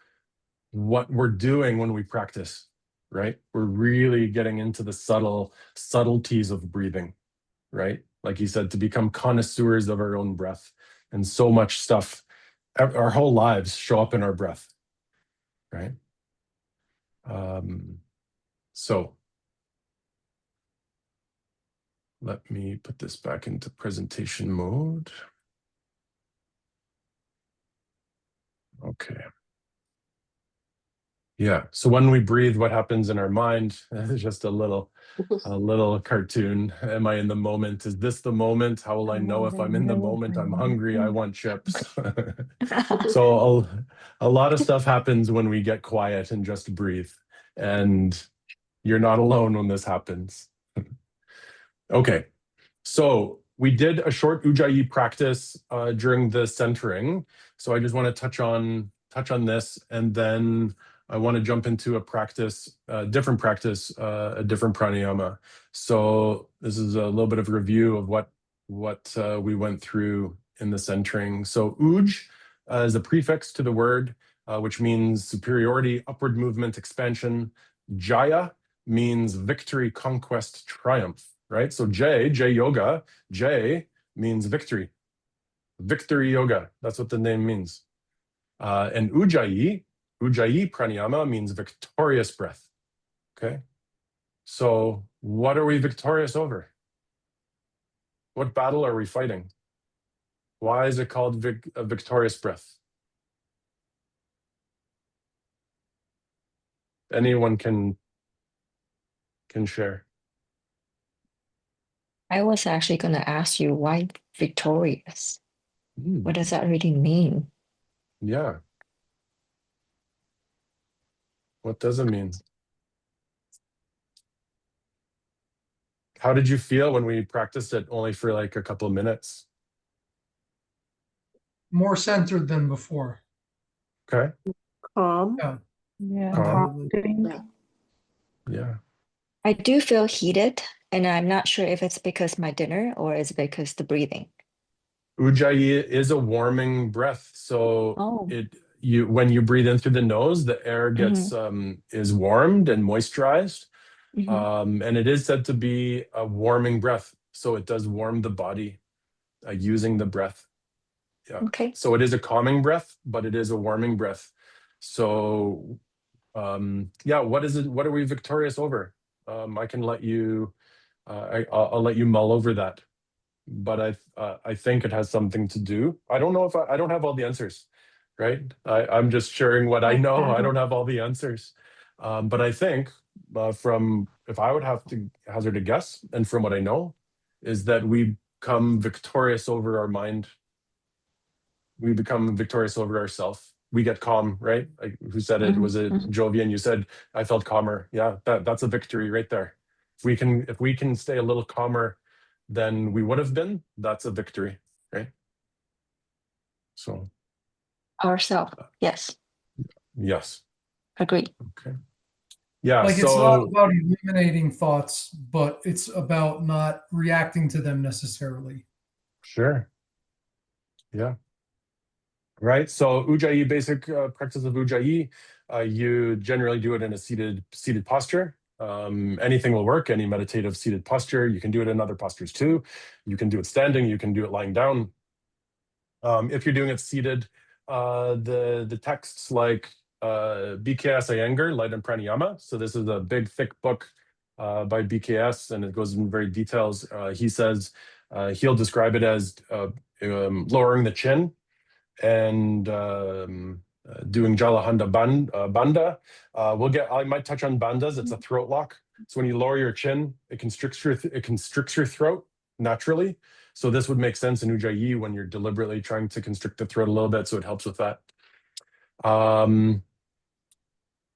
what we're doing when we practice, right? We're really getting into the subtleties of breathing, right? Like he said, to become connoisseurs of our own breath. And so much stuff, our whole lives show up in our breath, right? So let me put this back into presentation mode. Okay. Yeah, so when we breathe, what happens in our mind? Just a little cartoon. Am I in the moment? Is this the moment? How will I know if I'm in the moment? I'm hungry, I want chips. So a lot of stuff happens when we get quiet and just breathe. And you're not alone when this happens. Okay, so we did a short Ujjayi practice during the centering. So I just want to touch on this, and then I want to jump into a practice, a different pranayama. So this is a little bit of a review of what we went through in the centering. So Uj is a prefix to the word, which means superiority, upward movement, expansion. Jaya means victory, conquest, triumph, right? So Jai Yoga, Jai means victory. Victory yoga, that's what the name means. And Ujjayi pranayama means victorious breath. Okay. So what are we victorious over? What battle are we fighting? Why is it called a victorious breath? Anyone can share. I was actually going to ask you why victorious? What does that really mean? Yeah. What does it mean? How did you feel when we practiced it only for like a couple of minutes? More centered than before. Okay. Calm. Yeah. Yeah. Calm. Yeah. Yeah. I do feel heated, and I'm not sure if it's because my dinner or is it because the breathing. Ujjayi is a warming breath. So when you breathe in through the nose, the air gets is warmed and moisturized. And it is said to be a warming breath. So it does warm the body using the breath. Yeah. Okay. So it is a calming breath, but it is a warming breath. So yeah, what is it? What are we victorious over? I can let you, I'll let you mull over that. But I think it has something to do. I don't know if I don't have all the answers, right? I'm just sharing what I know. I don't have all the answers. But I think from, if I would have to hazard a guess, and from what I know, is that we become victorious over our mind. We become victorious over ourselves. We get calm, right? Like, who said it? Was it Jovian? You said, I felt calmer. Yeah, that's a victory right there. If we can stay a little calmer than we would have been, that's a victory, right? So Ourselves, yes. Yes. Agreed. Okay. Yeah. Like, so it's not about eliminating thoughts, but it's about not reacting to them necessarily. Sure. Yeah. Right. So Ujjayi, basic practice of Ujjayi, you generally do it in a seated posture. Anything will work, any meditative seated posture. You can do it in other postures too. You can do it standing, you can do it lying down. If you're doing it seated, the texts like BKS Iyengar, Light and Pranayama. So this is a big, thick book by BKS, and it goes in very details. He says he'll describe it as lowering the chin and doing Jalahanda Banda. I might touch on bandas. It's a throat lock. So when you lower your chin, it constricts your throat naturally. So this would make sense in Ujjayi when you're deliberately trying to constrict the throat a little bit. So it helps with that.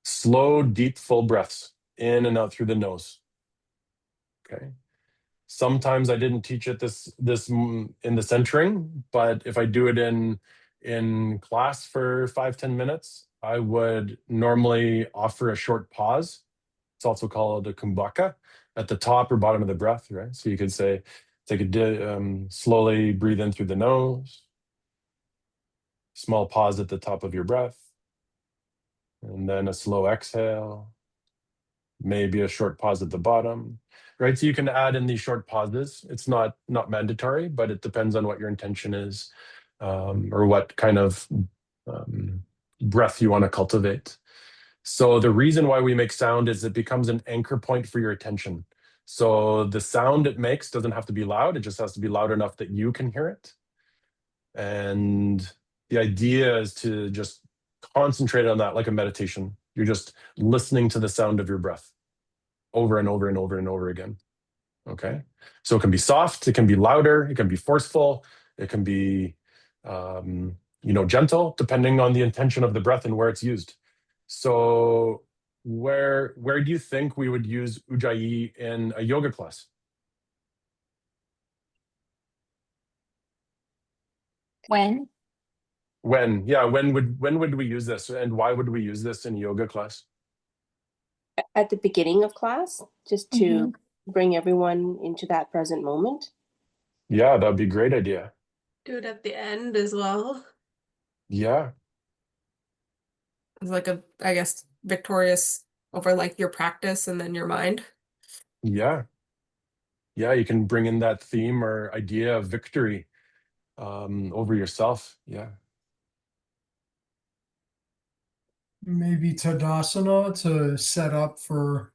Slow, deep, full breaths in and out through the nose. Okay. Sometimes I didn't teach it this in the centering, but if I do it in class for 5-10 minutes, I would normally offer a short pause. It's also called a kumbhaka at the top or bottom of the breath, right? So you could say, slowly breathe in through the nose, small pause at the top of your breath, and then a slow exhale, maybe a short pause at the bottom, right? So you can add in these short pauses. It's not mandatory, but it depends on what your intention is, or what kind of breath you want to cultivate. So the reason why we make sound is it becomes an anchor point for your attention. So the sound it makes doesn't have to be loud. It just has to be loud enough that you can hear it. And the idea is to just concentrate on that like a meditation. You're just listening to the sound of your breath over and over and over and over again. Okay. So it can be soft, it can be louder, it can be forceful, it can be, gentle, depending on the intention of the breath and where it's used. So where do you think we would use Ujjayi in a yoga class? When? When would we use this, and why would we use this in yoga class? At the beginning of class, just to bring everyone into that present moment. Yeah, that'd be a great idea. Do it at the end as well. Yeah. It's like I guess, victorious over like your practice and then your mind. Yeah. Yeah, you can bring in that theme or idea of victory over yourself. Yeah. Maybe Tadasana to set up for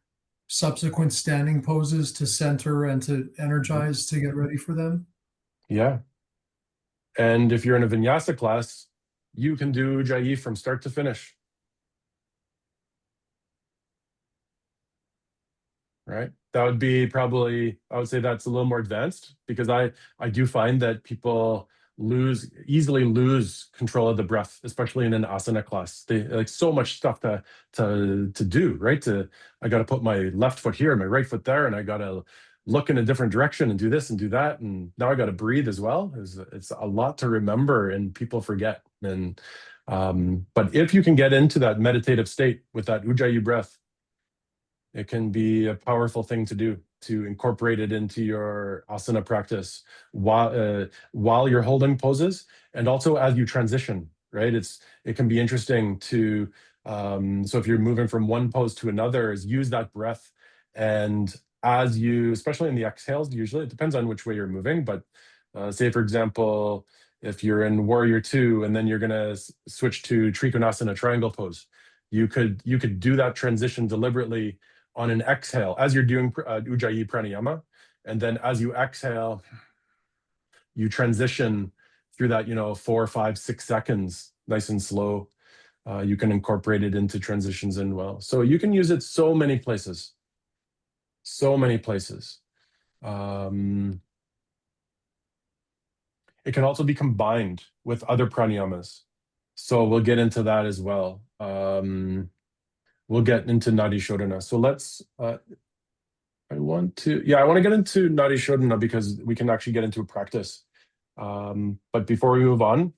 subsequent standing poses to center and to energize to get ready for them? Yeah. And if you're in a vinyasa class, you can do Ujjayi from start to finish. Right? That would be probably, I would say that's a little more advanced, because I do find that people easily lose control of the breath, especially in an asana class. They like so much stuff to do, right? I got to put my left foot here and my right foot there, and I got to look in a different direction and do this and do that, and now I got to breathe as well. It's a lot to remember, and people forget. And but if you can get into that meditative state with that Ujjayi breath, it can be a powerful thing to do, to incorporate it into your asana practice while you're holding poses, and also as you transition, right? It can be interesting to, so if you're moving from one pose to another, is use that breath. And as you, especially in the exhales, usually it depends on which way you're moving, but say for example, if you're in Warrior 2 and then you're gonna switch to Trikonasana triangle pose, you could do that transition deliberately on an exhale as you're doing Ujjayi Pranayama. And then as you exhale, you transition through that, 4, 5, 6 seconds, nice and slow. You can incorporate it into transitions in well. So you can use it so many places. So many places. It can also be combined with other pranayamas. So we'll get into that as well. We'll get into Nadi Shodhana. So let's, I want to get into Nadi Shodhana because we can actually get into a practice. But before we move on,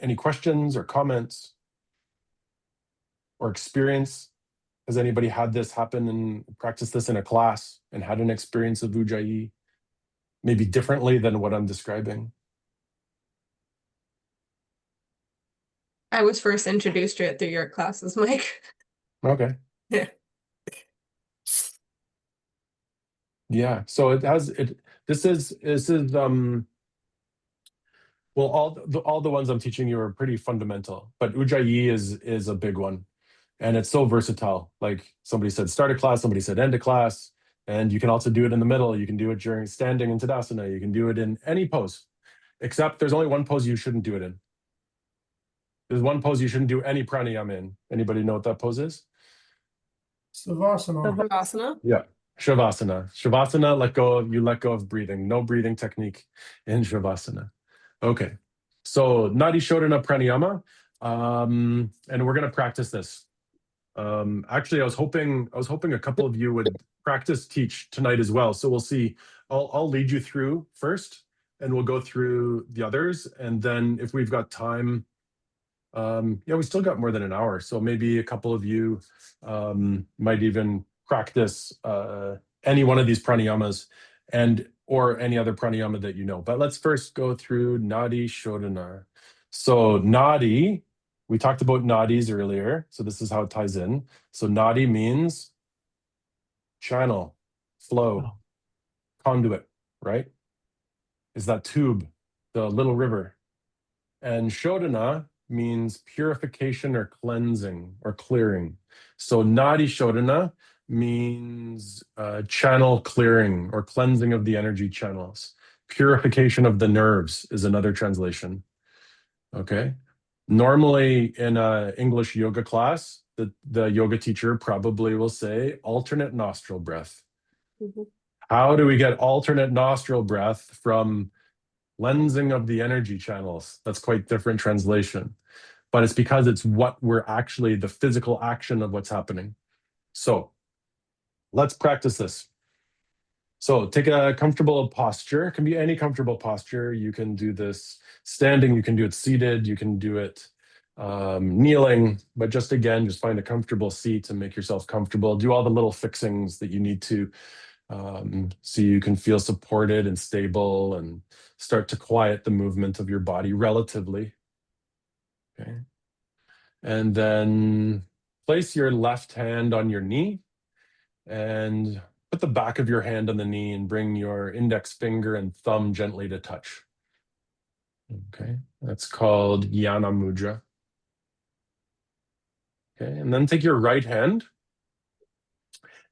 any questions or comments or experience? Has anybody had this happen and practiced this in a class and had an experience of Ujjayi, maybe differently than what I'm describing? I was first introduced to it through your classes, Mike. Okay. Yeah. Yeah. So this is well, all the ones I'm teaching you are pretty fundamental, but Ujjayi is a big one. And it's so versatile. Like somebody said, start a class, somebody said end a class. And you can also do it in the middle. You can do it during standing in Tadasana. You can do it in any pose, except there's only one pose you shouldn't do it in. There's one pose you shouldn't do any pranayama in. Anybody know what that pose is? Savasana. Savasana? Yeah, Shavasana. Shavasana, you let go of breathing. No breathing technique in Shavasana. Okay, so Nadi Shodhana Pranayama, and we're going to practice this. Actually, I was hoping a couple of you would practice teach tonight as well. So we'll see. I'll lead you through first, and we'll go through the others, and then if we've got time, we still got more than an hour, so maybe a couple of you might even practice any one of these pranayamas or any other pranayama that you know. But let's first go through Nadi Shodhana. So Nadi, we talked about nadis earlier, so this is how it ties in. So Nadi means channel, flow, conduit, right? Is that tube, the little river. And Shodhana means purification or cleansing or clearing. So Nadi Shodhana means channel clearing or cleansing of the energy channels. Purification of the nerves is another translation. Okay. Normally in an English yoga class, the yoga teacher probably will say alternate nostril breath. Mm-hmm. How do we get alternate nostril breath from cleansing of the energy channels? That's quite different translation, but it's because it's what we're actually, the physical action of what's happening. So let's practice this. So take a comfortable posture. It can be any comfortable posture. You can do this standing, you can do it seated, you can do it kneeling, but just find a comfortable seat and make yourself comfortable. Do all the little fixings that you need to, so you can feel supported and stable and start to quiet the movement of your body relatively. Okay. And then place your left hand on your knee and put the back of your hand on the knee and bring your index finger and thumb gently to touch. Okay, that's called Yana Mudra. Okay, and then take your right hand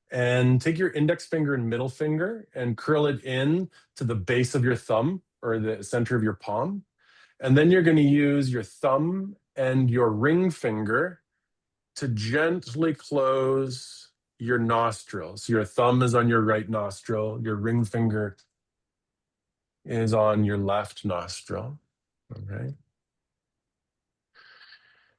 And take your index finger and middle finger and curl it in to the base of your thumb or the center of your palm. And then you're going to use your thumb and your ring finger to gently close your nostrils. Your thumb is on your right nostril. Your ring finger is on your left nostril. Okay.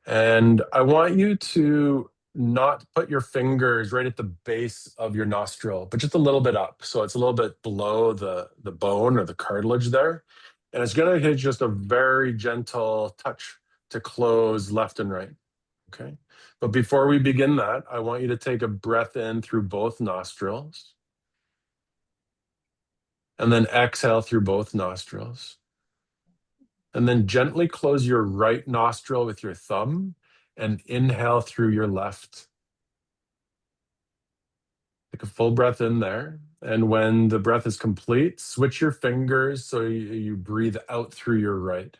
And I want you to not put your fingers right at the base of your nostril, but just a little bit up. So it's a little bit below the bone or the cartilage there. And it's going to hit just a very gentle touch to close left and right. Okay. But before we begin that, I want you to take a breath in through both nostrils. And then exhale through both nostrils. And then gently close your right nostril with your thumb and inhale through your left. Take a full breath in there. And when the breath is complete, switch your fingers so you breathe out through your right.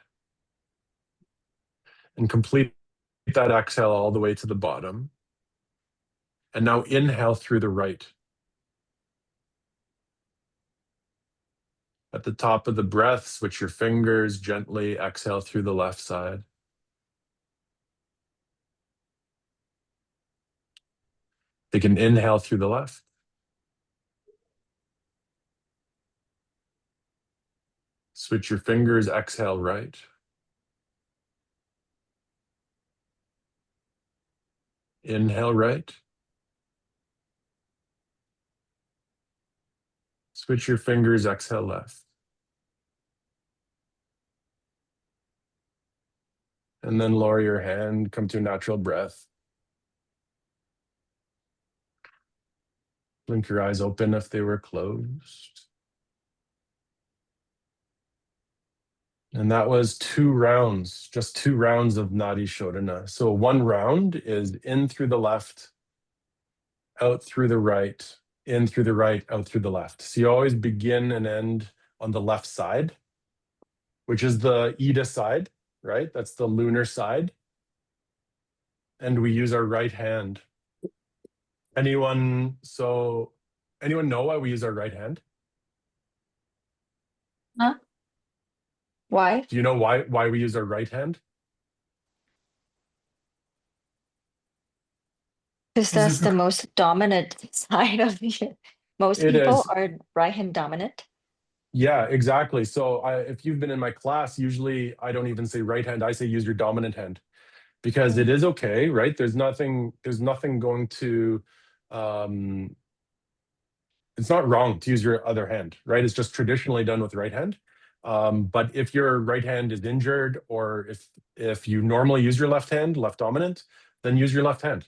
And complete that exhale all the way to the bottom. And now inhale through the right. At the top of the breath, switch your fingers, gently exhale through the left side. Take an inhale through the left. Switch your fingers, exhale right. Inhale right. Switch your fingers, exhale left. And then lower your hand, come to a natural breath. Blink your eyes open if they were closed. And that was 2 rounds, just 2 rounds of Nadi Shodhana. So 1 round is in through the left, out through the right, in through the right, out through the left. So you always begin and end on the left side, which is the Ida side, right? That's the lunar side. And we use our right hand. Anyone know why we use our right hand? Huh? Why? Do you know why we use our right hand? Because that's the most dominant side of you. Most It people is. are right hand dominant. Yeah, exactly. So if you've been in my class, usually I don't even say right hand, I say use your dominant hand. Because it is okay, right? There's nothing going to it's not wrong to use your other hand, right? It's just traditionally done with right hand. But if your right hand is injured, or if you normally use your left hand, left dominant, then use your left hand.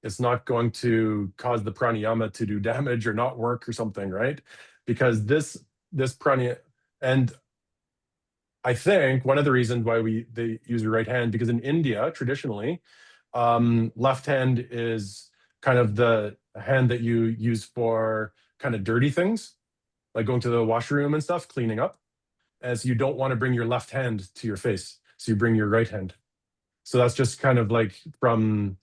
It's not going to cause the pranayama to do damage or not work or something, right? Because this pranayama, and I think one of the reasons why they use your right hand, because in India, traditionally, left hand is kind of the hand that you use for kind of dirty things, like going to the washroom and stuff, cleaning up. As you don't want to bring your left hand to your face, so you bring your right hand. So that's just kind of like from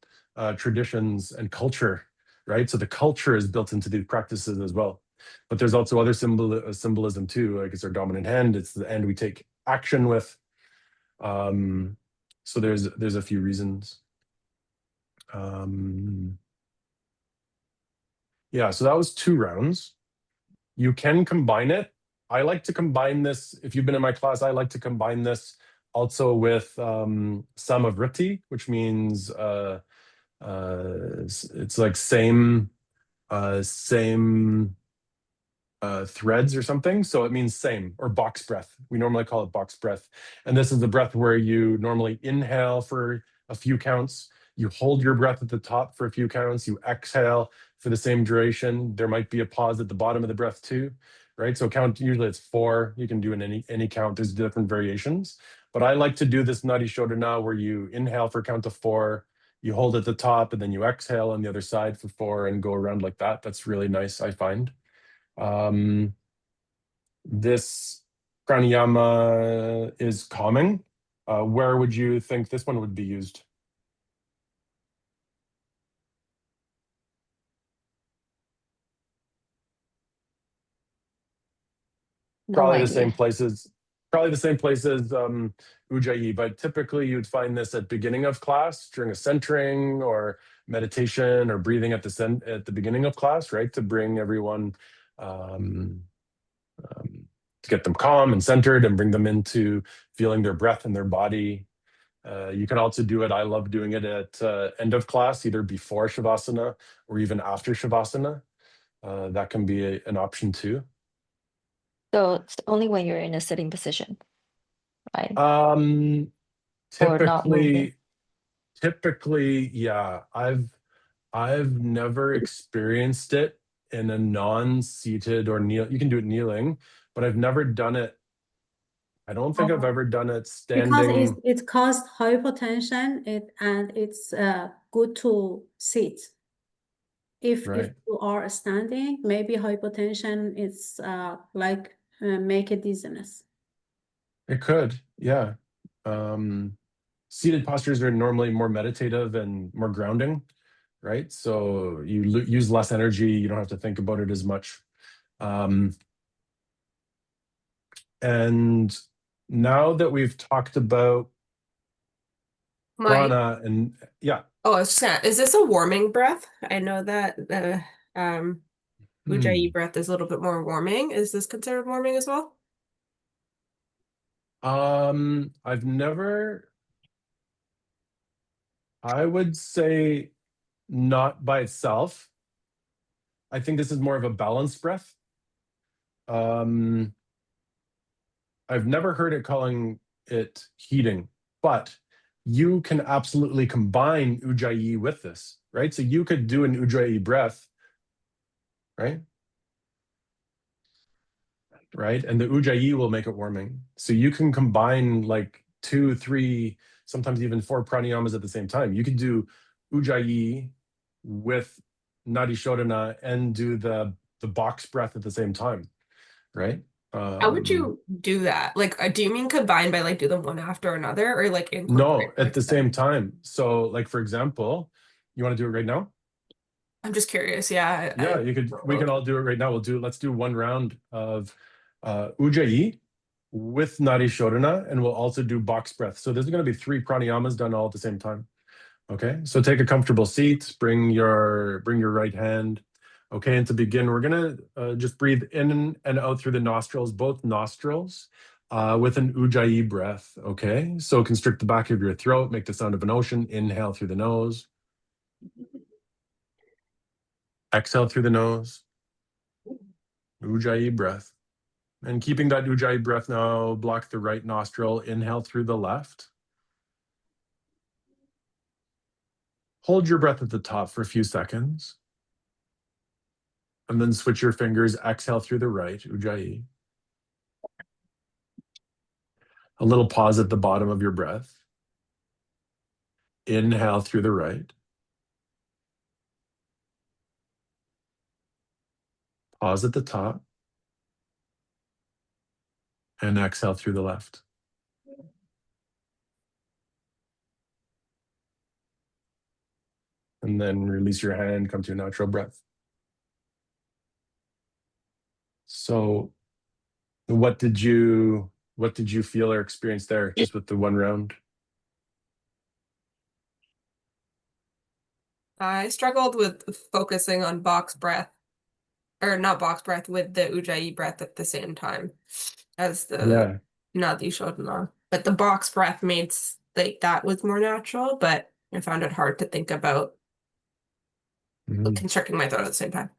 traditions and culture, right? So the culture is built into these practices as well. But there's also other symbolism too. Like it's our dominant hand. It's the end we take action with. So there's a few reasons. Yeah, so that was 2 rounds. You can combine it. I like to combine this. If you've been in my class, I like to combine this also with Samavriti, which means it's like same threads or something. So it means same, or box breath. We normally call it box breath. And this is the breath where you normally inhale for a few counts. You hold your breath at the top for a few counts. You exhale for the same duration. There might be a pause at the bottom of the breath too, right? So count, usually it's 4. You can do in any count. There's different variations. But I like to do this Nadi Shodhana where you inhale for a count of 4. You hold at the top and then you exhale on the other side for 4 and go around like that. That's really nice, I find. This pranayama is calming. Where would you think this one would be used? Probably the same places. Probably the same place as Ujjayi, but typically you'd find this at beginning of class during a centering or meditation or breathing at the beginning of class, right? To bring everyone, to get them calm and centered and bring them into feeling their breath in their body. You can also do it. I love doing it at end of class, either before Shavasana or even after Shavasana. That can be an option too. So it's only when you're in a sitting position, right? Typically, yeah. I've never experienced it in a non-seated or kneel. You can do it kneeling, but I've never done it. I don't think I've ever done it standing. Because it caused hypotension, and it's good to sit. If you are standing, maybe hypotension is make a dizziness. It could, yeah. Seated postures are normally more meditative and more grounding, right? So you use less energy. You don't have to think about it as much. And now that we've talked about prana and yeah. Oh, I was just saying, is this a warming breath? I know that the Ujjayi breath is a little bit more warming. Is this considered warming as well? I've never. I would say not by itself. I think this is more of a balanced breath. I've never heard it calling it heating, but you can absolutely combine Ujjayi with this, right? So you could do an Ujjayi breath, right? Right? And the Ujjayi will make it warming. So you can combine like 2, 3, sometimes even 4 pranayamas at the same time. You could do Ujjayi with Nadi Shodhana and do the box breath at the same time, right? How would you do that? Like, do you mean combine by like do them one after another, or like incorporate? No, at the same time. So like, for example, you want to do it right now? I'm just curious. Yeah. Yeah, we can all do it right now. Let's do one round of Ujjayi with Nadi Shodhana, and we'll also do box breath. So there's going to be 3 pranayamas done all at the same time. Okay, so take a comfortable seat, bring your right hand. Okay, and to begin, we're gonna just breathe in and out through the nostrils, both nostrils, with an Ujjayi breath. Okay, so constrict the back of your throat, make the sound of an ocean. Inhale through the nose. Exhale through the nose. Ujjayi breath. And keeping that Ujjayi breath now, block the right nostril. Inhale through the left. Hold your breath at the top for a few seconds. And then switch your fingers, exhale through the right, Ujjayi. A little pause at the bottom of your breath. Inhale through the right. Pause at the top. And exhale through the left. And then release your hand, come to a natural breath. So what did you feel or experience there just with the one round? I struggled with focusing on box breath, or not box breath, with the Ujjayi breath at the same time as the Nadi Shodhana. But the box breath made like that was more natural, but I found it hard to think about constricting my throat at the same time.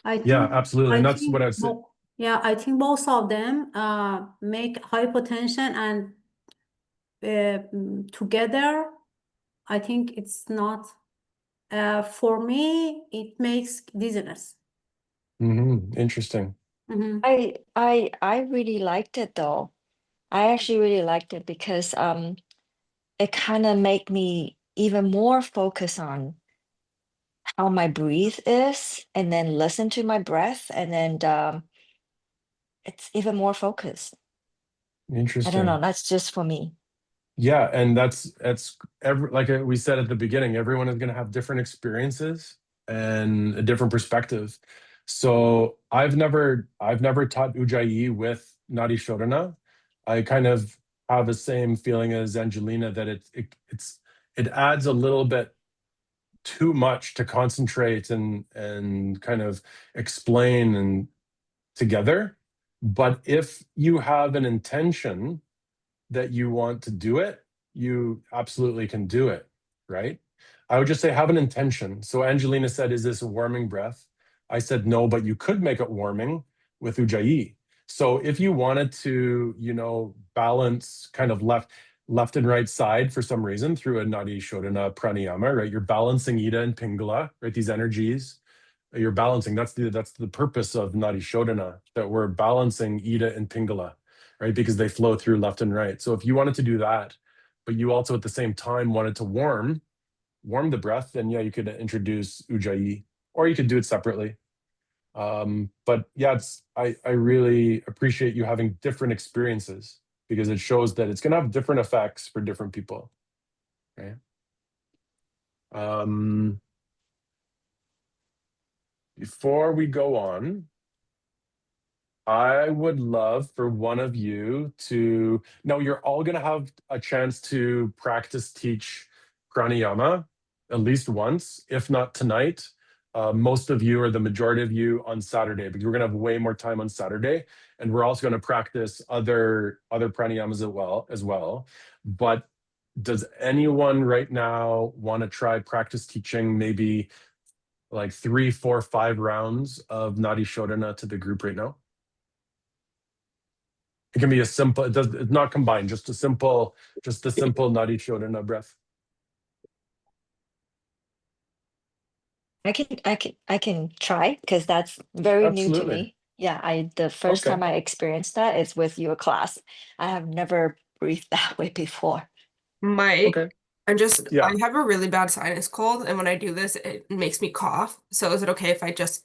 Absolutely. And that's what I've said. Yeah, I think both of them make hypotension, and together, I think it's not. For me, it makes dizziness. Interesting. I really liked it though. I actually really liked it because it kind of made me even more focus on how my breathe is, and then listen to my breath, and then it's even more focused. Interesting. I don't know. That's just for me. Yeah, and that's like we said at the beginning, everyone is going to have different experiences and a different perspective. So I've never taught Ujjayi with Nadi Shodhana. I kind of have the same feeling as Angelina that it adds a little bit too much to concentrate and kind of explain and together. But if you have an intention that you want to do it, you absolutely can do it, right? I would just say have an intention. So Angelina said, is this a warming breath? I said, no, but you could make it warming with Ujjayi. So if you wanted to, balance kind of left and right side for some reason through a Nadi Shodhana Pranayama, right? You're balancing Ida and Pingala, right? These energies you're balancing. That's the purpose of Nadi Shodhana, that we're balancing Ida and Pingala, right? Because they flow through left and right. So if you wanted to do that, but you also at the same time wanted to warm the breath, then yeah, you could introduce Ujjayi, or you could do it separately. But yeah, I really appreciate you having different experiences, because it shows that it's going to have different effects for different people. Okay. Before we go on, I would love for one of you to, now you're all going to have a chance to practice teach pranayama at least once, if not tonight. Most of you, or the majority of you, on Saturday, because we're going to have way more time on Saturday, and we're also going to practice other pranayamas as well. But does anyone right now want to try practice teaching maybe like 3, 4, 5 rounds of Nadi Shodhana to the group right now? It can be a simple, it's not combined, just a simple Nadi Shodhana breath. I can try, because that's very new to Absolutely. me. Yeah, the first Okay. time I experienced that is with your class. I have never breathed that way before. Mike, Okay. I have a really bad sinus cold, and when I do this, it makes me cough. So is it okay if I just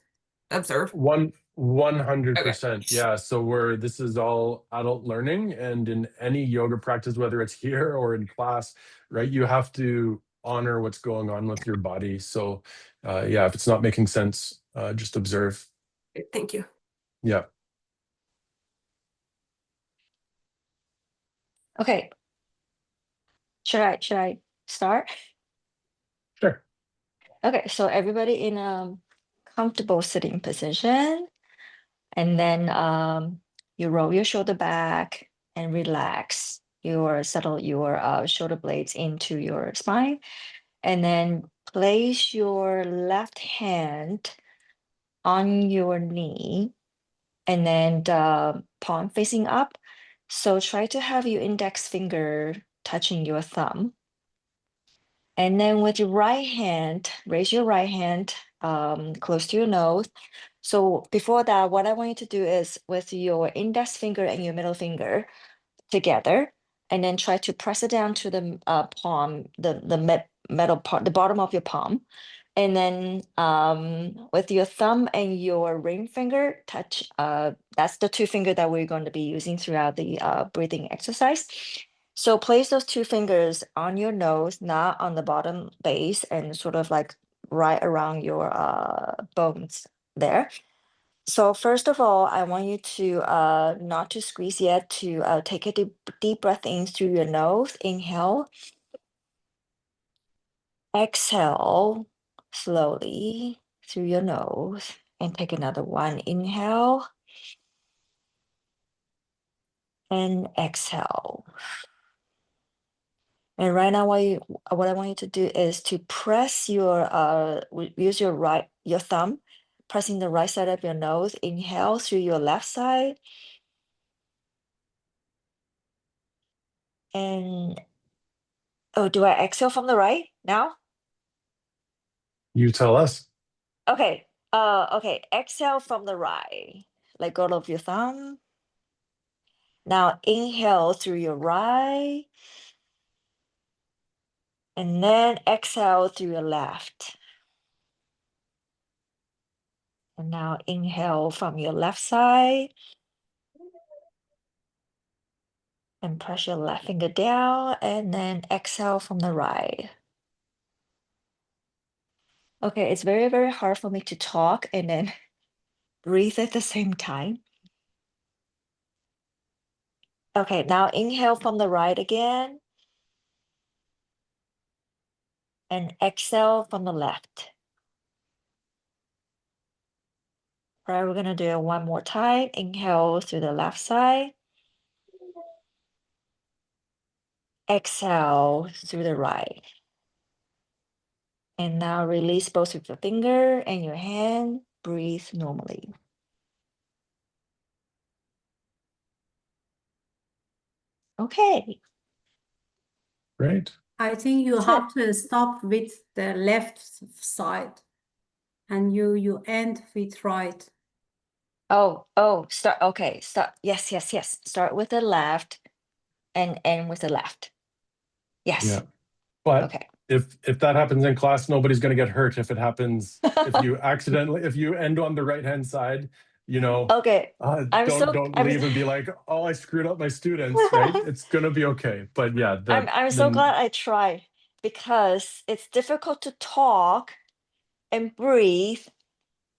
observe? 100%. Okay. Yeah. So this is all adult learning, and in any yoga practice, whether it's here or in class, right, you have to honor what's going on with your body. So yeah, if it's not making sense, just observe. Thank you. Yeah. Okay. Should I start? Sure. Okay, so everybody in a comfortable sitting position, and then you roll your shoulder back and relax. Settle your shoulder blades into your spine, and then place your left hand on your knee, and then the palm facing up. So try to have your index finger touching your thumb. And then with your right hand, raise your right hand close to your nose. So before that, what I want you to do is with your index finger and your middle finger together, and then try to press it down to the palm, the metal part, the bottom of your palm. And then with your thumb and your ring finger touch, that's the 2 finger that we're going to be using throughout the breathing exercise. So place those 2 fingers on your nose, not on the bottom base, and sort of like right around your bones there. So first of all, I want you to not to squeeze yet, to take a deep breath in through your nose. Inhale. Exhale slowly through your nose, and take another one. Inhale and exhale. And right now, what I want you to do is to press use your thumb, pressing the right side of your nose. Inhale through your left side. And, oh, do I exhale from the right now? You tell us. Okay. Okay. Exhale from the right. Let go of your thumb. Now inhale through your right. And then exhale through your left. And now inhale from your left side. And press your left finger down. And then exhale from the right. Okay, it's very, very hard for me to talk and then breathe at the same time. Okay, now inhale from the right again. And exhale from the left. All right, we're gonna do it one more time. Inhale through the left side. Exhale through the right. And now release both of your finger and your hand. Breathe normally. Okay. Great. I think you That's have to stop with the left side and you end with right. Start. Okay, start. Yes. Start with the left and end with the left. Yes. Yeah. But Okay. if that happens in class, nobody's going to get hurt if it happens. If you end on the right hand side, Okay. don't leave and be like, oh, I screwed up my students, right? It's going to be okay. But yeah, I'm so glad I tried, because it's difficult to talk and breathe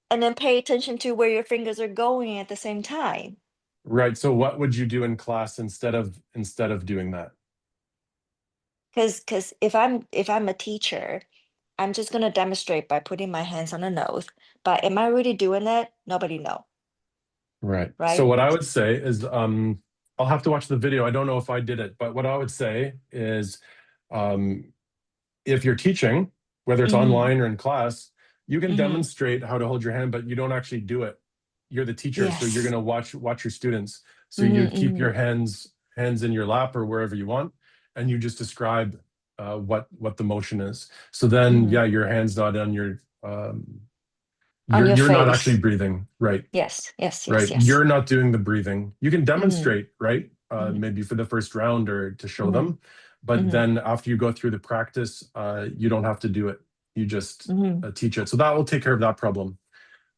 and then pay attention to where your fingers are going at the same time. Right. So what would you do in class instead of doing that? Because if I'm a teacher, I'm just gonna demonstrate by putting my hands on the nose. But am I really doing that? Nobody know. Right. Right? So what I would say is, I'll have to watch the video. I don't know if I did it, but what I would say is, if you're teaching, whether it's online or in class, you can demonstrate how to hold your hand, but you don't actually do it. You're the teacher, so you're Yes. going to watch your students. So you keep your hands in your lap or wherever you want, and you just describe what the motion is. So then, yeah, your hand's not on your On your you're not face. actually breathing, right? Yes. Right. You're not doing the breathing. You can demonstrate, right? Maybe for the first round or to show them. But then after you go through the practice, you don't have to do it. You just teach it. So that will take care of that problem.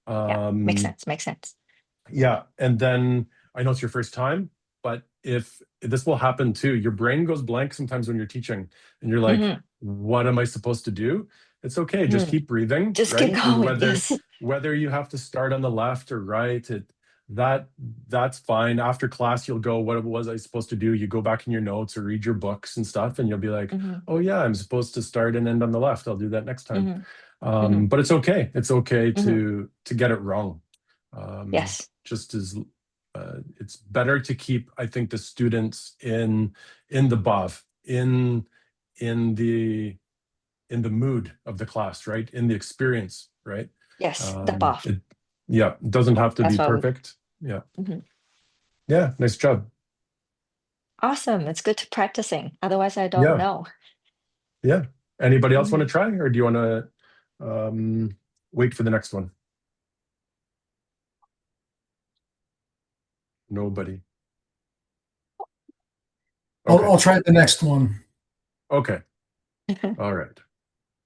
Yeah, makes sense. Yeah. And then I know it's your first time, but if this will happen too, your brain goes blank sometimes when you're teaching and you're like, what am I supposed to do? It's okay. Just keep breathing. Just right? keep going. And Yes. whether you have to start on the left or right, that's fine. After class, you'll go, what was I supposed to do? You go back in your notes or read your books and stuff, and you'll be like, oh yeah, I'm supposed to start and end on the left. I'll do that next time. But it's okay. It's okay to get it wrong. Yes. Just as it's better to keep, I think, the students in the BOV, in the mood of the class, right? In the experience, right? Yes, the buff. It doesn't have to That's be what perfect. Yeah. Yeah, nice job. Awesome. It's good to practicing. Otherwise, I don't know. Yeah. Anybody else want to try, or do you want to wait for the next one? Nobody. Okay. I'll try the next one. Okay. All right.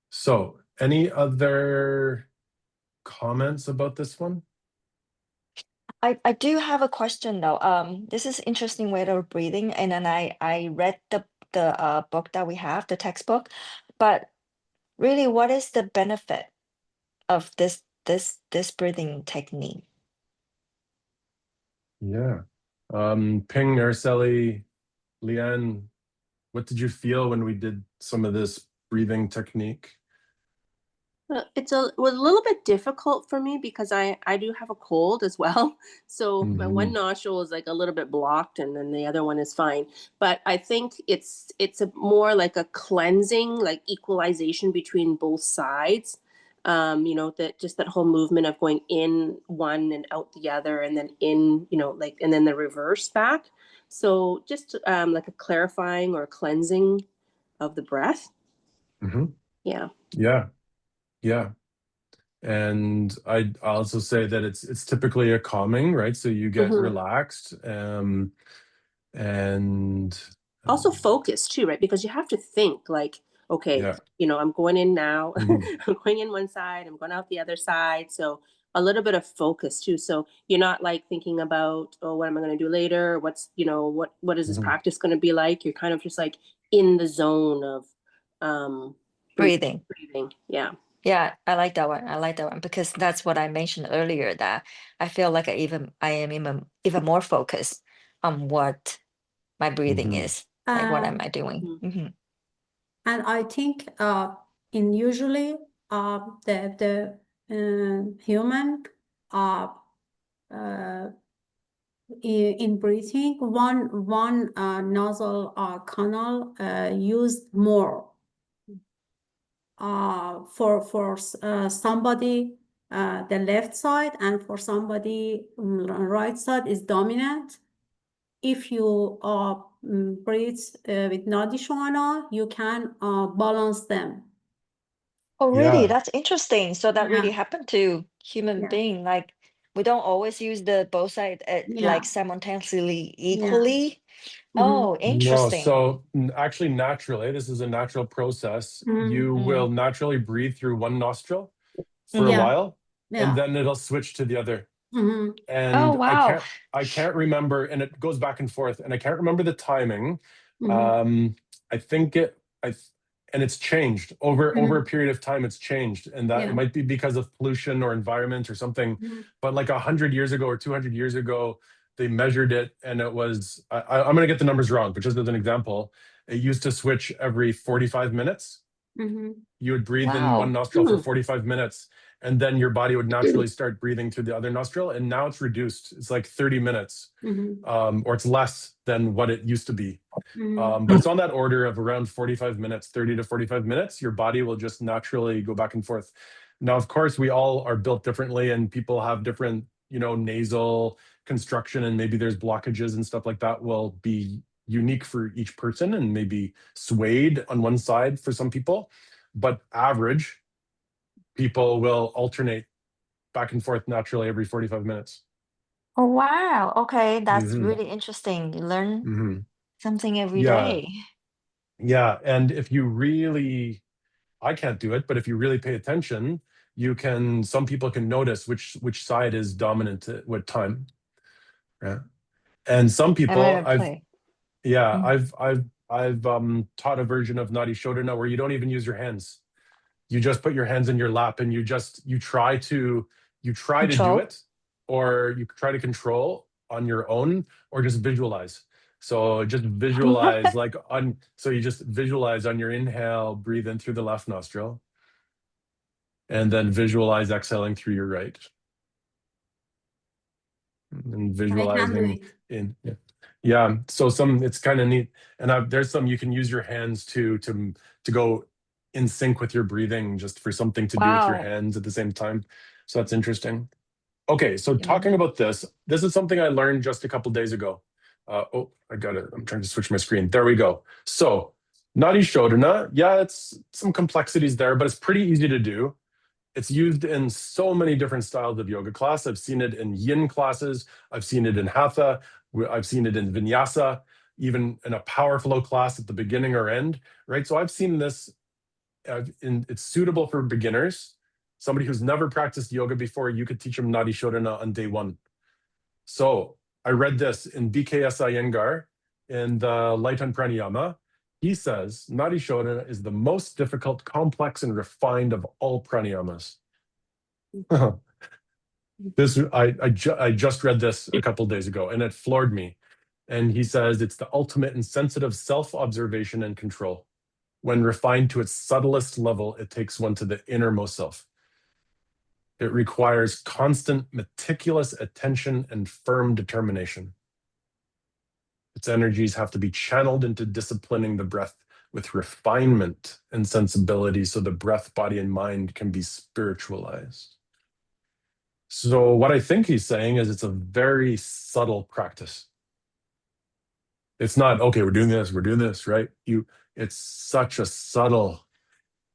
So, any other comments about this one? I do have a question though. This is interesting way of breathing, and then I read the book that we have, the textbook, but really, what is the benefit of this breathing technique? Yeah. Ping, Araceli, Leanne, what did you feel when we did some of this breathing technique? It was a little bit difficult for me because I do have a cold as well. So my one nostril is like a little bit blocked and then the other one is fine. But I think it's more like a cleansing, like equalization between both sides. That whole movement of going in one and out the other and then in, and then the reverse back. So just like a clarifying or cleansing of the breath. Yeah. Yeah. Yeah. And I'd also say that it's typically a calming, right? So you get relaxed, and also focus too, right? Because you have to think like, okay, I'm going in now, I'm going in one side, I'm going out the other side. So a little bit of focus too. So you're not like thinking about, oh, what am I going to do later? What's, what is this practice going to be like? You're kind of just like in the zone of Breathing. Yeah. Yeah, I like that one. I like that one because that's what I mentioned earlier, that I feel like I am even more focused on what my breathing is. Like what am I doing? And I think in usually the human in breathing, one nozzle canal used more for somebody the left side, and for somebody right side is dominant. If you breathe with Nadi Shohana, you can balance them. Oh, really? Yeah. That's interesting. So that really Yeah. happened to human Yeah. being. Like we don't always use the both side Yeah. like simultaneously Yeah. equally. Oh, No, interesting. so actually naturally, this is a natural process. You will naturally breathe through one nostril for a Yeah. while, and Yeah. then it'll switch to the other. Oh, And wow. I can't remember, and it goes back and forth, and I can't remember the timing. I think and it's changed over a period of time. It's changed, and that it might be because of pollution or environment or something. But like 100 years ago or 200 years ago, they measured it, and it was I'm going to get the numbers wrong, but just as an example, it used to switch every 45 minutes. You would breathe in one Wow. nostril for 45 minutes, and then your body would naturally start breathing through the other nostril. And now it's reduced. It's like 30 minutes, or it's less than what it used to be. But it's on that order of around 45 minutes, 30 to 45 minutes. Your body will just naturally go back and forth. Now, of course, we all are built differently, and people have different, nasal construction, and maybe there's blockages and stuff like that will be unique for each person and maybe swayed on one side for some people. But average people will alternate back and forth naturally every 45 minutes. Oh, wow. Okay, that's Mhm. really interesting. You learn Mhm. something every Yeah. day. Yeah. And if you really, I can't do it, but if you really pay attention, some people can notice which side is dominant at what time. Yeah. And some I might people even play. I've taught a version of Nadi Shodhana where you don't even use your hands. You just put your hands in your lap, and you try to do Control. it, or you try to control on your own, or just visualize. So just visualize so you just visualize on your inhale, breathe in through the left nostril, and then visualize exhaling through your right. And visualizing in. Yeah. So it's kind of neat. And there's some you can use your hands to go in sync with your breathing, just for something to do with your Wow. hands at the same time. So that's interesting. Okay, so talking about this is something I learned just a couple days ago. I got it. I'm trying to switch my screen. There we go. So Nadi Shodhana, yeah, it's some complexities there, but it's pretty easy to do. It's used in so many different styles of yoga class. I've seen it in yin classes. I've seen it in hatha. I've seen it in vinyasa, even in a power flow class at the beginning or end, right? So I've seen this, it's suitable for beginners. Somebody who's never practiced yoga before, you could teach them Nadi Shodhana on day one. So I read this in BKS Iyengar in the Light on Pranayama. He says Nadi Shodhana is the most difficult, complex, and refined of all pranayamas. I just read this a couple days ago, and it floored me. And he says it's the ultimate in sensitive self-observation and control. When refined to its subtlest level, it takes one to the innermost self. It requires constant, meticulous attention and firm determination. Its energies have to be channeled into disciplining the breath with refinement and sensibility so the breath, body, and mind can be spiritualized. So what I think he's saying is it's a very subtle practice. It's not, okay, we're doing this, right? It's such a subtle,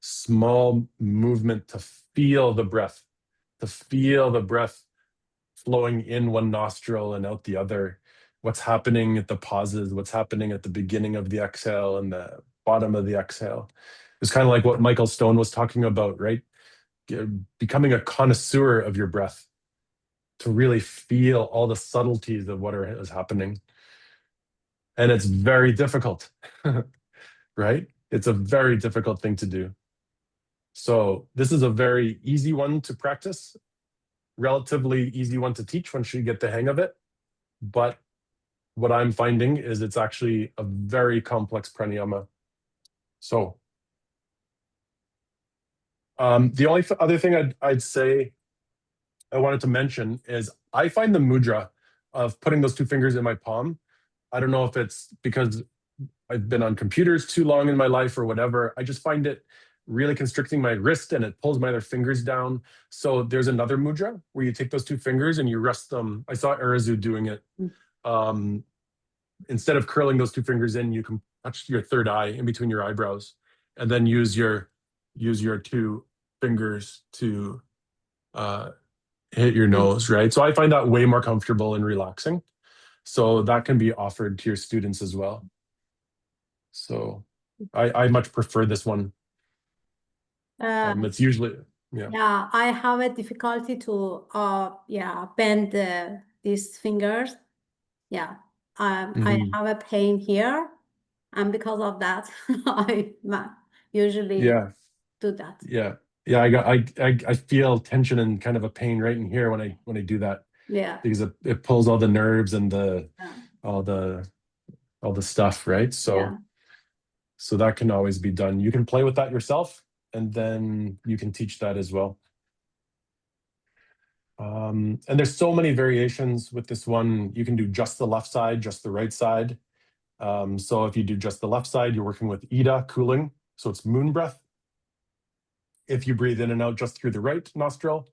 small movement to feel the breath flowing in one nostril and out the other. What's happening at the pauses, what's happening at the beginning of the exhale and the bottom of the exhale. It's kind of like what Michael Stone was talking about, right? Becoming a connoisseur of your breath to really feel all the subtleties of what is happening. And it's very difficult, right? It's a very difficult thing to do. So this is a very easy one to practice, relatively easy one to teach once you get the hang of it. But what I'm finding is it's actually a very complex pranayama. So the only other thing I'd say I wanted to mention is I find the mudra of putting those two fingers in my palm. I don't know if it's because I've been on computers too long in my life or whatever. I just find it really constricting my wrist and it pulls my other fingers down. So there's another mudra where you take those two fingers and you rest them. I saw Arazu doing it. Instead of curling those two fingers in, you can touch your third eye in between your eyebrows and then use your two fingers to hit your nose, right? So I find that way more comfortable and relaxing. So that can be offered to your students as well. So I much prefer this one. It's usually, Yeah, I have a difficulty to bend these fingers. Yeah, I have a pain here, and because of that, I usually do that. I feel tension and kind of a pain right in here when I do that. Yeah, because it pulls all the nerves and all the stuff, right? So that can always be done. You can play with that yourself, and then you can teach that as well. And there's so many variations with this one. You can do just the left side, just the right side. So if you do just the left side, you're working with Ida, cooling. So it's moon breath. If you breathe in and out just through the right nostril,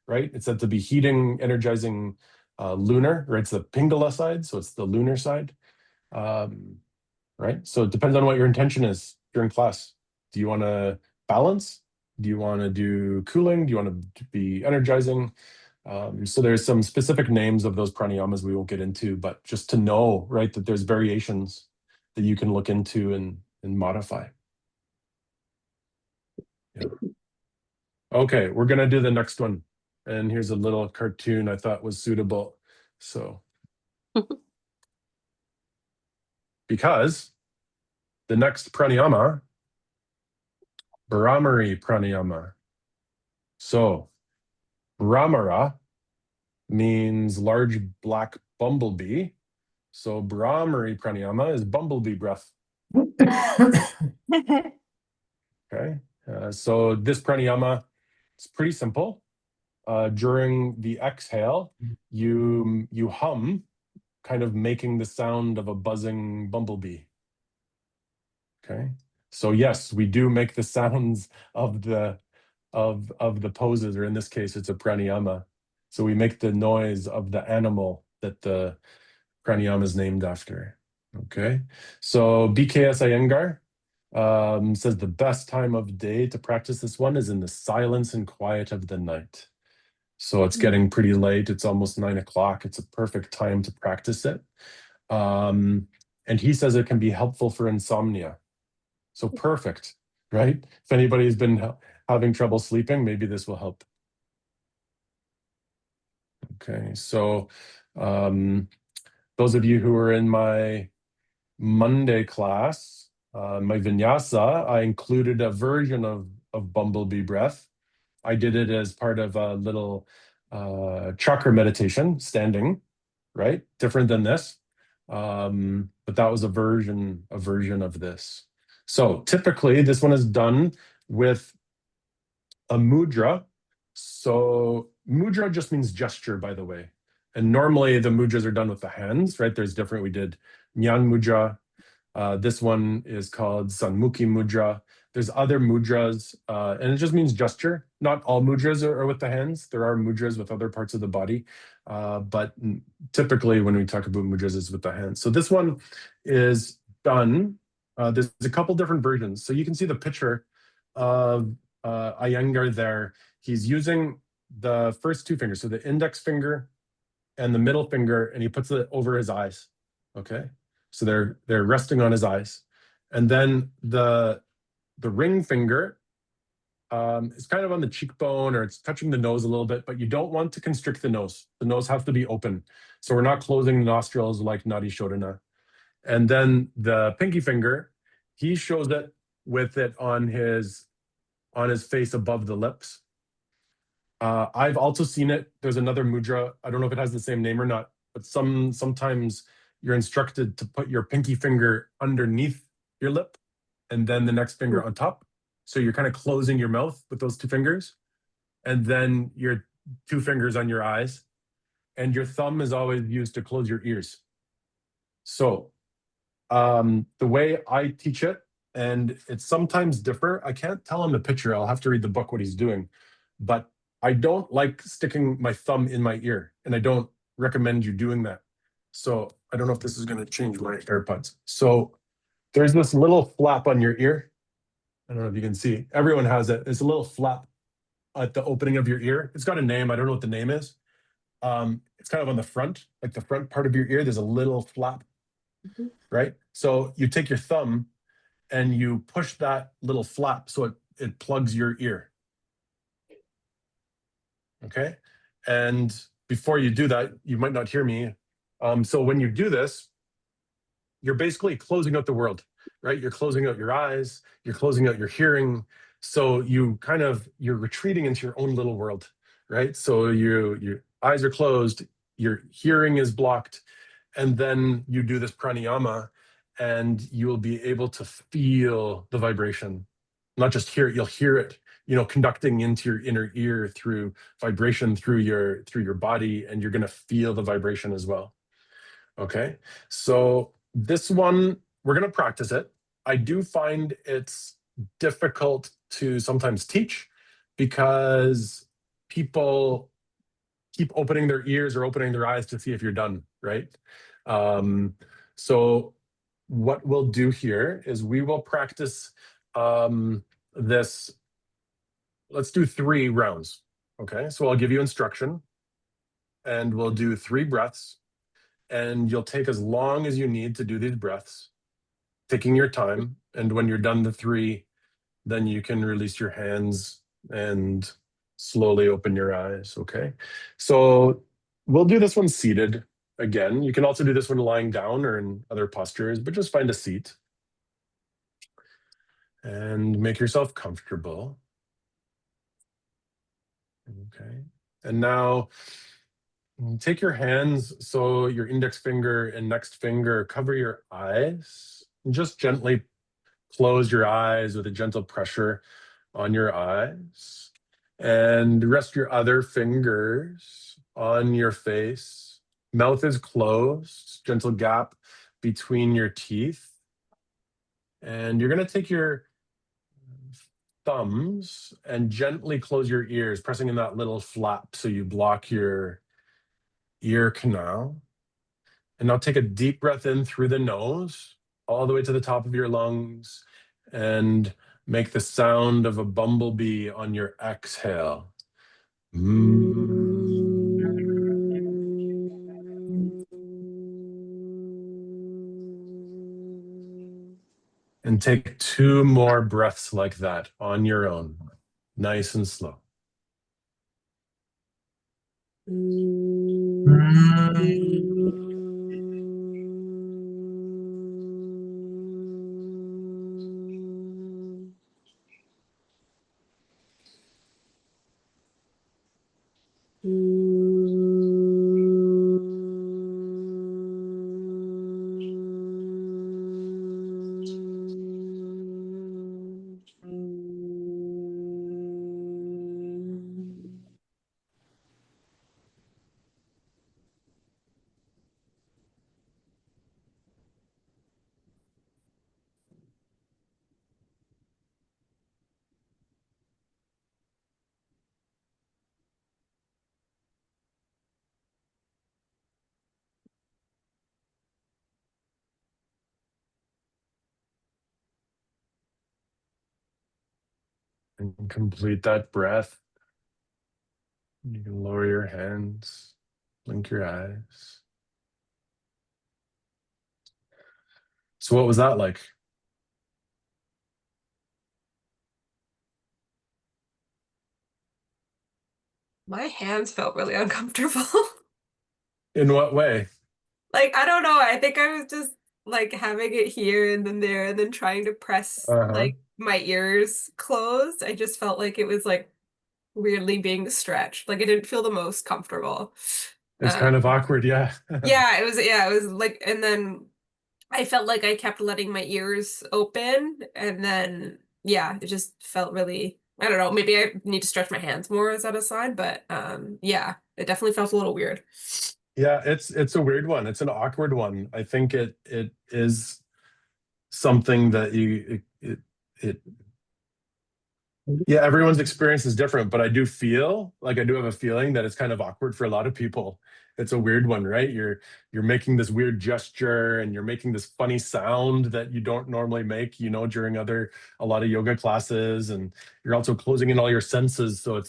right? It's said to be heating, energizing lunar, right? It's the Pingala side, so it's the lunar side. Right? So it depends on what your intention is during class. Do you want to balance? Do you want to do cooling? Do you want to be energizing? So there's some specific names of those pranayamas we won't get into, but just to know, right, that there's variations that you can look into and modify. Yeah. Okay, we're going to do the next one. And here's a little cartoon I thought was suitable. So, because the next pranayama, Brahmari pranayama. So, Brahmara means large black bumblebee. So, Brahmari pranayama is bumblebee breath. Okay, so this pranayama is pretty simple. During the exhale, you hum, kind of making the sound of a buzzing bumblebee. Okay, so yes, we do make the sounds of the poses, or in this case, it's a pranayama. So we make the noise of the animal that the pranayama is named after. Okay, so BKS Iyengar says the best time of day to practice this one is in the silence and quiet of the night. So it's getting pretty late. It's almost 9 o'clock. It's a perfect time to practice it. And he says it can be helpful for insomnia. So perfect, right? If anybody's been having trouble sleeping, maybe this will help. Okay, so those of you who are in my Monday class, my vinyasa, I included a version of bumblebee breath. I did it as part of a little chakra meditation, standing, right? Different than this. But that was a version of this. So typically this one is done with a mudra. So mudra just means gesture, by the way. And normally the mudras are done with the hands, right? There's different, we did Nyan mudra. This one is called Sanmukhi mudra. There's other mudras, and it just means gesture. Not all mudras are with the hands. There are mudras with other parts of the body, but typically when we talk about mudras, it's with the hands. So this one is done. There's a couple different versions. So you can see the picture of Iyengar there. He's using the first two fingers, so the index finger and the middle finger, and he puts it over his eyes. Okay, so they're resting on his eyes, and then the ring finger is kind of on the cheekbone, or it's touching the nose a little bit, but you don't want to constrict the nose. The nose has to be open, so we're not closing the nostrils like Nadis Shodhana. And then the pinky finger, he shows it with it on on his face above the lips. I've also seen it. There's another mudra. I don't know if it has the same name or not, but sometimes you're instructed to put your pinky finger underneath your lip and then the next finger on top. So you're kind of closing your mouth with those two fingers, and then your two fingers on your eyes, and your thumb is always used to close your ears. So the way I teach it, and it's sometimes differ. I can't tell him the picture. I'll have to read the book what he's doing. But I don't like sticking my thumb in my ear, and I don't recommend you doing that. So I don't know if this is going to change my AirPods. So there's this little flap on your ear. I don't know if you can see. Everyone has it. It's a little flap at the opening of your ear. It's got a name. I don't know what the name is. It's kind of on the front, like the front part of your ear. There's a little flap, right? So you take your thumb and you push that little flap so it plugs your ear. Okay. And before you do that, you might not hear me. So when you do this, you're basically closing out the world, right? You're closing out your eyes, you're closing out your hearing. So you're retreating into your own little world, right? So your eyes are closed, your hearing is blocked, and then you do this pranayama and you will be able to feel the vibration, not just hear it, you'll hear it, conducting into your inner ear through vibration through your body, and you're going to feel the vibration as well. Okay, so this one, we're going to practice it. I do find it's difficult to sometimes teach because people keep opening their ears or opening their eyes to see if you're done, right? So what we'll do here is we will practice this. Let's do 3 rounds. Okay, so I'll give you instruction and we'll do 3 breaths, and you'll take as long as you need to do these breaths, taking your time. And when you're done the 3, then you can release your hands and slowly open your eyes. Okay, so we'll do this one seated again. You can also do this one lying down or in other postures, but just find a seat and make yourself comfortable. Okay, and now take your hands, so your index finger and next finger cover your eyes, and just gently close your eyes with a gentle pressure on your eyes, and rest your other fingers on your face. Mouth is closed, gentle gap between your teeth. And you're going to take your thumbs and gently close your ears, pressing in that little flap so you block your ear canal. And now take a deep breath in through the nose, all the way to the top of your lungs, and make the sound of a bumblebee on your exhale. And take 2 more breaths like that on your own, nice and slow. And complete that breath. You can lower your hands, blink your eyes. So what was that like? My hands felt really uncomfortable. In what way? Like, I don't know. I think I was just like having it here and then there and then trying to press like my ears closed. I just felt like it was like weirdly being stretched. Like I didn't feel the most comfortable. It's kind of awkward, yeah. Yeah, it was like, and then I felt like I kept letting my ears open, and then yeah, it just felt really, I don't know, maybe I need to stretch my hands more. Is that a sign? But yeah, it definitely felt a little weird. Yeah, it's a weird one. It's an awkward one. I think it is something that yeah, everyone's experience is different, but I do feel like I do have a feeling that it's kind of awkward for a lot of people. It's a weird one, right? You're making this weird gesture and you're making this funny sound that you don't normally make, you know, during a lot of yoga classes, and you're also closing in all your senses. So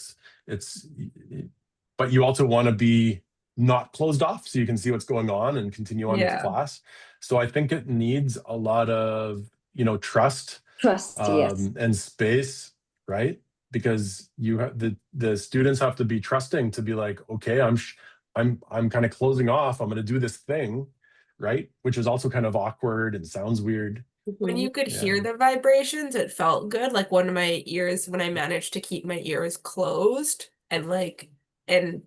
but you also want to be not closed off so you can see what's going on and continue on with class. So I think it needs a lot of, you know, trust yes, and space, right? Because you have the students have to be trusting to be like, okay, I'm kind of closing off. I'm going to do this thing, right? Which is also kind of awkward and sounds weird. When you could hear the vibrations, it felt good. Like one of my ears, when I managed to keep my ears closed and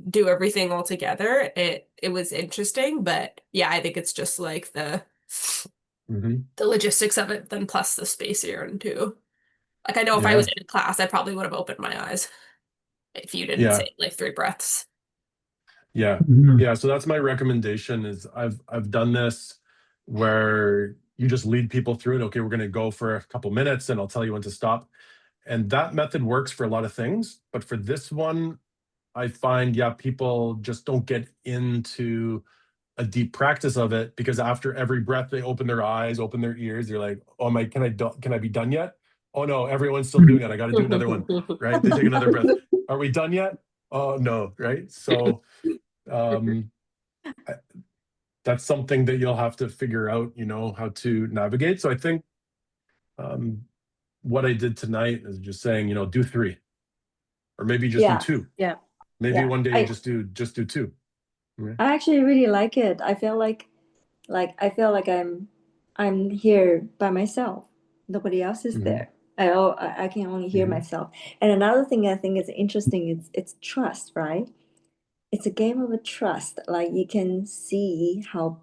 do everything all together, it was interesting. But yeah, I think it's just like the logistics of it, then plus the space you're in too. Like I know if I was in class, I probably would have opened my eyes if you didn't say like 3 breaths. Yeah. Yeah. So that's my recommendation is I've done this where you just lead people through it. Okay, we're going to go for a couple minutes and I'll tell you when to stop. And that method works for a lot of things. But for this one, I find, people just don't get into a deep practice of it because after every breath, they open their eyes, open their ears. They're like, oh my, can I be done yet? Oh no, everyone's still doing it. I got to do another one, right? They take another breath. Are we done yet? Oh no, right? So that's something that you'll have to figure out, you know, how to navigate. So I think what I did tonight is just saying, you know, do 3 or maybe just do 2. Yeah. Maybe one day just do 2. Right? I actually really like it. I feel like I'm here by myself. Nobody else is there. I can only hear myself. And another thing I think is interesting, it's trust, right? It's a game of a trust. Like you can see how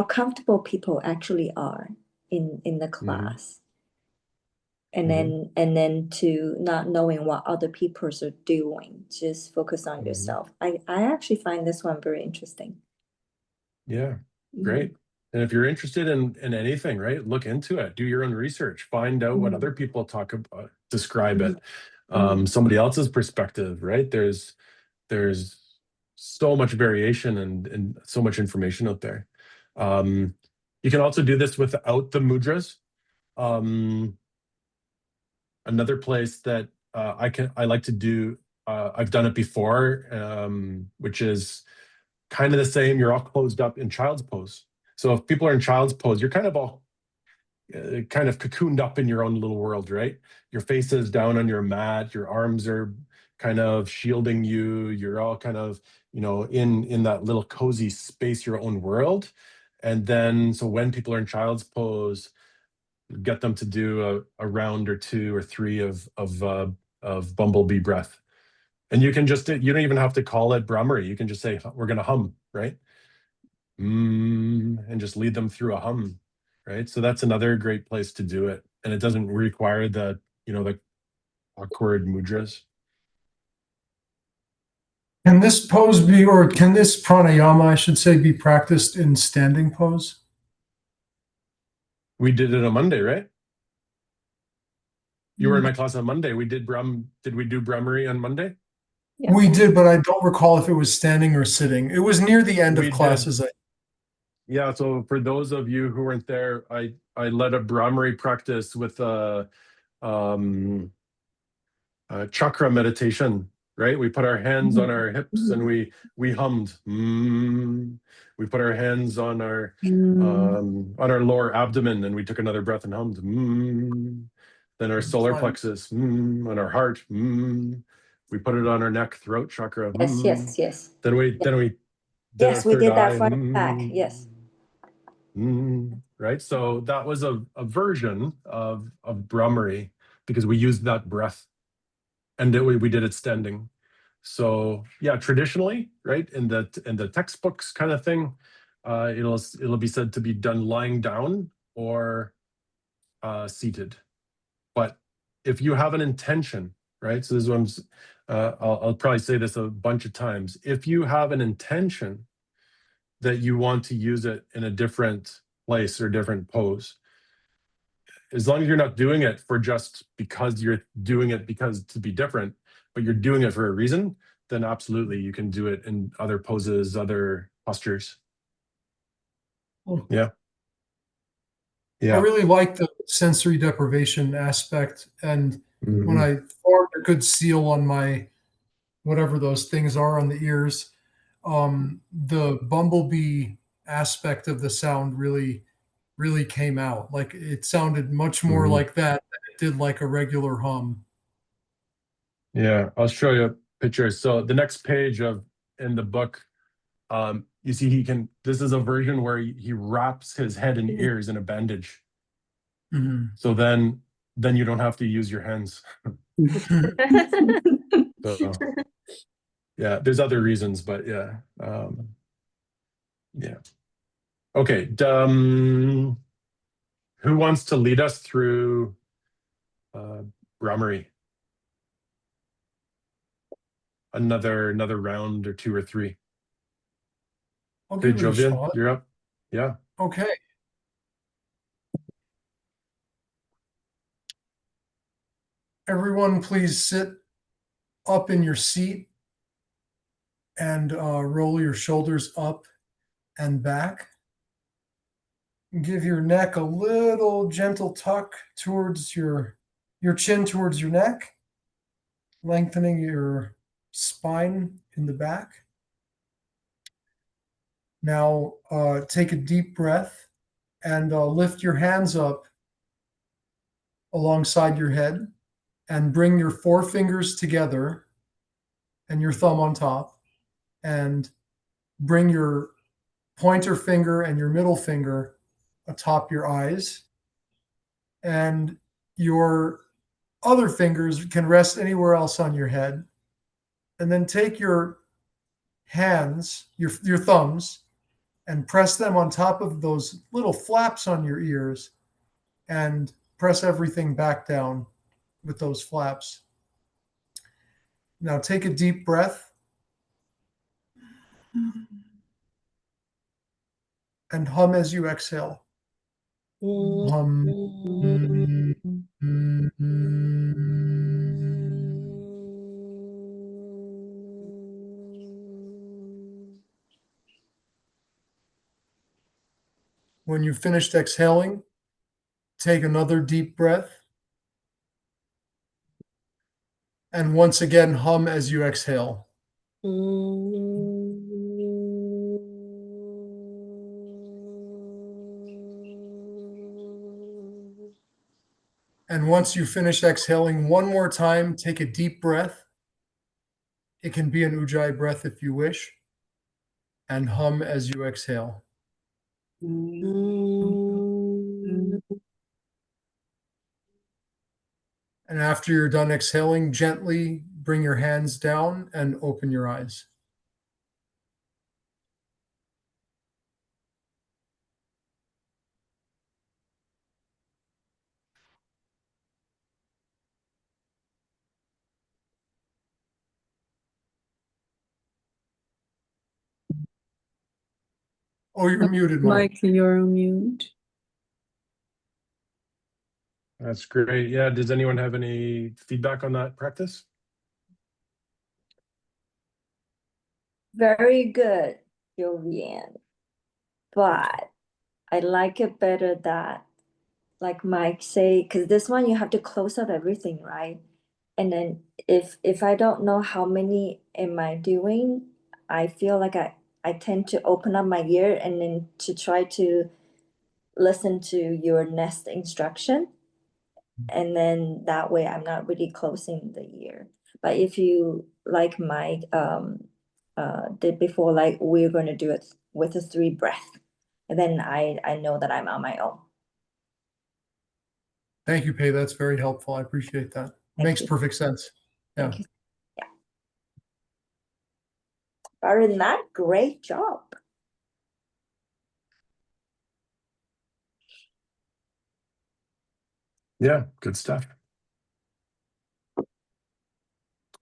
comfortable people actually are in the class. And then to not knowing what other people are doing, just focus on yourself. I actually find this one very interesting. Yeah, great. And if you're interested in anything, right, look into it, do your own research, find out what other people talk about, describe it, somebody else's perspective, right? There's so much variation and so much information out there. You can also do this without the mudras. Another place that I like to do, I've done it before, which is kind of the same. You're all closed up in child's pose. So if people are in child's pose, you're kind of all kind of cocooned up in your own little world, right? Your face is down on your mat, your arms are kind of shielding you. You're all kind of, you know, in that little cozy space, your own world. And then, so when people are in child's pose, get them to do a round or 2 or 3 of bumblebee breath. And you can just, you don't even have to call it Brahmari. You can just say, we're going to hum, right? And just lead them through a hum, right? So that's another great place to do it. And it doesn't require the, you know, the awkward mudras. Can this pose be, or can this pranayama, I should say, be practiced in standing pose? We did it on Monday, right? You were in my class on Monday. Did we do Brahmari on Monday? Yeah. We did, but I don't recall if it was standing or sitting. It was near the end of classes. Yeah, so for those of you who weren't there, I led a Brahmari practice with a chakra meditation, right? We put our hands on our hips and we hummed. We put our hands on our lower abdomen and we took another breath and hummed. Then our solar plexus, on our heart, we put it on our neck, throat chakra. Yes. Then we did yes, we did that front eye, back. Yes. right? So that was a version of Brahmari, because we used that breath, and we did it standing. So yeah, traditionally, right, in the textbooks kind of thing, it'll be said to be done lying down or seated. But if you have an intention, right? So this is what I'll probably say this a bunch of times. If you have an intention that you want to use it in a different place or different pose, as long as you're not doing it for just because you're doing it because to be different, but you're doing it for a reason, then absolutely you can do it in other poses, other postures. Yeah. I really like the sensory deprivation aspect. And when I formed a good seal on my, whatever those things are on the ears, the bumblebee aspect of the sound really came out. Like it sounded much more like that than it did like a regular hum. Yeah, I'll show you a picture. So the next page in the book, you see this is a version where he wraps his head and ears in a bandage. So then you don't have to use your hands. So, yeah, there's other reasons, but yeah. Yeah. Okay. Who wants to lead us through Brahmari? Another round or two or three. I'll Okay, give it a Jovian, shot. you're up. Yeah. Okay. Everyone, please sit up in your seat and roll your shoulders up and back. Give your neck a little gentle tuck towards your chin towards your neck, lengthening your spine in the back. Now take a deep breath and lift your hands up alongside your head and bring your forefingers together and your thumb on top, and bring your pointer finger and your middle finger atop your eyes, and your other fingers can rest anywhere else on your head. And then take your hands, your thumbs, and press them on top of those little flaps on your ears, and press everything back down with those flaps. Now take a deep breath and hum as you exhale. Hum. When you've finished exhaling, take another deep breath. And once again, hum as you exhale. And once you finish exhaling one more time, take a deep breath. It can be an Ujjayi breath if you wish. And hum as you exhale. And after you're done exhaling, gently bring your hands down and open your eyes. Oh, you're muted, Mike. Mike, you're on mute. That's great. Yeah, does anyone have any feedback on that practice? Very good, Jovian. But I like it better that, like Mike say, because this one you have to close out everything, right? And then if I don't know how many am I doing, I feel like I tend to open up my ear and then to try to listen to your next instruction. And then that way I'm not really closing the ear. But if you like Mike did before, like we're going to do it with a 3 breath. and then I know that I'm on my own. Thank you, Pei. That's very helpful. I appreciate that. Makes perfect sense. Yeah. Thank you. Yeah. Other than that, great job. Yeah, good stuff.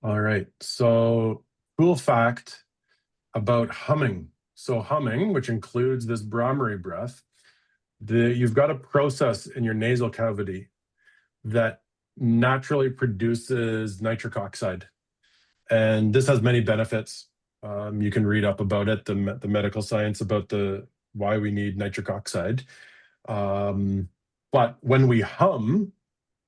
All right. So, cool fact about humming. So, humming, which includes this Brahmari breath, you've got a process in your nasal cavity that naturally produces nitric oxide. And this has many benefits. You can read up about it, the medical science about why we need nitric oxide. But when we hum,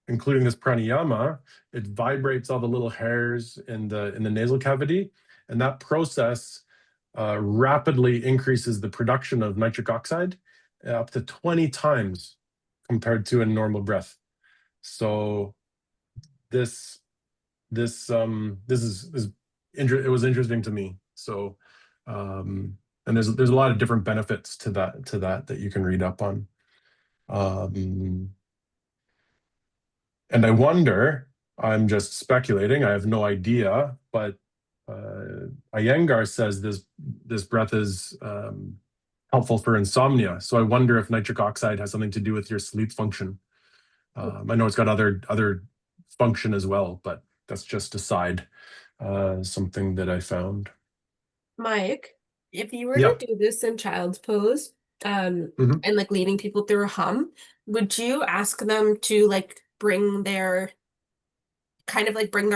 including this pranayama, it vibrates all the little hairs in the nasal cavity, and that process rapidly increases the production of nitric oxide up to 20 times compared to a normal breath. So this it was interesting to me. So and there's a lot of different benefits to that you can read up on. And I wonder, I'm just speculating, I have no idea, but Iyengar says this breath is helpful for insomnia. So I wonder if nitric oxide has something to do with your sleep function. I know it's got other function as well, but that's just aside, something that I found. Mike, if you were Yeah. to do this in child's pose, and like leading people through a hum, would you ask them to like bring their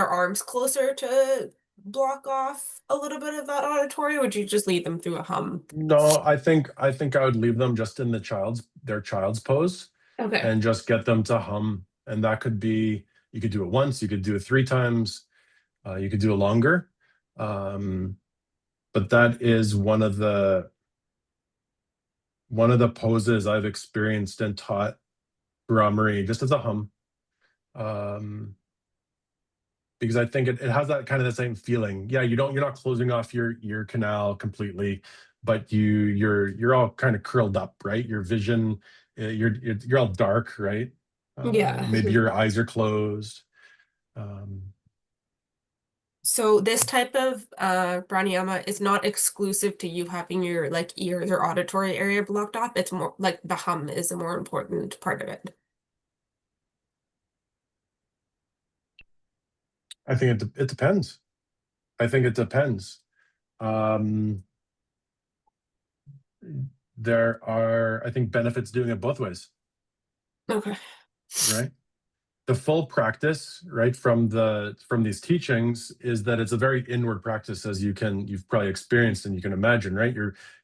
arms closer to block off a little bit of that auditory, or would you just lead them through a hum? No, I think I would leave them just in their child's pose. Okay. And just get them to hum. And that could be, you could do it once, you could do it 3 times, you could do it longer. But that is one of the poses I've experienced and taught Brahmari just as a hum. Because I think it has that kind of the same feeling. Yeah, you're not closing off your ear canal completely, but you're all kind of curled up, right? Your vision, you're all dark, right? Yeah. Maybe your eyes are closed. So this type of pranayama is not exclusive to you having your like ears or auditory area blocked off. It's more like the hum is the more important part of it. I think it depends. I think it depends. There are, I think, benefits doing it both ways. Okay. Right? The full practice, right, from these teachings is that it's a very inward practice, as you've probably experienced and you can imagine, right?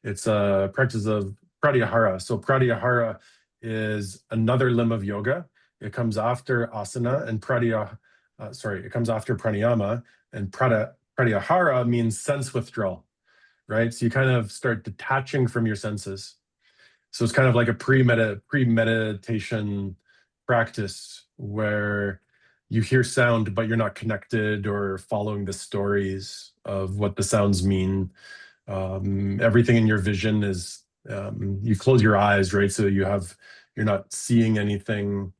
It's a practice of pratyahara. So pratyahara is another limb of yoga. It comes after asana and it comes after pranayama, and pratyahara means sense withdrawal, right? So you kind of start detaching from your senses. So it's kind of like a pre-meditation practice where you hear sound, but you're not connected or following the stories of what the sounds mean. Everything in your vision is, you close your eyes, right? So you're not seeing anything.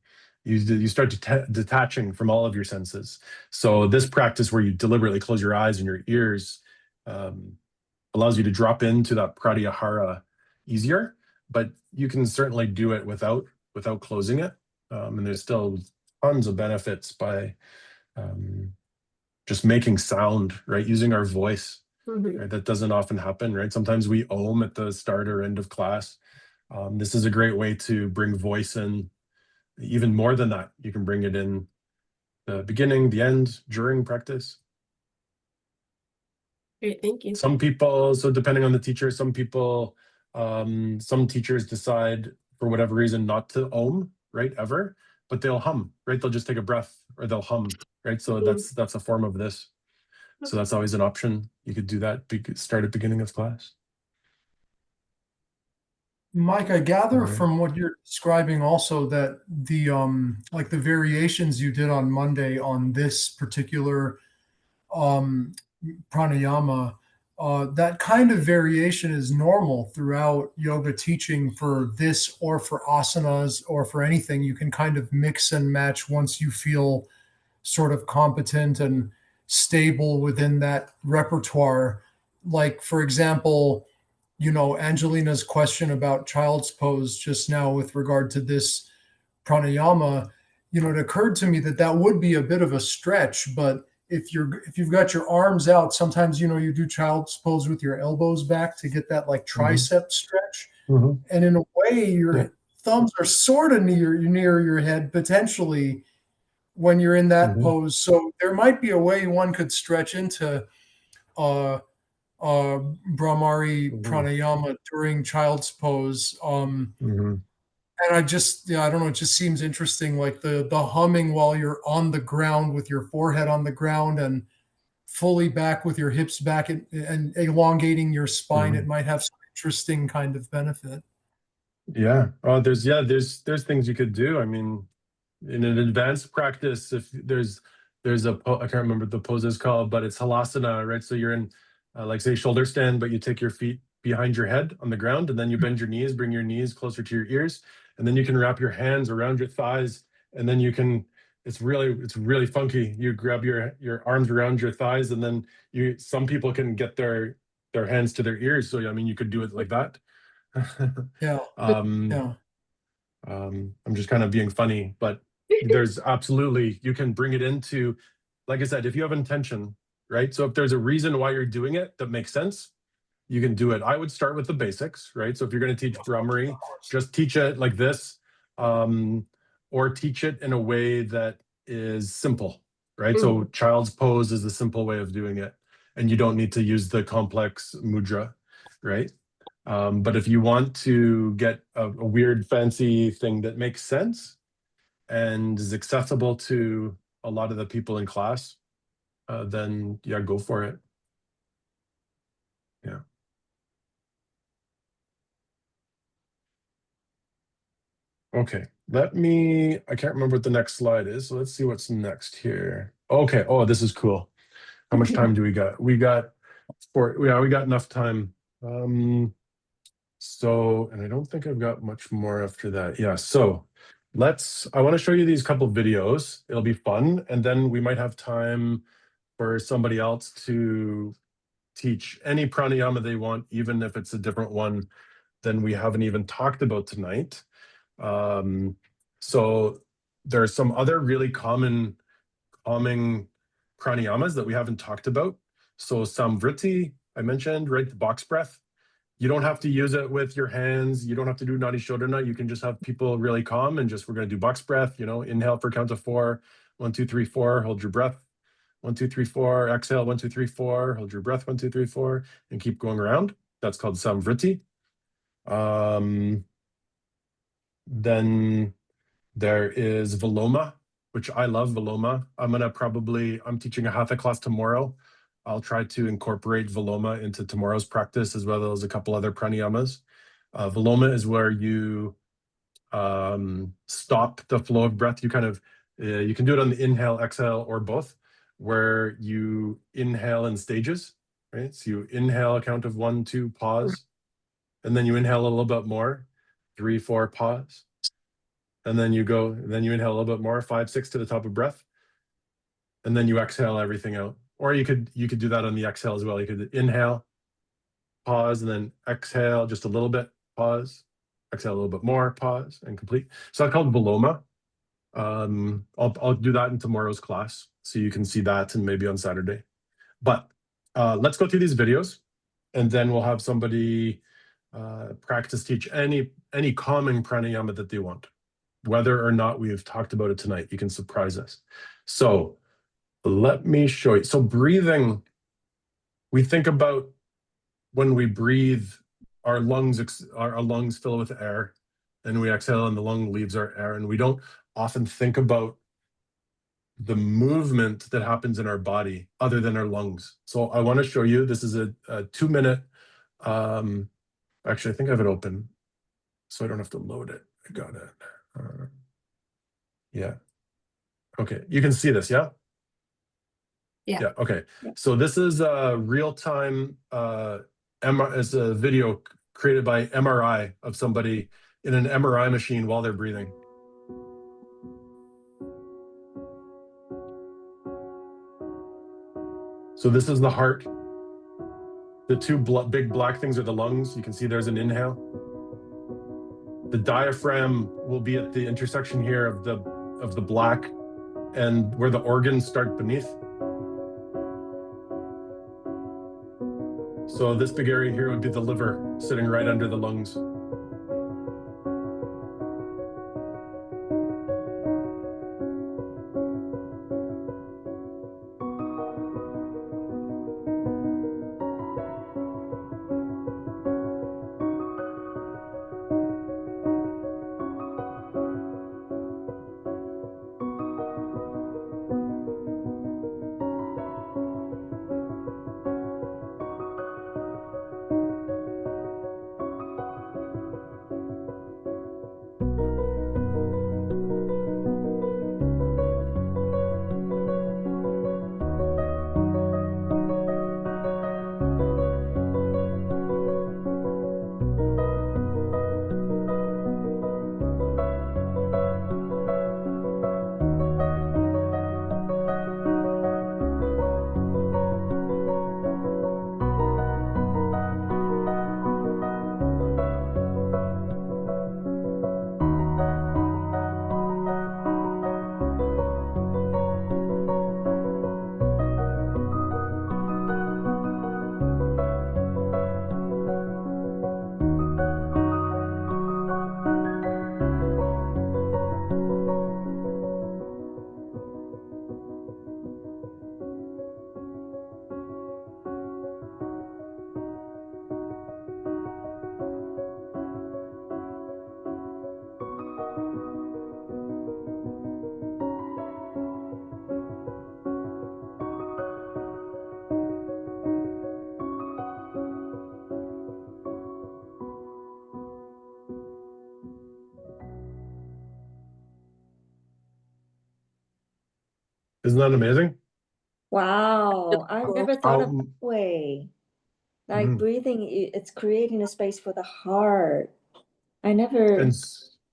You start detaching from all of your senses. So this practice where you deliberately close your eyes and your ears allows you to drop into that pratyahara easier, but you can certainly do it without closing it. And there's still tons of benefits by just making sound, right? Using our voice. Right? That doesn't often happen, right? Sometimes we ohm at the start or end of class. This is a great way to bring voice in. Even more than that, you can bring it in the beginning, the end, during practice. Great, thank you. Some people, so depending on the teacher, some teachers decide for whatever reason not to ohm, right, ever, but they'll hum, right? They'll just take a breath or they'll hum, right? So that's a form of this. So that's always an option. You could do that, start at beginning of class. Mike, I gather from what you're describing also that the like the variations you did on Monday on this particular pranayama that kind of variation is normal throughout yoga teaching for this or for asanas or for anything. You can kind of mix and match once you feel sort of competent and stable within that repertoire. Like, for example, Angelina's question about child's pose just now with regard to this pranayama, it occurred to me that that would be a bit of a stretch, but if you've got your arms out, sometimes you do child's pose with your elbows back to get that like tricep stretch. And in a way, your thumbs are sort of near your head potentially when you're in that pose. So there might be a way one could stretch into Brahmari pranayama during child's pose. And I don't know, it just seems interesting, like the humming while you're on the ground with your forehead on the ground and fully back with your hips back and elongating your spine. It might have some interesting kind of benefit. Yeah. There's things you could do. I mean, in an advanced practice, if there's I can't remember what the pose is called, but it's halasana, right? So you're in like say shoulder stand, but you take your feet behind your head on the ground, and then you bend your knees, bring your knees closer to your ears, and then you can wrap your hands around your thighs, and then you can, it's really funky. You grab your arms around your thighs, and then some people can get their hands to their ears. So I mean, you could do it like that. Yeah. I'm just kind of being funny, but there's absolutely, you can bring it into, like I said, if you have intention, right? So if there's a reason why you're doing it that makes sense, you can do it. I would start with the basics, right? So if you're going to teach Brahmari, just teach it like this, or teach it in a way that is simple, right? So child's pose is the simple way of doing it, and you don't need to use the complex mudra, right? But if you want to get a weird, fancy thing that makes sense and is accessible to a lot of the people in class, then yeah, go for it. Yeah. Okay, I can't remember what the next slide is, so let's see what's next here. Okay, oh, this is cool. How much time do we got? We got enough time. So, and I don't think I've got much more after that. Yeah, so I want to show you these couple videos. It'll be fun, and then we might have time for somebody else to teach any pranayama they want, even if it's a different one than we haven't even talked about tonight. So there are some other really calming pranayamas that we haven't talked about. So samvriti, I mentioned, right? The box breath. You don't have to use it with your hands. You don't have to do Nadi Shodhana. You can just have people really calm and we're going to do box breath, inhale for a count of 4, 1, 2, 3, 4, hold your breath. 1, 2, 3, 4, exhale, 1, 2, 3, 4, hold your breath, 1, 2, 3, 4, and keep going around. That's called samvriti. Then there is Viloma, which I love Viloma. I'm teaching a hatha class tomorrow. I'll try to incorporate Viloma into tomorrow's practice as well as a couple other pranayamas. Viloma is where you stop the flow of breath. You you can do it on the inhale, exhale, or both, where you inhale in stages, right? So you inhale a count of 1, 2, pause, and then you inhale a little bit more, 3, 4, pause. And then you inhale a little bit more, 5, 6 to the top of breath. And then you exhale everything out. Or you could do that on the exhale as well. You could inhale, pause, and then exhale just a little bit, pause, exhale a little bit more, pause, and complete. So that's called Viloma. I'll do that in tomorrow's class, so you can see that and maybe on Saturday. But let's go through these videos, and then we'll have somebody practice teach any calming pranayama that they want. Whether or not we've talked about it tonight, you can surprise us. So let me show you. So breathing, we think about when we breathe, our lungs fill with air, and we exhale and the lung leaves our air, and we don't often think about the movement that happens in our body other than our lungs. So I want to show you, this is a 2-minute, actually I think I have it open, so I don't have to load it. I got it. Yeah. Okay, you can see this, yeah? Yeah, okay. Yeah. So this is a real-time is a video created by MRI of somebody in an MRI machine while they're breathing. So this is the heart. The two big black things are the lungs. You can see there's an inhale. The diaphragm will be at the intersection here of the black and where the organs start beneath. So this big area here would be the liver sitting right under the lungs. Isn't that amazing? Wow, I've never thought of that way. Like Mhm. breathing, it's creating a space for the heart. I never. And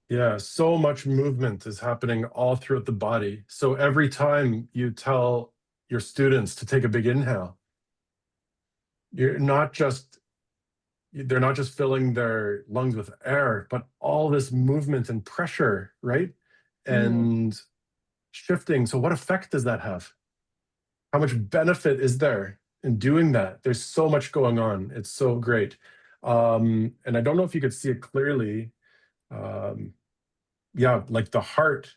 yeah, so much movement is happening all throughout the body. So every time you tell your students to take a big inhale, they're not just filling their lungs with air, but all this movement and pressure, right? And shifting. So what effect does that have? How much benefit is there in doing that? There's so much going on. It's so great. And I don't know if you could see it clearly. Yeah, like the heart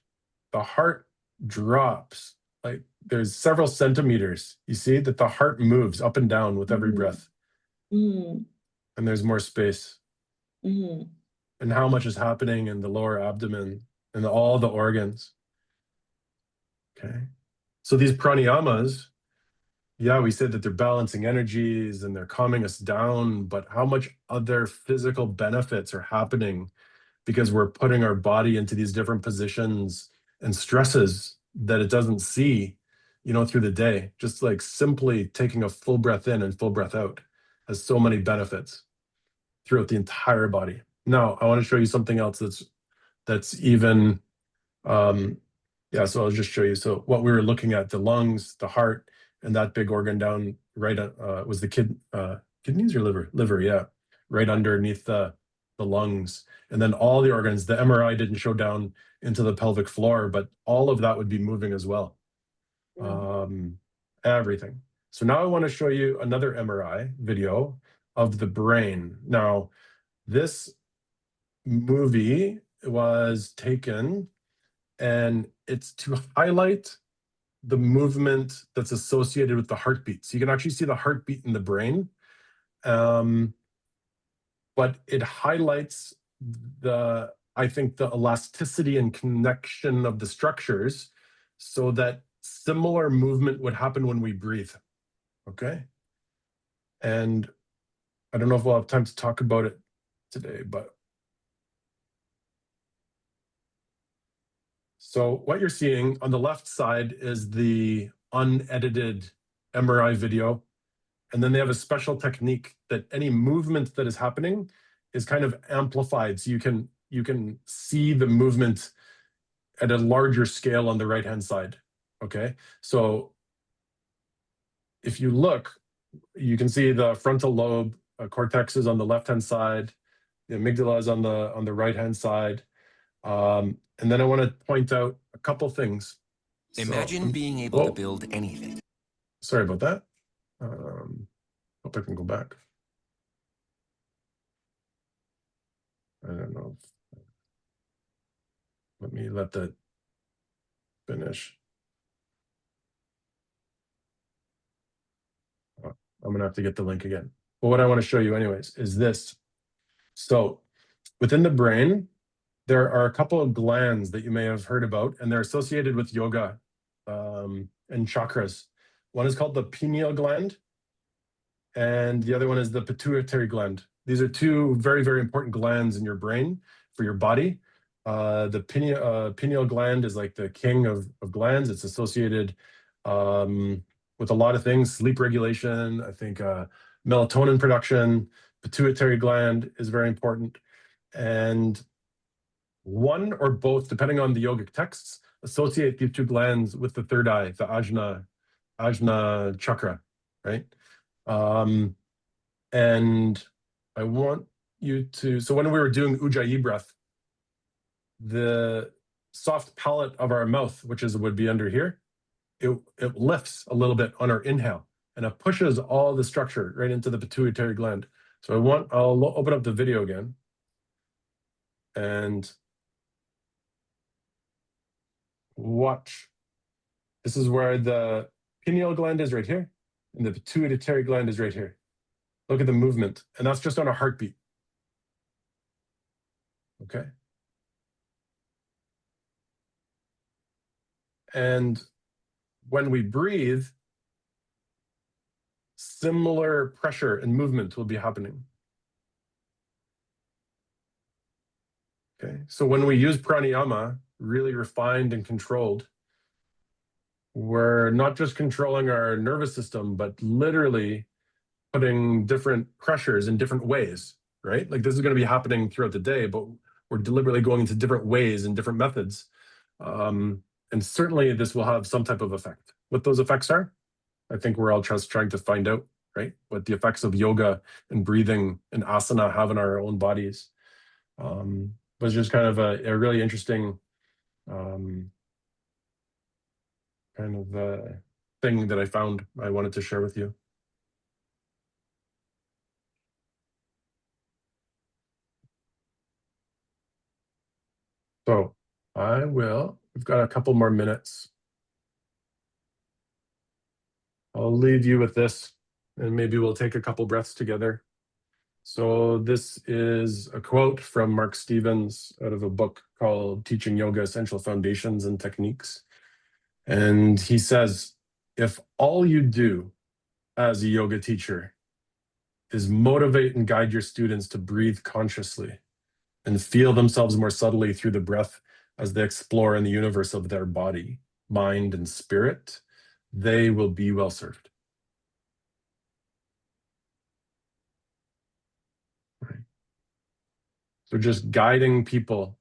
drops. Like there's several centimeters. You see that the heart moves up and down with every breath. Mm. And there's more space. Mm. And how much is happening in the lower abdomen and all the organs. Okay. So these pranayamas, yeah, we said that they're balancing energies and they're calming us down, but how much other physical benefits are happening because we're putting our body into these different positions and stresses that it doesn't see, through the day. Just like simply taking a full breath in and full breath out has so many benefits throughout the entire body. Now, I want to show you something else that's even, yeah, so I'll just show you. So what we were looking at, the lungs, the heart, and that big organ down right was the kidneys or liver, yeah, right underneath the lungs. And then all the organs, the MRI didn't show down into the pelvic floor, but all of that would be moving as well. Everything. So now I want to show you another MRI video of the brain. Now, this movie was taken and it's to highlight the movement that's associated with the heartbeat. So you can actually see the heartbeat in the brain, but it highlights I think the elasticity and connection of the structures so that similar movement would happen when we breathe, okay? And I don't know if we'll have time to talk about it today, but so what you're seeing on the left side is the unedited MRI video. And then they have a special technique that any movement that is happening is kind of amplified. So you can see the movement at a larger scale on the right-hand side, okay? So if you look, you can see the frontal lobe cortex is on the left-hand side, the amygdala is on the right-hand side. And then I want to point out a couple things. Imagine being able to build anything. Sorry about that. Hope I can go back. I don't know. Let me let that finish. I'm going to have to get the link again. But what I want to show you anyways is this. So within the brain, there are a couple of glands that you may have heard about, and they're associated with yoga and chakras. One is called the pineal gland, and the other one is the pituitary gland. These are two very, very important glands in your brain for your body. The pineal gland is like the king of glands. It's associated with a lot of things, sleep regulation, I think melatonin production. Pituitary gland is very important. And one or both, depending on the yogic texts, associate these two glands with the third eye, the Ajna chakra, right? And I want you to, so when we were doing Ujjayi breath, the soft palate of our mouth, which would be under here, it lifts a little bit on our inhale, and it pushes all the structure right into the pituitary gland. So I'll open up the video again. And watch. This is where the pineal gland is right here, and the pituitary gland is right here. Look at the movement, and that's just on a heartbeat. Okay. And when we breathe, similar pressure and movement will be happening. Okay, so when we use pranayama, really refined and controlled, we're not just controlling our nervous system, but literally putting different pressures in different ways, right? Like this is going to be happening throughout the day, but we're deliberately going into different ways and different methods. And certainly this will have some type of effect. What those effects are, I think we're all just trying to find out, right? What the effects of yoga and breathing and asana have in our own bodies. Was just kind of a really interesting kind of thing that I found I wanted to share with you. So we've got a couple more minutes. I'll leave you with this, and maybe we'll take a couple breaths together. So this is a quote from Mark Stevens out of a book called Teaching Yoga: Essential Foundations and Techniques. And he says, if all you do as a yoga teacher is motivate and guide your students to breathe consciously and feel themselves more subtly through the breath as they explore in the universe of their body, mind, and spirit, they will be well served. Right. So just guiding people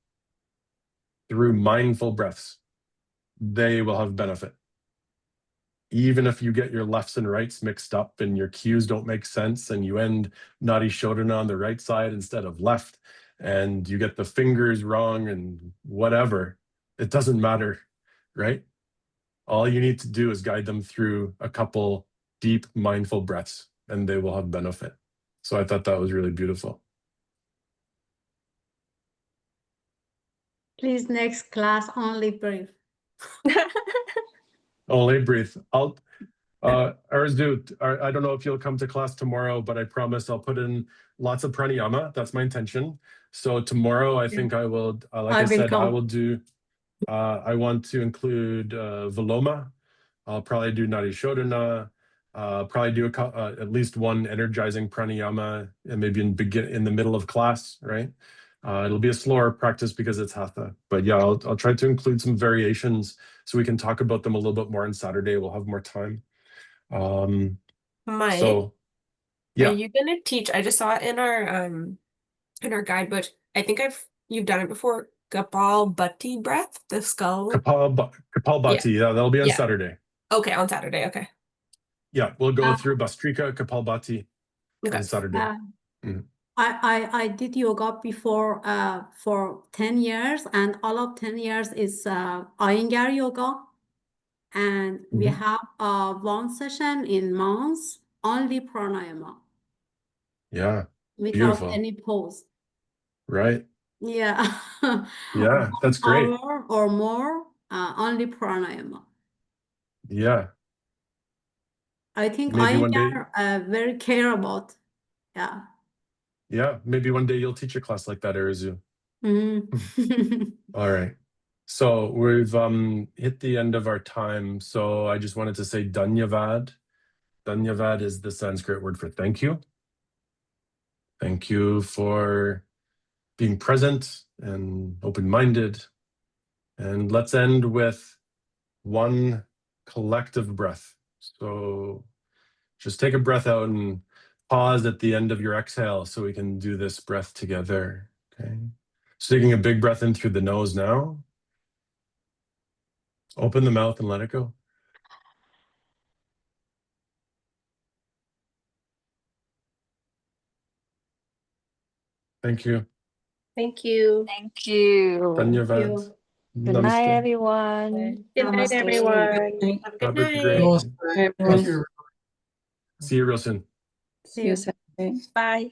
through mindful breaths, they will have benefit. Even if you get your lefts and rights mixed up and your cues don't make sense and you end Nadis Shodhana on the right side instead of left, and you get the fingers wrong and whatever, it doesn't matter, right? All you need to do is guide them through a couple deep mindful breaths and they will have benefit. So I thought that was really beautiful. Please, next class, only breathe. Only breathe. Arzu, I don't know if you'll come to class tomorrow, but I promise I'll put in lots of pranayama. That's my intention. So tomorrow, I think I will, like I said, I will do, I want to include Viloma. I'll probably do Nadis Shodhana. Probably do at least one energizing pranayama, and maybe in the middle of class, right? It'll be a slower practice because it's hatha. But yeah, I'll try to include some variations so we can talk about them a little bit more on Saturday. We'll have more time. Mike, So, are yeah, you gonna teach? I just saw it in our guidebook. I think you've done it before. Kapalbhati breath, the skull. Kapalbhati. Yeah, that'll be on Saturday. Okay, on Saturday. Okay. Yeah, we'll go through Bastrika, Kapalbhati Okay. on Saturday. I did yoga before for 10 years, and all of 10 years is Iyengar yoga. And we have one session in months, only pranayama. Yeah. Without Beautiful. any pose. Right. Yeah. Yeah, that's great. 1 hour or more, only pranayama. Yeah. I think Maybe one day. very care about. Yeah. Yeah, maybe one day you'll teach a class like that, Arizu. All right. So we've hit the end of our time. So I just wanted to say Dhanyavad. Dhanyavad is the Sanskrit word for thank you. Thank you for being present and open-minded. And let's end with one collective breath. So just take a breath out and pause at the end of your exhale so we can do this breath together. Okay. So taking a big breath in through the nose now. Open the mouth and let it go. Thank you. Thank you. Thank you. Dhanyavad. Good night, Namaste. everyone. Good night, Namaste. everyone. Have a good Have a night. great. Thank you. See you real soon. See you. Bye.